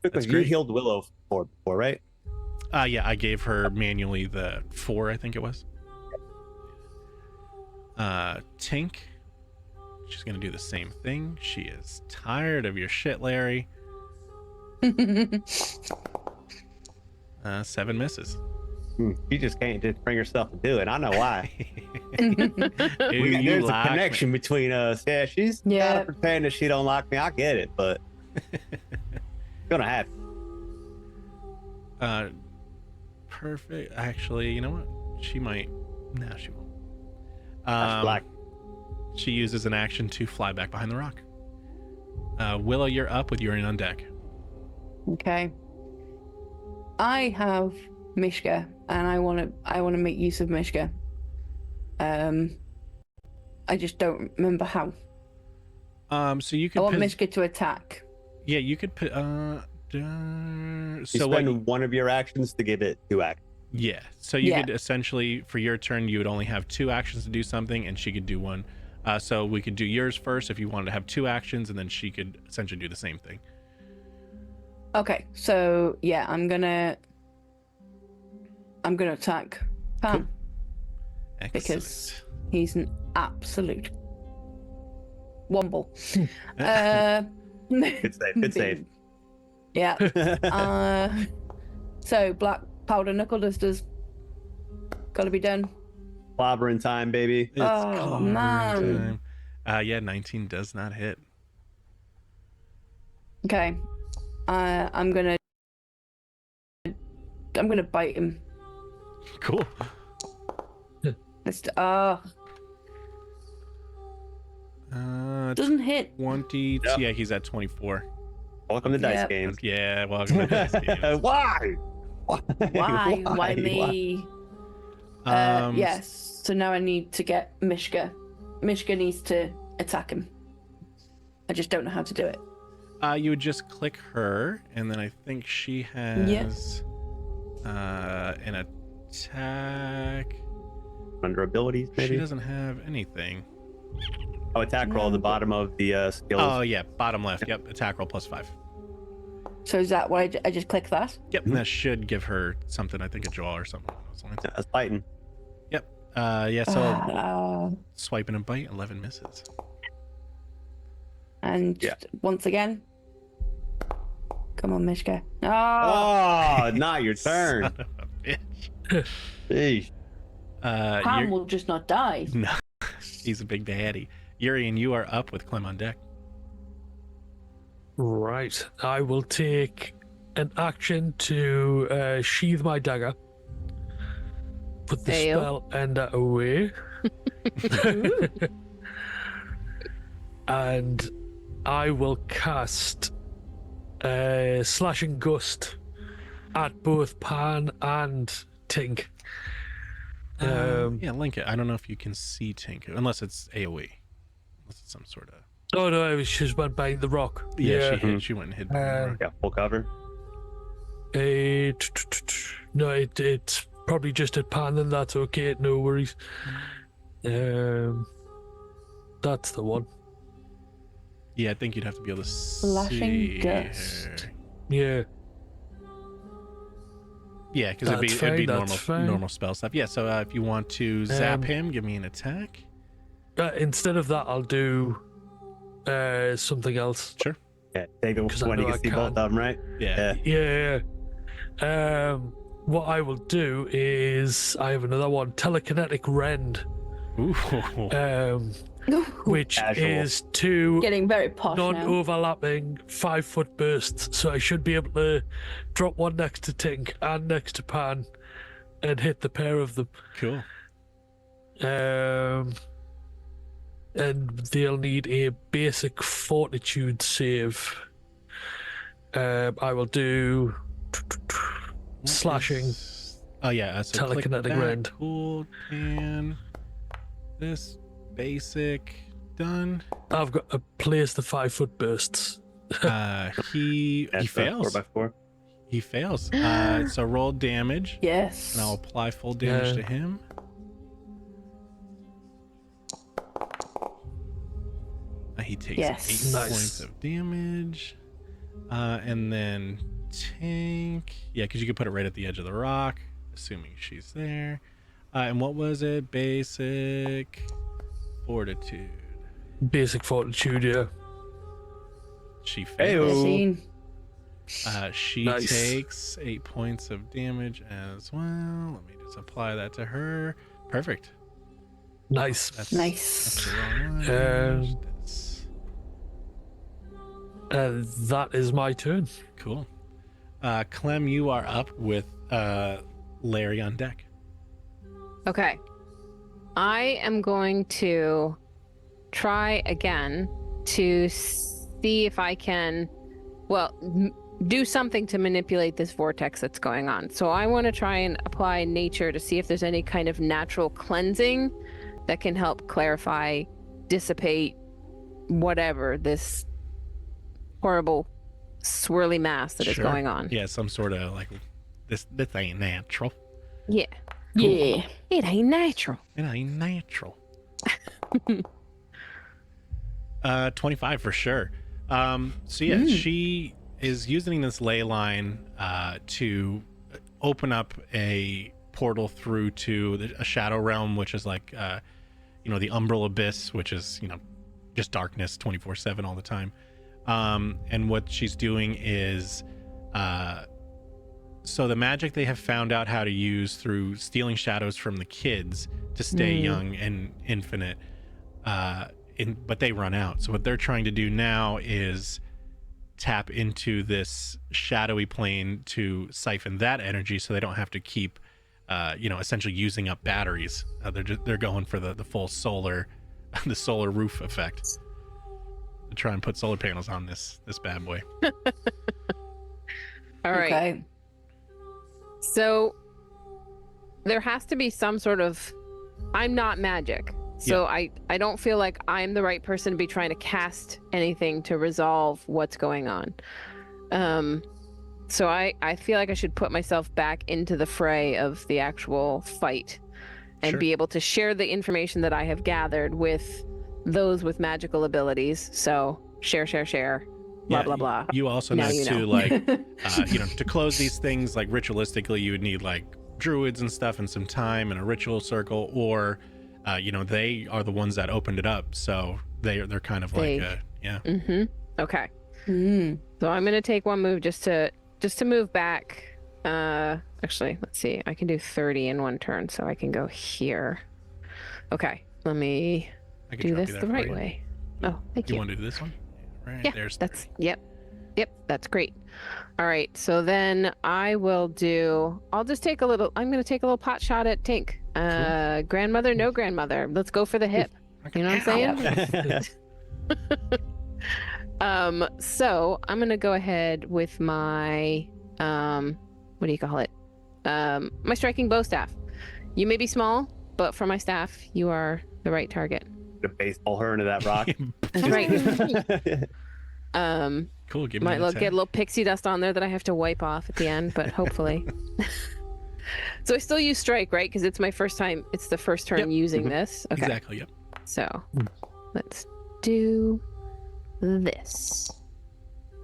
Because you great. healed Willow before, right? Yeah, I gave her manually the 4, I think it was. Tink, she's gonna do the same thing. She is tired of your shit, Larry. 7 misses. She just can't just bring herself to do it. I know why. Ooh, There's a like me. connection between us. Yeah, she's Yeah. gotta pretend that she don't like me. I get it, but gonna happen. Perfect. Actually, you know what? She might. No, she won't. That's black. She uses an action to fly back behind the rock. Willow, you're up with Urien on deck. Okay. I have Mishka, and I want to make use of Mishka. I just don't remember how. So you I could. want Mishka to attack. Yeah, you could put. You So what? spend one of your actions to give it 2 actions. Yeah. So you Yeah. could essentially, for your turn, you would only have 2 actions to do something, and she could do 1. So we could do yours first if you wanted to have 2 actions, and then she could essentially do the same thing. Okay, so yeah, I'm gonna attack Pan because he's an absolute womble. Good save. Good save. Yeah. So black powder knuckle dusters. Gotta be done. Clobbering time, baby. It's Oh, clobbering man. time. Yeah, 19 does not hit. Okay. I'm gonna bite him. Cool. Doesn't hit. 20. Yep. Yeah, he's at 24. Welcome to Dice Yep. Games. Yeah, welcome to Dice Games. Why? Why me? Yes. So now I need to get Mishka. Mishka needs to attack him. I just don't know how to do it. You would just click her, and then I think she has an attack. Under abilities, maybe? She doesn't have anything. Oh, attack roll at the bottom of the skills. Oh yeah, bottom left. Yep, attack roll +5. So is that what I just click that? Yep, and that should give her something. I think a jaw or something. That's fighting. Yep. Yeah. So swiping and bite, 11 misses. And once again, come on, Mishka. Oh, not your turn. Son of a bitch. Jeez. Pan will just not die. No, he's a big daddy. Urien, you are up with Clem on deck. Right. I will take an action to sheathe my dagger. Put the Fail. spell ender away. And I will cast Slashing Gust at both Pan and Tink. Yeah, link it. I don't know if you can see Tinku, unless it's AoE. Unless it's some sort of... Oh no, she just went behind the rock. Yeah, she went and hid behind the rock. Yeah, full cover. No, it's probably just at pan, and that's okay. No worries. That's the one. Yeah, I think you'd have to be able to Flashing see dust. her. Yeah. Yeah, because it'd be normal spell stuff. Yeah, so if you want to zap him, give me an attack. Instead of that, I'll do something else. Sure. Yeah, David, Because I when you know can I see both of them, right? Yeah. Yeah. What I will do is I have another one, telekinetic rend, Ooh. which Casual. is 2 Getting very posh now. non-overlapping 5-foot bursts. So I should be able to drop one next to Tink and next to Pan and hit the pair of them. Cool. And they'll need a basic fortitude save. I will do slashing. Oh yeah, so Telekinetic click that. rend. Cool. And this basic done. I've got to place the 5-foot bursts. He That's fails. 4x4. He fails. So roll damage, Yes. and I'll apply full damage to him. He takes Yes. 8 Nice. points of damage. And then Tank. Yeah, because you could put it right at the edge of the rock, assuming she's there. And what was it? Basic fortitude. Basic fortitude, yeah. She fails. Heyo. 13. She Nice. takes 8 points of damage as well. Let me just apply that to her. Perfect. Nice. Nice. That's the wrong one. That's That is my turn. cool. Clem, you are up with Larry on deck. Okay. I am going to try again to see if I can, do something to manipulate this vortex that's going on. So I want to try and apply nature to see if there's any kind of natural cleansing that can help clarify, dissipate, whatever this horrible swirly mass that is Sure. going on. Yeah, some sort of like this ain't natural. Yeah. Yeah. It ain't natural. It ain't natural. 25 for sure. So yeah, she is using this ley line to open up a portal through to a shadow realm, which is like the umbral abyss, which is just darkness 24/7 all the time. And what she's doing is so the magic they have found out how to use through stealing shadows from the kids to stay young and infinite, but they run out. So what they're trying to do now is tap into this shadowy plane to siphon that energy, so they don't have to keep, essentially using up batteries. They're going for the full solar, the solar roof effect. To try and put solar panels on this bad boy. All right. Okay. So there has to be some sort of, I'm not magic. So I don't feel like I'm the right person to be trying to cast anything to resolve what's going on. So I feel like I should put myself back into the fray of the actual fight and Sure. be able to share the information that I have gathered with those with magical abilities. So share, blah, blah, blah. You also Now need you to know. like, to close these things, like ritualistically, you would need like druids and stuff and some time and a ritual circle, or, they are the ones that opened it up. So they're kind of like, Mm-hmm. Okay. Mm. So I'm going to take one move just to move back. Actually, let's see. I can do 30 in one turn, so I can go here. Okay. Let me I could do drop this you the there for right you. way. Oh, thank You you. want to do this one? Right. Yeah, There's that's 30. yep, that's great. All right, so then I'll just take a little. I'm going to take a little pot shot at Tink. Grandmother, no grandmother. Let's go for the hip. You know what I'm saying? So I'm going to go ahead with my what do you call it? My striking bow staff, You may be small, but for my staff, you are the right target. To baseball her into that rock. That's right. Cool. Give me Might an get a attack. little pixie dust on there that I have to wipe off at the end, but hopefully. So I still use strike, right? Because it's my first time. It's the first turn Yep. using this. Okay. Exactly. Yep. So let's do this.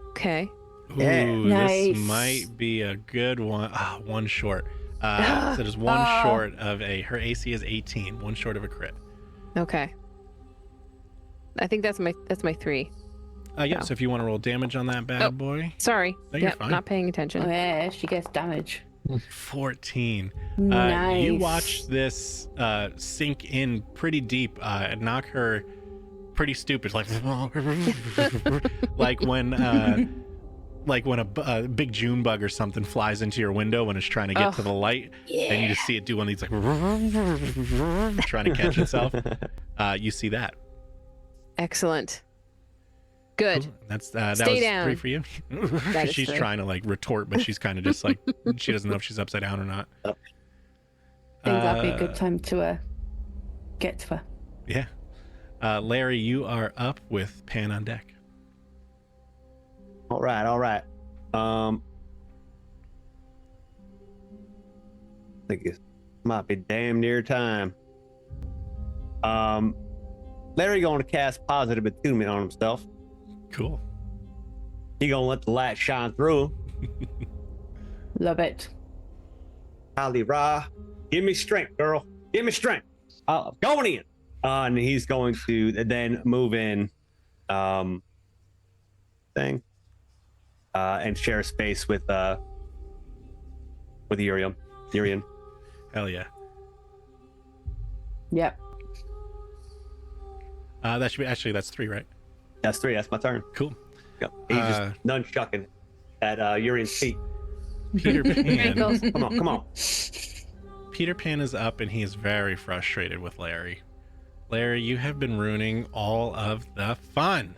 Okay. Ooh, Yeah. Nice. this might be a good one. One short. So there's one short of her AC is 18. One short of a crit. Okay. I think that's my 3. Yeah. Oh. So if you want to roll damage on that bad boy, Sorry. No, you're Yep, fine. not paying attention. Oh, yeah, she gets damage. 14. Nice. You watch this sink in pretty deep, and knock her pretty stupid, like like when a big June bug or something flies into your window when it's trying to get to the light, and you just see it do one of these like trying to catch itself. You see that. Excellent. Good. Cool. That Stay was down. 3 for you. That is She's 3. trying to like retort, but she's kind of just like she doesn't know if she's upside down or not. I think that'd be a good time to get to her. Yeah. Larry, you are up with Pan on deck. All right. I think it might be damn near time. Larry going to cast positive attunement on himself. Cool. He gonna let the light shine through. Love it. Holly Ra, give me strength, girl. Give me strength. Going in. And he's going to then move in, thing, and share space with Urien. Hell yeah. Yep. That should be actually that's 3, right? That's 3. That's my turn. Cool. Yep. He's just nunchucking at Urien's feet. Peter Pan. Ankles. Come on. Peter Pan is up and he is very frustrated with Larry. Larry, you have been ruining all of the fun.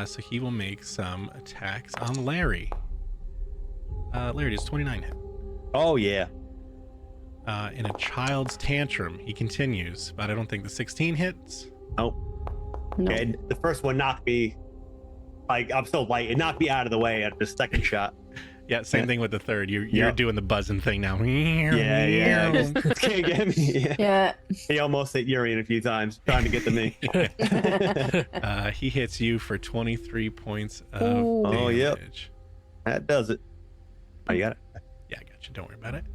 So he will make some attacks on Larry. Larry does 29 hit. Oh yeah. In a child's tantrum, he continues, but I don't think the 16 hits. Nope. No. Okay, the first one knocked me. Like I'm so light. It knocked me out of the way at the second shot. Yeah, same thing with the third. You're Yep. doing the buzzing thing now. Yeah. Just can't get me. Yeah. He almost hit Urien a few times trying to get to me. He hits you for 23 points of Ooh. damage. Oh, yep. That does it. Oh, you got it. Yeah, I got you. Don't worry about it.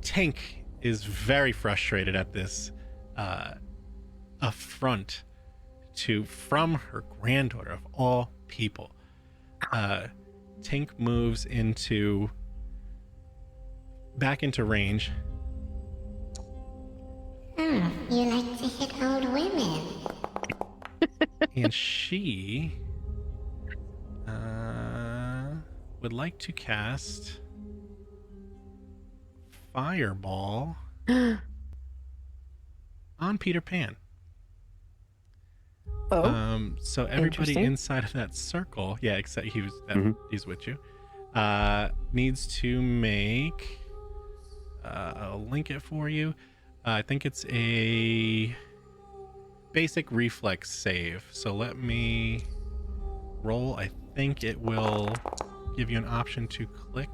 Tank is very frustrated at this affront from her granddaughter of all people. Tink moves back into range. You like to hit old women. And she would like to cast Fireball on Peter Pan. So everybody Interesting. inside of that circle, yeah, except he's with you, needs to make. I'll link it for you. I think it's a basic reflex save. So let me roll. I think it will give you an option to click.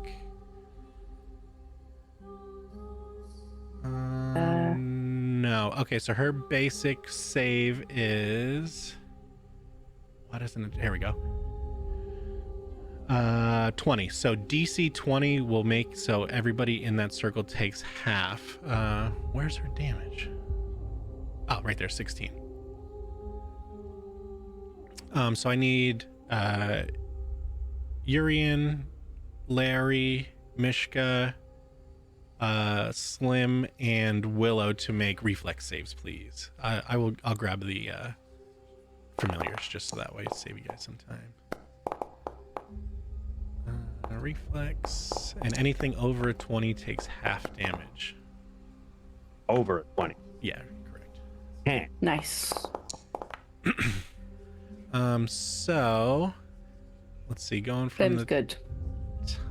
No. Okay, so her basic save is. Why doesn't it? There we go. 20. So DC 20 will make so everybody in that circle takes half. Where's her damage? Oh, right there, 16. So I need Urien, Larry, Mishka, Slim, and Willow to make reflex saves, please. I'll grab the familiars just so that way save you guys some time. Reflex, and anything over a 20 takes half damage. Over 20. Yeah, correct. Nice. So let's see, going from Them's the good.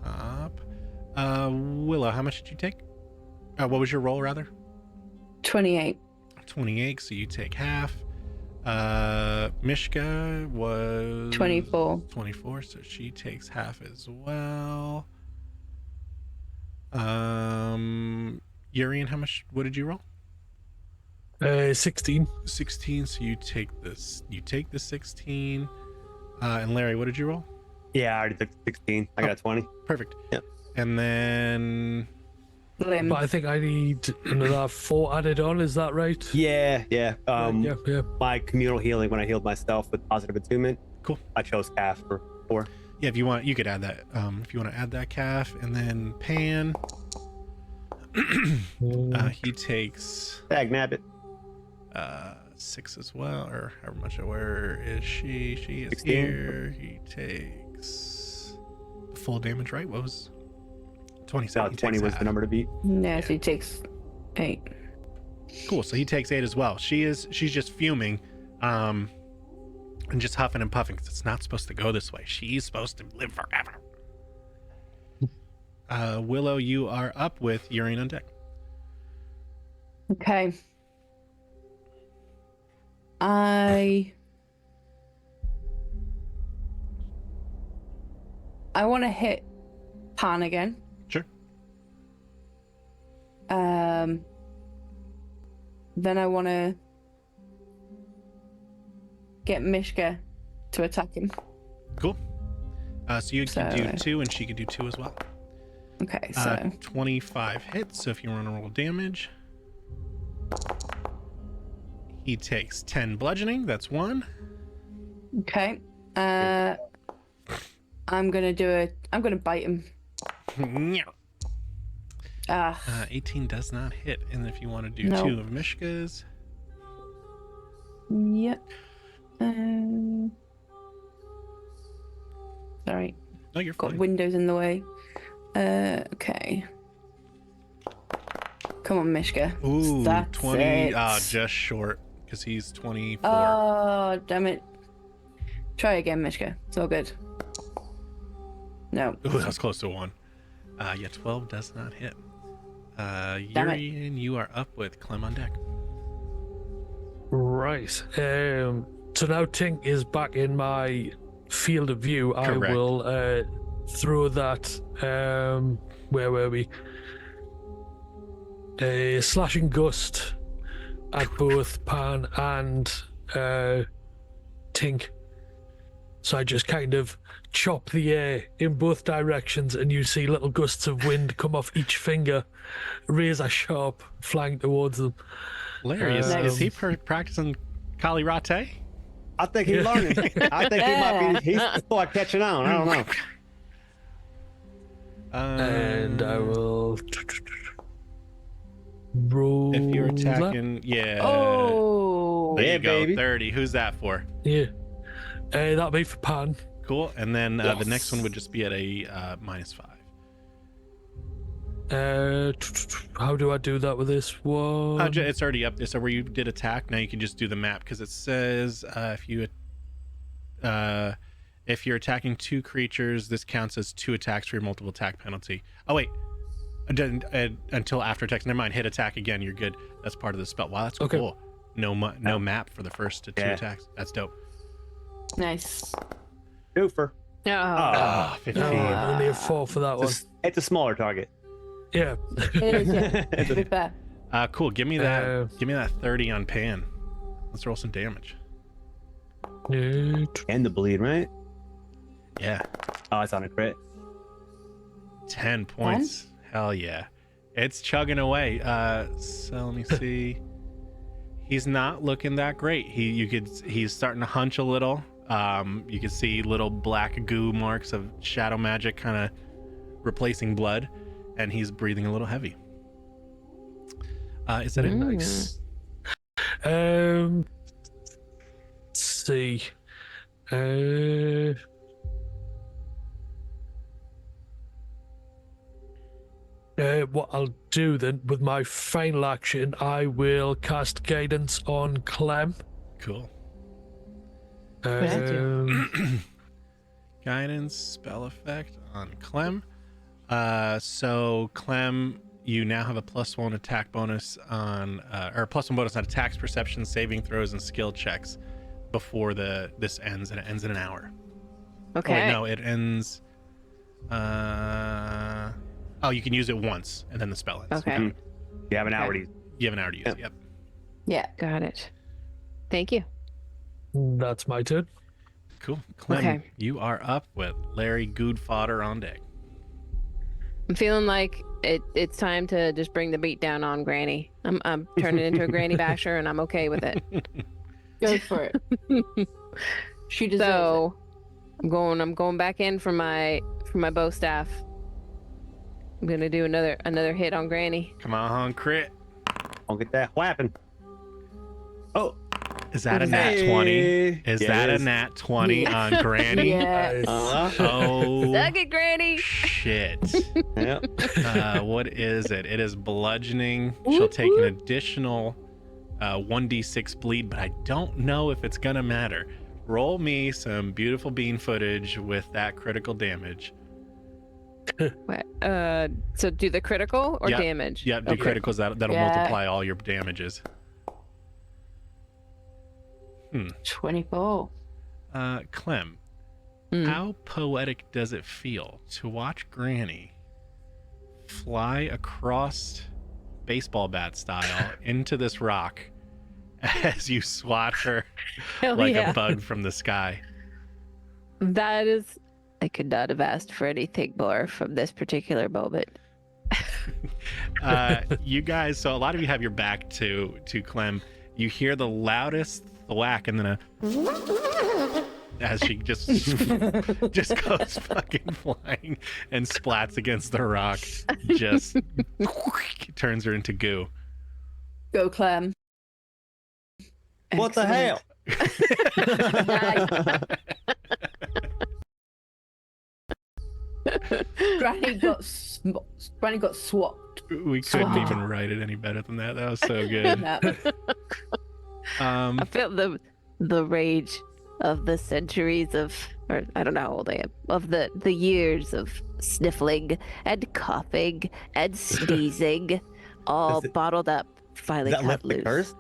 top. Willow, how much did you take? What was your roll, rather? 28. 28, so you take half. Mishka was 24. 24, so she takes half as well. Urien, what did you roll? 16. 16, so you take the 16. And Larry, what did you roll? Yeah, I already took 16. I got a 20. Perfect. Yep. And then Lim. But I think I need another 4 added on, is that right? Yeah. Yeah. My communal healing when I healed myself with positive attunement. Cool. I chose calf for 4. Yeah, if you want, you could add that. If you want to add that calf, and then Pan, he takes Dag nabbit. 6 as well, or however much. Where is she? She is 16. here. He takes the full damage, right? What was 20? So 20 was the number to beat. No, so he takes 8. Cool. So he takes 8 as well. She's just fuming, and just huffing and puffing because it's not supposed to go this way. She's supposed to live forever. Willow, you are up with Urien on deck. Okay. I want to hit Pan again. Sure. Then I want to get Mishka to attack him. Cool. So you can do 2, and she can do 2 as well. Okay, so 25 hits. So if you want to roll damage, he takes 10 bludgeoning. That's 1. okay. I'm gonna bite him. 18 does not hit. And if you want to do No. 2 of Mishka's, Yep. Sorry, no, you're got fine. windows in the way. Okay. Come on, Mishka. Ooh, That's 20. it. Just short because he's 24. Oh, damn it. Try again, Mishka. It's all good. No. Ooh, that was close to 1. Yeah, 12 does not hit. Urien, you are up with Clem on deck. Right. So now Tink is back in my field of view. Correct. I will throw that. Where were we? A slashing gust at both Pan and Tink. So I just kind of chop the air in both directions, and you see little gusts of wind come off each finger, razor sharp, flying towards them. Larry, is he practicing Kali Rate? I think he's learning. I think he might be. He's start catching on. I don't know. And I will roll. If you're that. attacking, yeah. Oh. There Yeah, you go, baby. 30. Who's that for? Yeah. That'll be for Pan. Cool. And then the Yes. next one would just be at a -5. How do I do that with this one? It's already up there. So where you did attack, now you can just do the map because it says if you're attacking 2 creatures, this counts as 2 attacks for your multiple attack penalty. Oh wait, until after attacks. Never mind. Hit attack again. You're good. That's part of the spell. Wow, that's Okay. cool. No map for the first 2 Yeah. attacks. That's dope. Nice. Doofer. Oh. 15. Only a 4 for that one. It's a smaller target. Yeah. It is, yeah. To be fair. Cool. Give me that. Uh, Give me that 30 on Pan. Let's roll some damage. And the bleed, right? Yeah. Oh, it's on a crit. 10 points. Hell yeah. It's chugging away. So let me see. He's not looking that great. He's starting to hunch a little. You can see little black goo marks of shadow magic kind of replacing blood, and he's breathing a little heavy. Is that it? Nice. Let's see. What I'll do then with my final action, I will cast guidance on Clem. Cool. Um, Guidance spell effect on Clem. So Clem, you now have a +1 attack bonus on, or a +1 bonus on attacks, perception, saving throws, and skill checks before this ends, and it ends in an hour. Okay. Oh, wait, no, it ends. You can use it once, and then the spell ends. Okay. Mhm. You have an hour Okay. to use. You have an hour to use it. Yep. Yeah. Got it. Thank you. That's my turn. Cool. Clem, Okay. you are up with Larry Goodfodder on deck. I'm feeling like it's time to just bring the beat down on Granny. I'm turning into a Granny Basher, and I'm okay with it. Go for it. She deserves So I'm going back in for my bow staff. I'm gonna do another hit on Granny. Come on, crit. I'll get that whapping. Oh, Is that a nat 20? Is Yeah, that it a is. nat 20 on it. Granny? Yeah. Oh, Suck it, Granny. shit. Yeah. What is it? It is bludgeoning. She'll take an additional 1d6 bleed, but I don't know if it's gonna matter. Roll me some beautiful bean footage with that critical damage. What? So do the critical or Yep. damage? Yeah, do Okay. criticals. That'll Yeah. multiply all your damages. 24. Clem, Hmm. how poetic does it feel to watch Granny fly across baseball bat style into this rock as you swat her Hell like yeah. a bug from the sky? That is. I could not have asked for anything more from this particular moment. You guys, so a lot of you have your back to Clem. You hear the loudest thwack, and then as she just goes fucking flying and splats against the rock, just turns her into goo. Go, Clem. What the hell? Granny got swapped. We couldn't Swat. even write it any better than that. That was so good. No. I felt the rage of the centuries of, or I don't know how old I am, of the years of sniffling and coughing and sneezing, all Does it- bottled up, finally Does that cut lift the loose. curse?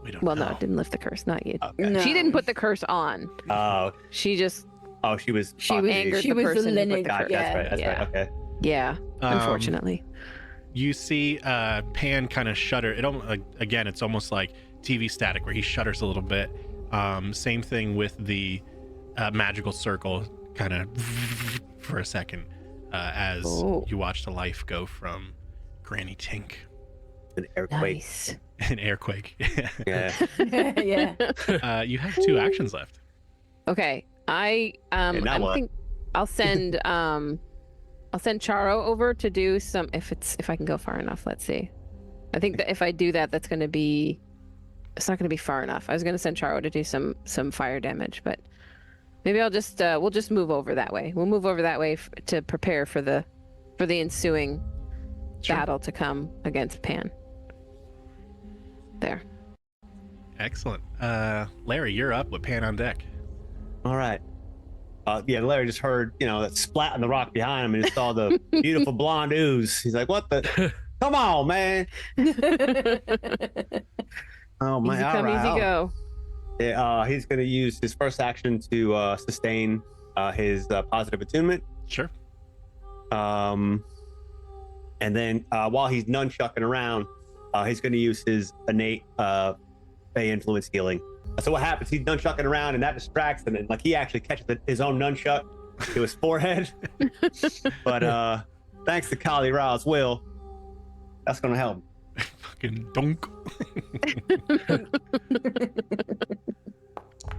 We don't Well, know. no, it didn't lift the curse, not you. Okay. No. She didn't put the curse on. Oh, She just she was. She was angered She the was the person who put lineage. the Gotcha, curse. that's right. That's Yeah. right. Okay. Yeah, unfortunately. You see Pan kind of shudder. It almost, again, it's almost like TV static where he shudders a little bit. Same thing with the magical circle, kind of for a second, as Oh. you watch the life go from Granny Tink. An earthquake. Nice. An airquake. Yeah. Yeah. You have 2 actions left. Okay, I now I'm what? think I'll send Charo over to do some if I can go far enough. Let's see. I think that if I do that, it's not going to be far enough. I was going to send Charo to do some fire damage, but maybe I'll just we'll just move over that way. We'll move over that way to prepare for the ensuing Sure. battle to come against Pan. There. Excellent. Larry, you're up with Pan on deck. All right. Yeah, Larry just heard, that splat on the rock behind him and he saw the beautiful blonde ooze. He's like, what the? Come on, man. Oh, man. Easy all come, right. easy go. Yeah, he's going to use his first action to sustain his positive attunement. Sure. And then while he's nunchucking around, he's going to use his innate Fey influence healing. So what happens? He's nunchucking around, and that distracts him, and he actually catches his own nunchuck to his forehead. But thanks to Kali Rao's will, that's going to help him. Fucking donk.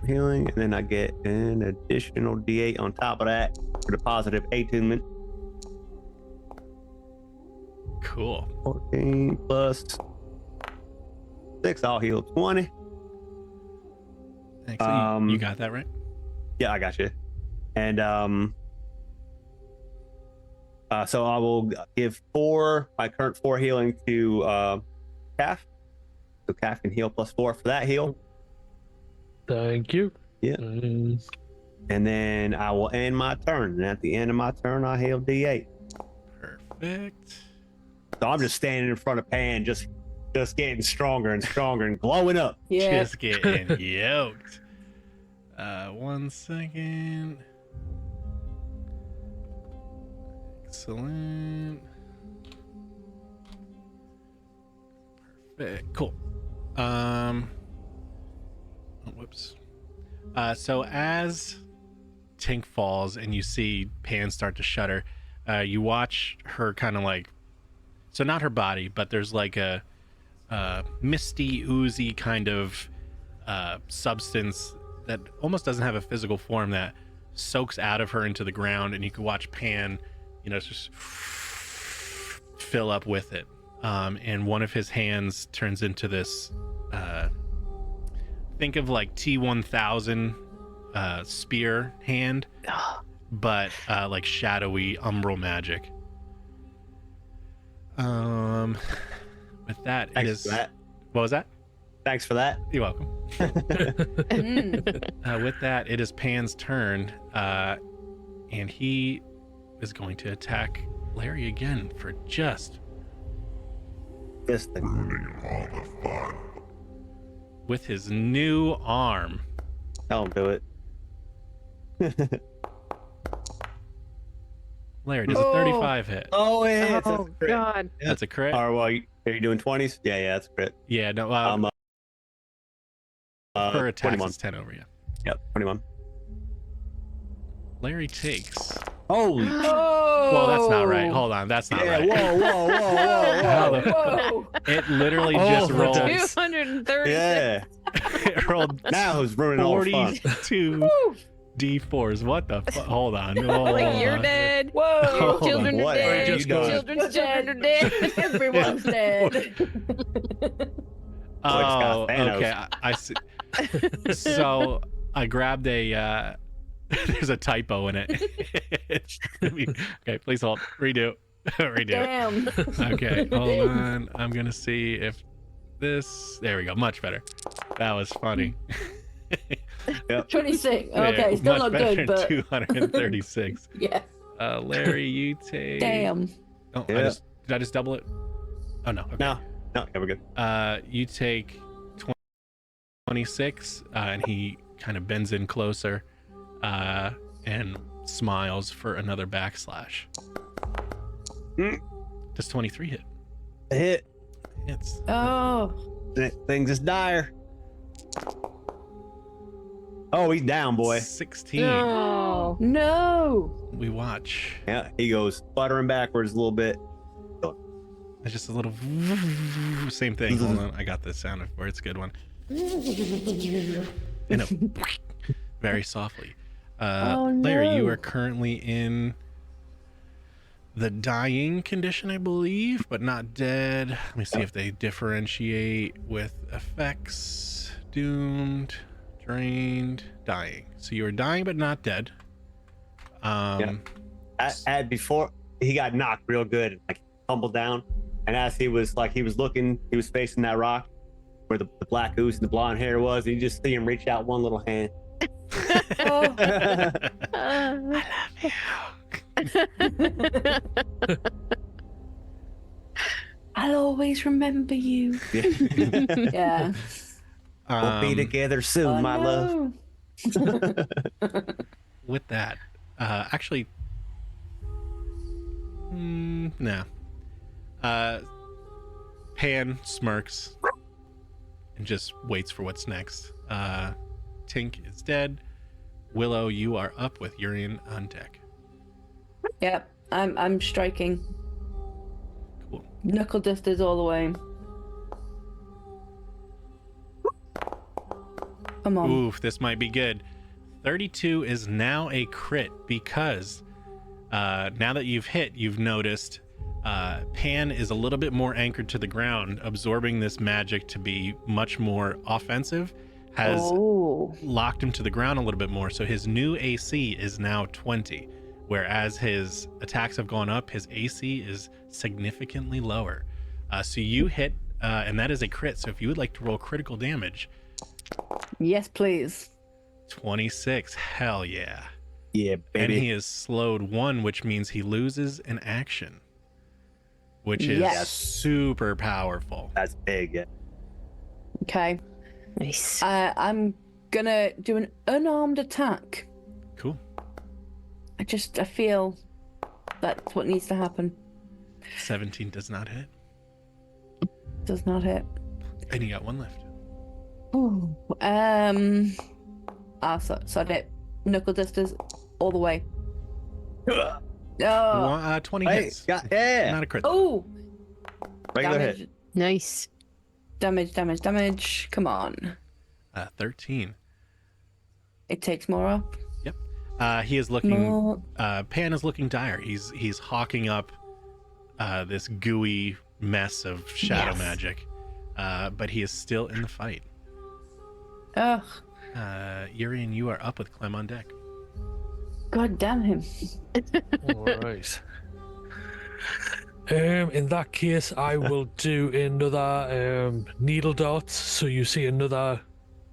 Healing, and then I get an additional D8 on top of that for the positive attunement. Cool. 14 plus 6, I'll heal 20. Excellent. You got that right? Yeah, I got you. And so I will give my current 4 healing to Calf. So Calf can heal +4 for that heal. Thank you. Yeah. Mm, And then I will end my turn. And at the end of my turn, I heal D8. Perfect. So I'm just standing in front of Pan, just getting stronger and stronger and glowing up. Yeah. Just getting yoked. 1 second. Excellent. Perfect. Cool. Oh, whoops. So as Tink falls and you see Pan start to shudder, you watch her kind of like, so not her body, but there's like a misty, oozy kind of substance that almost doesn't have a physical form that soaks out of her into the ground, and you can watch Pan, just fill up with it. And one of his hands turns into this, think of like T-1000 spear hand, but like shadowy umbral magic. With that, it Thanks is. for that. What was that? Thanks for that. You're welcome. With that, it is Pan's turn, and he is going to attack Larry again for just This thing. Ruining all the fun. with his new arm. Don't do it. Larry, does a 35 hit? Oh, yeah. That's Oh a crit. God. That's a crit. Or, well, are you doing 20s? Yeah, that's a crit. Yeah, no. Per attack 21. is 10 over. Yeah. Yep, 21. Larry takes. Holy Oh. Well, that's not right. Hold on, that's not yeah, right. whoa. Whoa. It literally Oh, just rolled. nice. 230. Yeah. It rolled Now who's ruining all the fun? 42 D4s. What the fuck? Hold on. Hold Like you're on. dead. Whoa. Hold Children on. are What have dead. you done? Children's children are dead. Everyone's dead. Like Oh, Scott Thanos. okay. I see. So I grabbed a. There's a typo in it. Okay, please hold. Redo. Redo. Damn. Okay, hold on. I'm gonna see if this. There we go. Much better. That was funny. 26. Yeah, Okay, still much not better good, than but 236. yeah. Larry, you take. Damn. Oh, Yeah. did I just double it? Oh no. Okay. No, yeah, we're good. You take 26, and he kind of bends in closer, and smiles for another backslash. Does 23 hit? A hit. It's Oh. Things is dire. Oh, he's down, boy. 16. No. No. We watch. Yeah, he goes fluttering backwards a little bit. It's just a little same thing. Hold on, I got the sound for it. It's a good one. And a very softly. Larry, you no. are currently in the dying condition, I believe, but not dead. Let me see if they differentiate with effects. Doomed, drained, dying. So you are dying but not dead. Before he got knocked real good, like tumbled down, and as he was looking, he was facing that rock where the black ooze and the blonde hair was. And you just see him reach out one little hand. Oh. I love you. I'll always remember you. Yeah. We'll be together soon, my love. With that, actually, no. Pan smirks and just waits for what's next. Tink is dead. Willow, you are up with Urien on deck. Yep. I'm striking. Cool. Knuckle dusters all the way. Come on. Oof, this might be good. 32 is now a crit because now that you've hit, you've noticed Pan is a little bit more anchored to the ground, absorbing this magic to be much more offensive, has locked him to the ground a little bit more. So his new AC is now 20, whereas his attacks have gone up, his AC is significantly lower. So you hit, and that is a crit. So if you would like to roll critical damage, Yes, please. 26, hell yeah. Yeah, And baby. he is slowed 1, which means he loses an action. which is Yes. super powerful. That's big. Yeah. Okay. Nice. I'm gonna do an unarmed attack. Cool. I feel that's what needs to happen. 17 does not hit. Does not hit. And you got one left. Ooh. So I knuckle dusters all the way. Oh. 20 Hey, hits. yeah. Not a crit. Oh. Regular Damage. hit. Nice. Damage. Come on. 13. It takes more up. He is looking. More. Pan is looking dire. He's hawking up this gooey mess of shadow Yes. magic, but he is still in the fight. Ugh. Urien, you are up with Clem on deck. God damn him. All right. In that case, I will do another needle dart. So you see another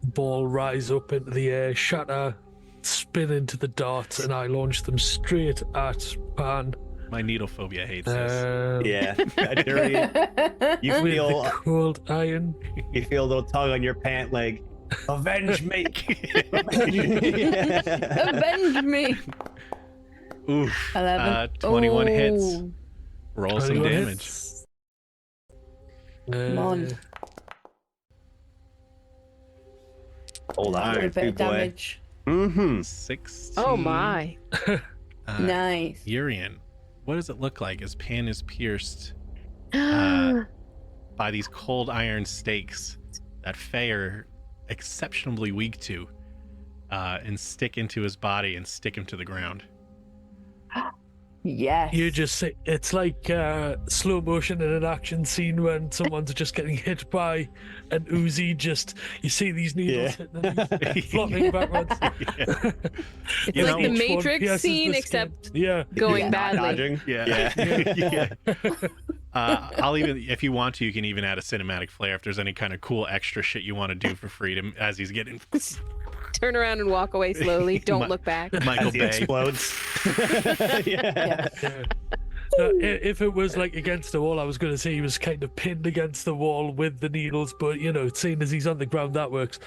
ball rise up into the air, shatter, spin into the dart, and I launch them straight at Pan. My needle phobia hates this. Yeah. You With feel the cold iron. you feel a little tug on your pant leg. Avenge me. Avenge me. Oof. 11. 21 hits. Ooh. Roll some 21 damage. hits. Come on. Hold A on, little bit big of boy. damage. Mm-hmm. 16. Oh my. Nice. Urien, what does it look like as Pan is pierced by these cold iron stakes that Faye are exceptionally weak to, and stick into his body and stick him to the ground? Yes. You just say it's like slow motion in an action scene when someone's just getting hit by an Uzi. Just you see these needles hitting them, flopping backwards. Yeah. It's You like know- the Each one Matrix pierces scene, the skin. except Yeah. going badly. Dodging. Yeah. Yeah. I'll even, if you want to, you can even add a cinematic flair if there's any kind of cool extra shit you want to do for freedom as he's getting Turn around and walk away slowly. Don't look back. Michael As he Bay. explodes. Yeah. Yeah. No, if it was like against the wall, I was going to say he was kind of pinned against the wall with the needles, but seeing as he's on the ground, that works.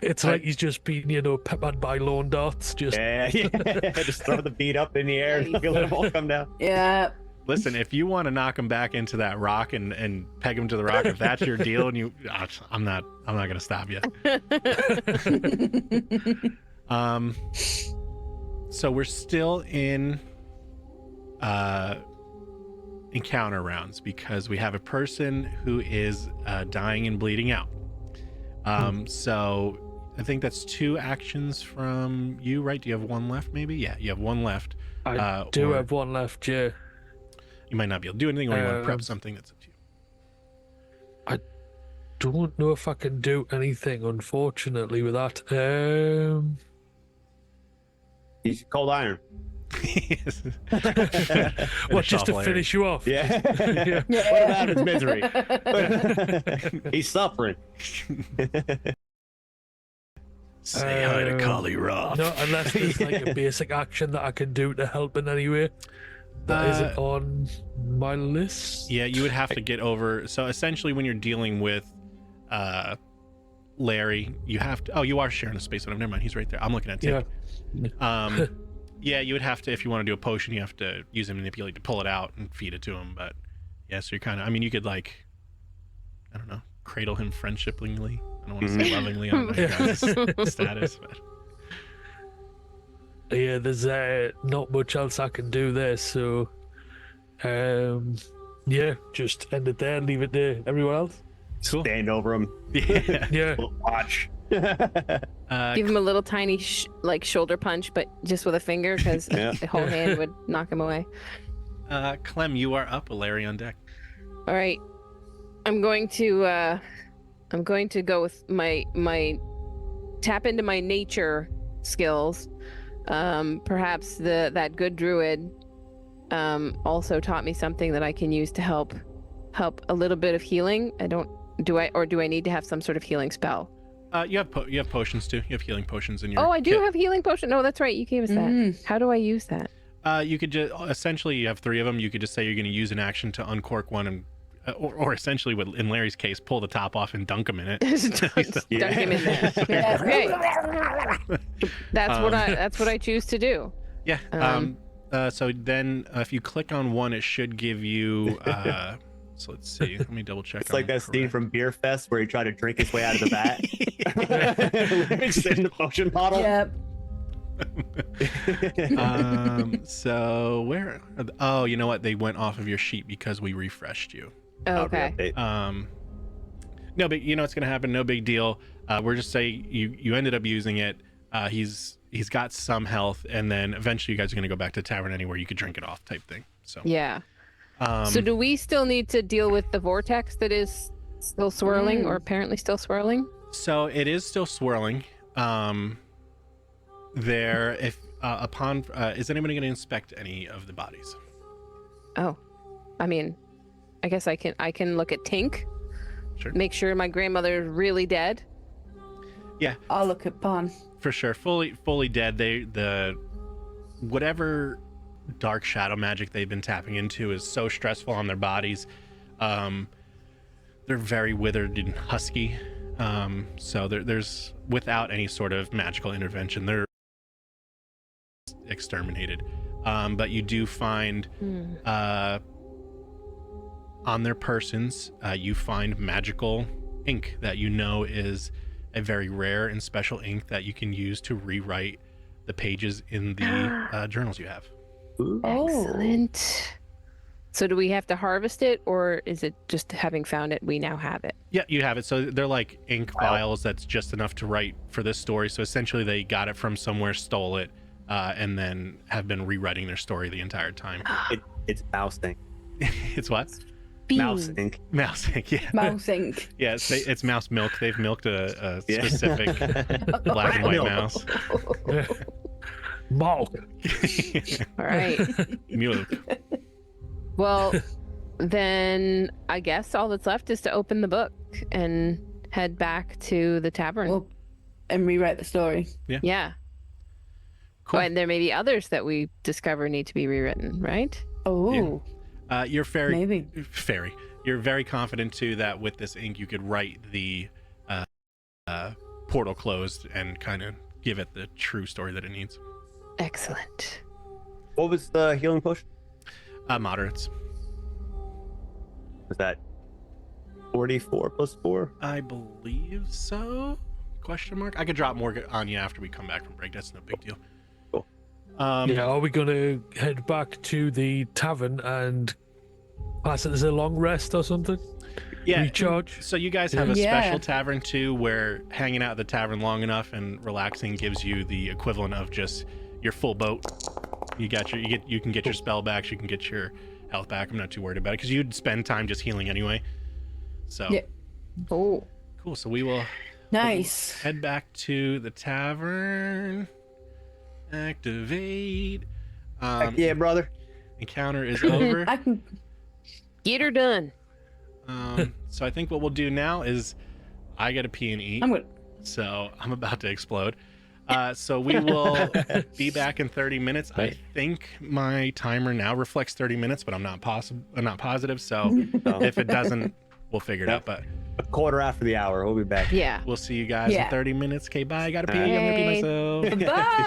It's like he's just been, peppered by lawn darts. Just Yeah. Just throw the beat up in the air and feel them all come down. Yeah. Listen, if you want to knock him back into that rock and peg him to the rock, if that's your deal, and I'm not gonna stop you. So we're still in encounter rounds because we have a person who is dying and bleeding out. So I think that's 2 actions from you, right? Do you have 1 left? Maybe. Yeah, you have 1 left. I do or- have 1 left. Yeah. You might not be able to do anything, or you want to prep something. That's up to you. Don't know if I can do anything, unfortunately, with that. He's cold iron. What, just to finish you off? Yeah. Yeah. What about his misery? He's suffering. Say hi to Kali Roth. No, unless there's like a basic action that I can do to help in any way. That isn't on my list. Yeah, you would have to get over. So essentially, when you're dealing with Larry, you have to. Oh, you are sharing a space with him. Never mind, he's right there. I'm looking at Tick. Yeah. Yeah, you would have to, if you want to do a potion, you have to use a manipulate to pull it out and feed it to him. But yeah, so you're kind of. I mean, you could like, I don't know, cradle him friendshipingly. I don't want to say lovingly. I don't know your guys' status, but. Yeah, there's not much else I can do there, so yeah, just end it there, leave it to everyone else. Cool. Stand over him. Yeah. Yeah. Watch. Give him a little tiny shoulder punch, but just with a finger, because the whole hand would knock him away. Clem, you are up. Larry on deck. All right, I'm going to go with my tap into my nature skills. Perhaps that good druid also taught me something that I can use to help a little bit of healing. Do I need to have some sort of healing spell? You have potions too. You have healing potions in your Oh, I do kit. have healing potion. No, that's right. You gave us that. How do I use that? You could just essentially you have 3 of them. You could just say you're going to use an action to uncork one and. Or essentially, in Larry's case, pull the top off and dunk him in it. Dunk him in there. Okay. That's what I choose to do. Yeah. So then, if you click on one, it should give you. So let's see. Let me double check. It's like that scene from Beer Fest where he tried to drink his way out of the vat. It's in the potion bottle. Yep. So where? Oh, you know what? They went off of your sheet because we refreshed you. Okay. No, but you know what's gonna happen. No big deal. We're just saying you ended up using it. He's got some health, and then eventually you guys are gonna go back to tavern anywhere you could drink it off type thing. So Yeah. So do we still need to deal with the vortex that is still swirling, or apparently still swirling? So it is still swirling. There, if upon is anybody going to inspect any of the bodies? Oh, I mean, I guess I can look at Tink. Sure. Make sure my grandmother's really dead. Yeah, I'll look at Pan. for sure. Fully dead. The whatever dark shadow magic they've been tapping into is so stressful on their bodies. They're very withered and husky. So there's without any sort of magical intervention, they're exterminated. But you do find on their persons, you find magical ink that you know is a very rare and special ink that you can use to rewrite the pages in the journals you have. Excellent. So do we have to harvest it, or is it just having found it, we now have it? Yeah, you have it. So they're like ink vials that's just enough to write for this story. So essentially they got it from somewhere, stole it, and then have been rewriting their story the entire time. It's mouse ink. It's what? Mouse ink. Mouse ink, yeah. Mouse ink. Yeah, it's mouse milk. They've milked a specific black and white mouse. Milk. All right. Milk. Well, then I guess all that's left is to open the book and head back to the tavern. Well, and rewrite the story. Yeah. Cool. Oh, and there may be others that we discover need to be rewritten, right? Oh, You're maybe. You're very confident too that with this ink you could write the portal closed and kind of give it the true story that it needs. Excellent. What was the healing potion? Moderates. Was that 44 plus 4? I believe so. Question mark. I could drop more on you after we come back from break. That's no big deal. Cool. Yeah, are we going to head back to the tavern and pass it as a long rest or something? Yeah. Recharge? So you guys have a Yeah. special tavern too, where hanging out at the tavern long enough and relaxing gives you the equivalent of just your full boat. You can get your spell back. You can get your health back. I'm not too worried about it because you'd spend time just healing anyway. So Yeah. Oh. cool. So we will Nice. head back to the tavern. Activate. Yeah, brother. Encounter is over. I can. Get her done. So I think what we'll do now is I gotta pee and eat. I'm good. So I'm about to explode. So we will be back in 30 minutes. I think my timer now reflects 30 minutes, but I'm not positive. So if it doesn't, we'll figure it out. But A quarter after the hour. We'll be back. Yeah. we'll see you guys in Yeah. 30 minutes. Okay, bye. I gotta pee. I'm gonna pee Alright. myself. Bye.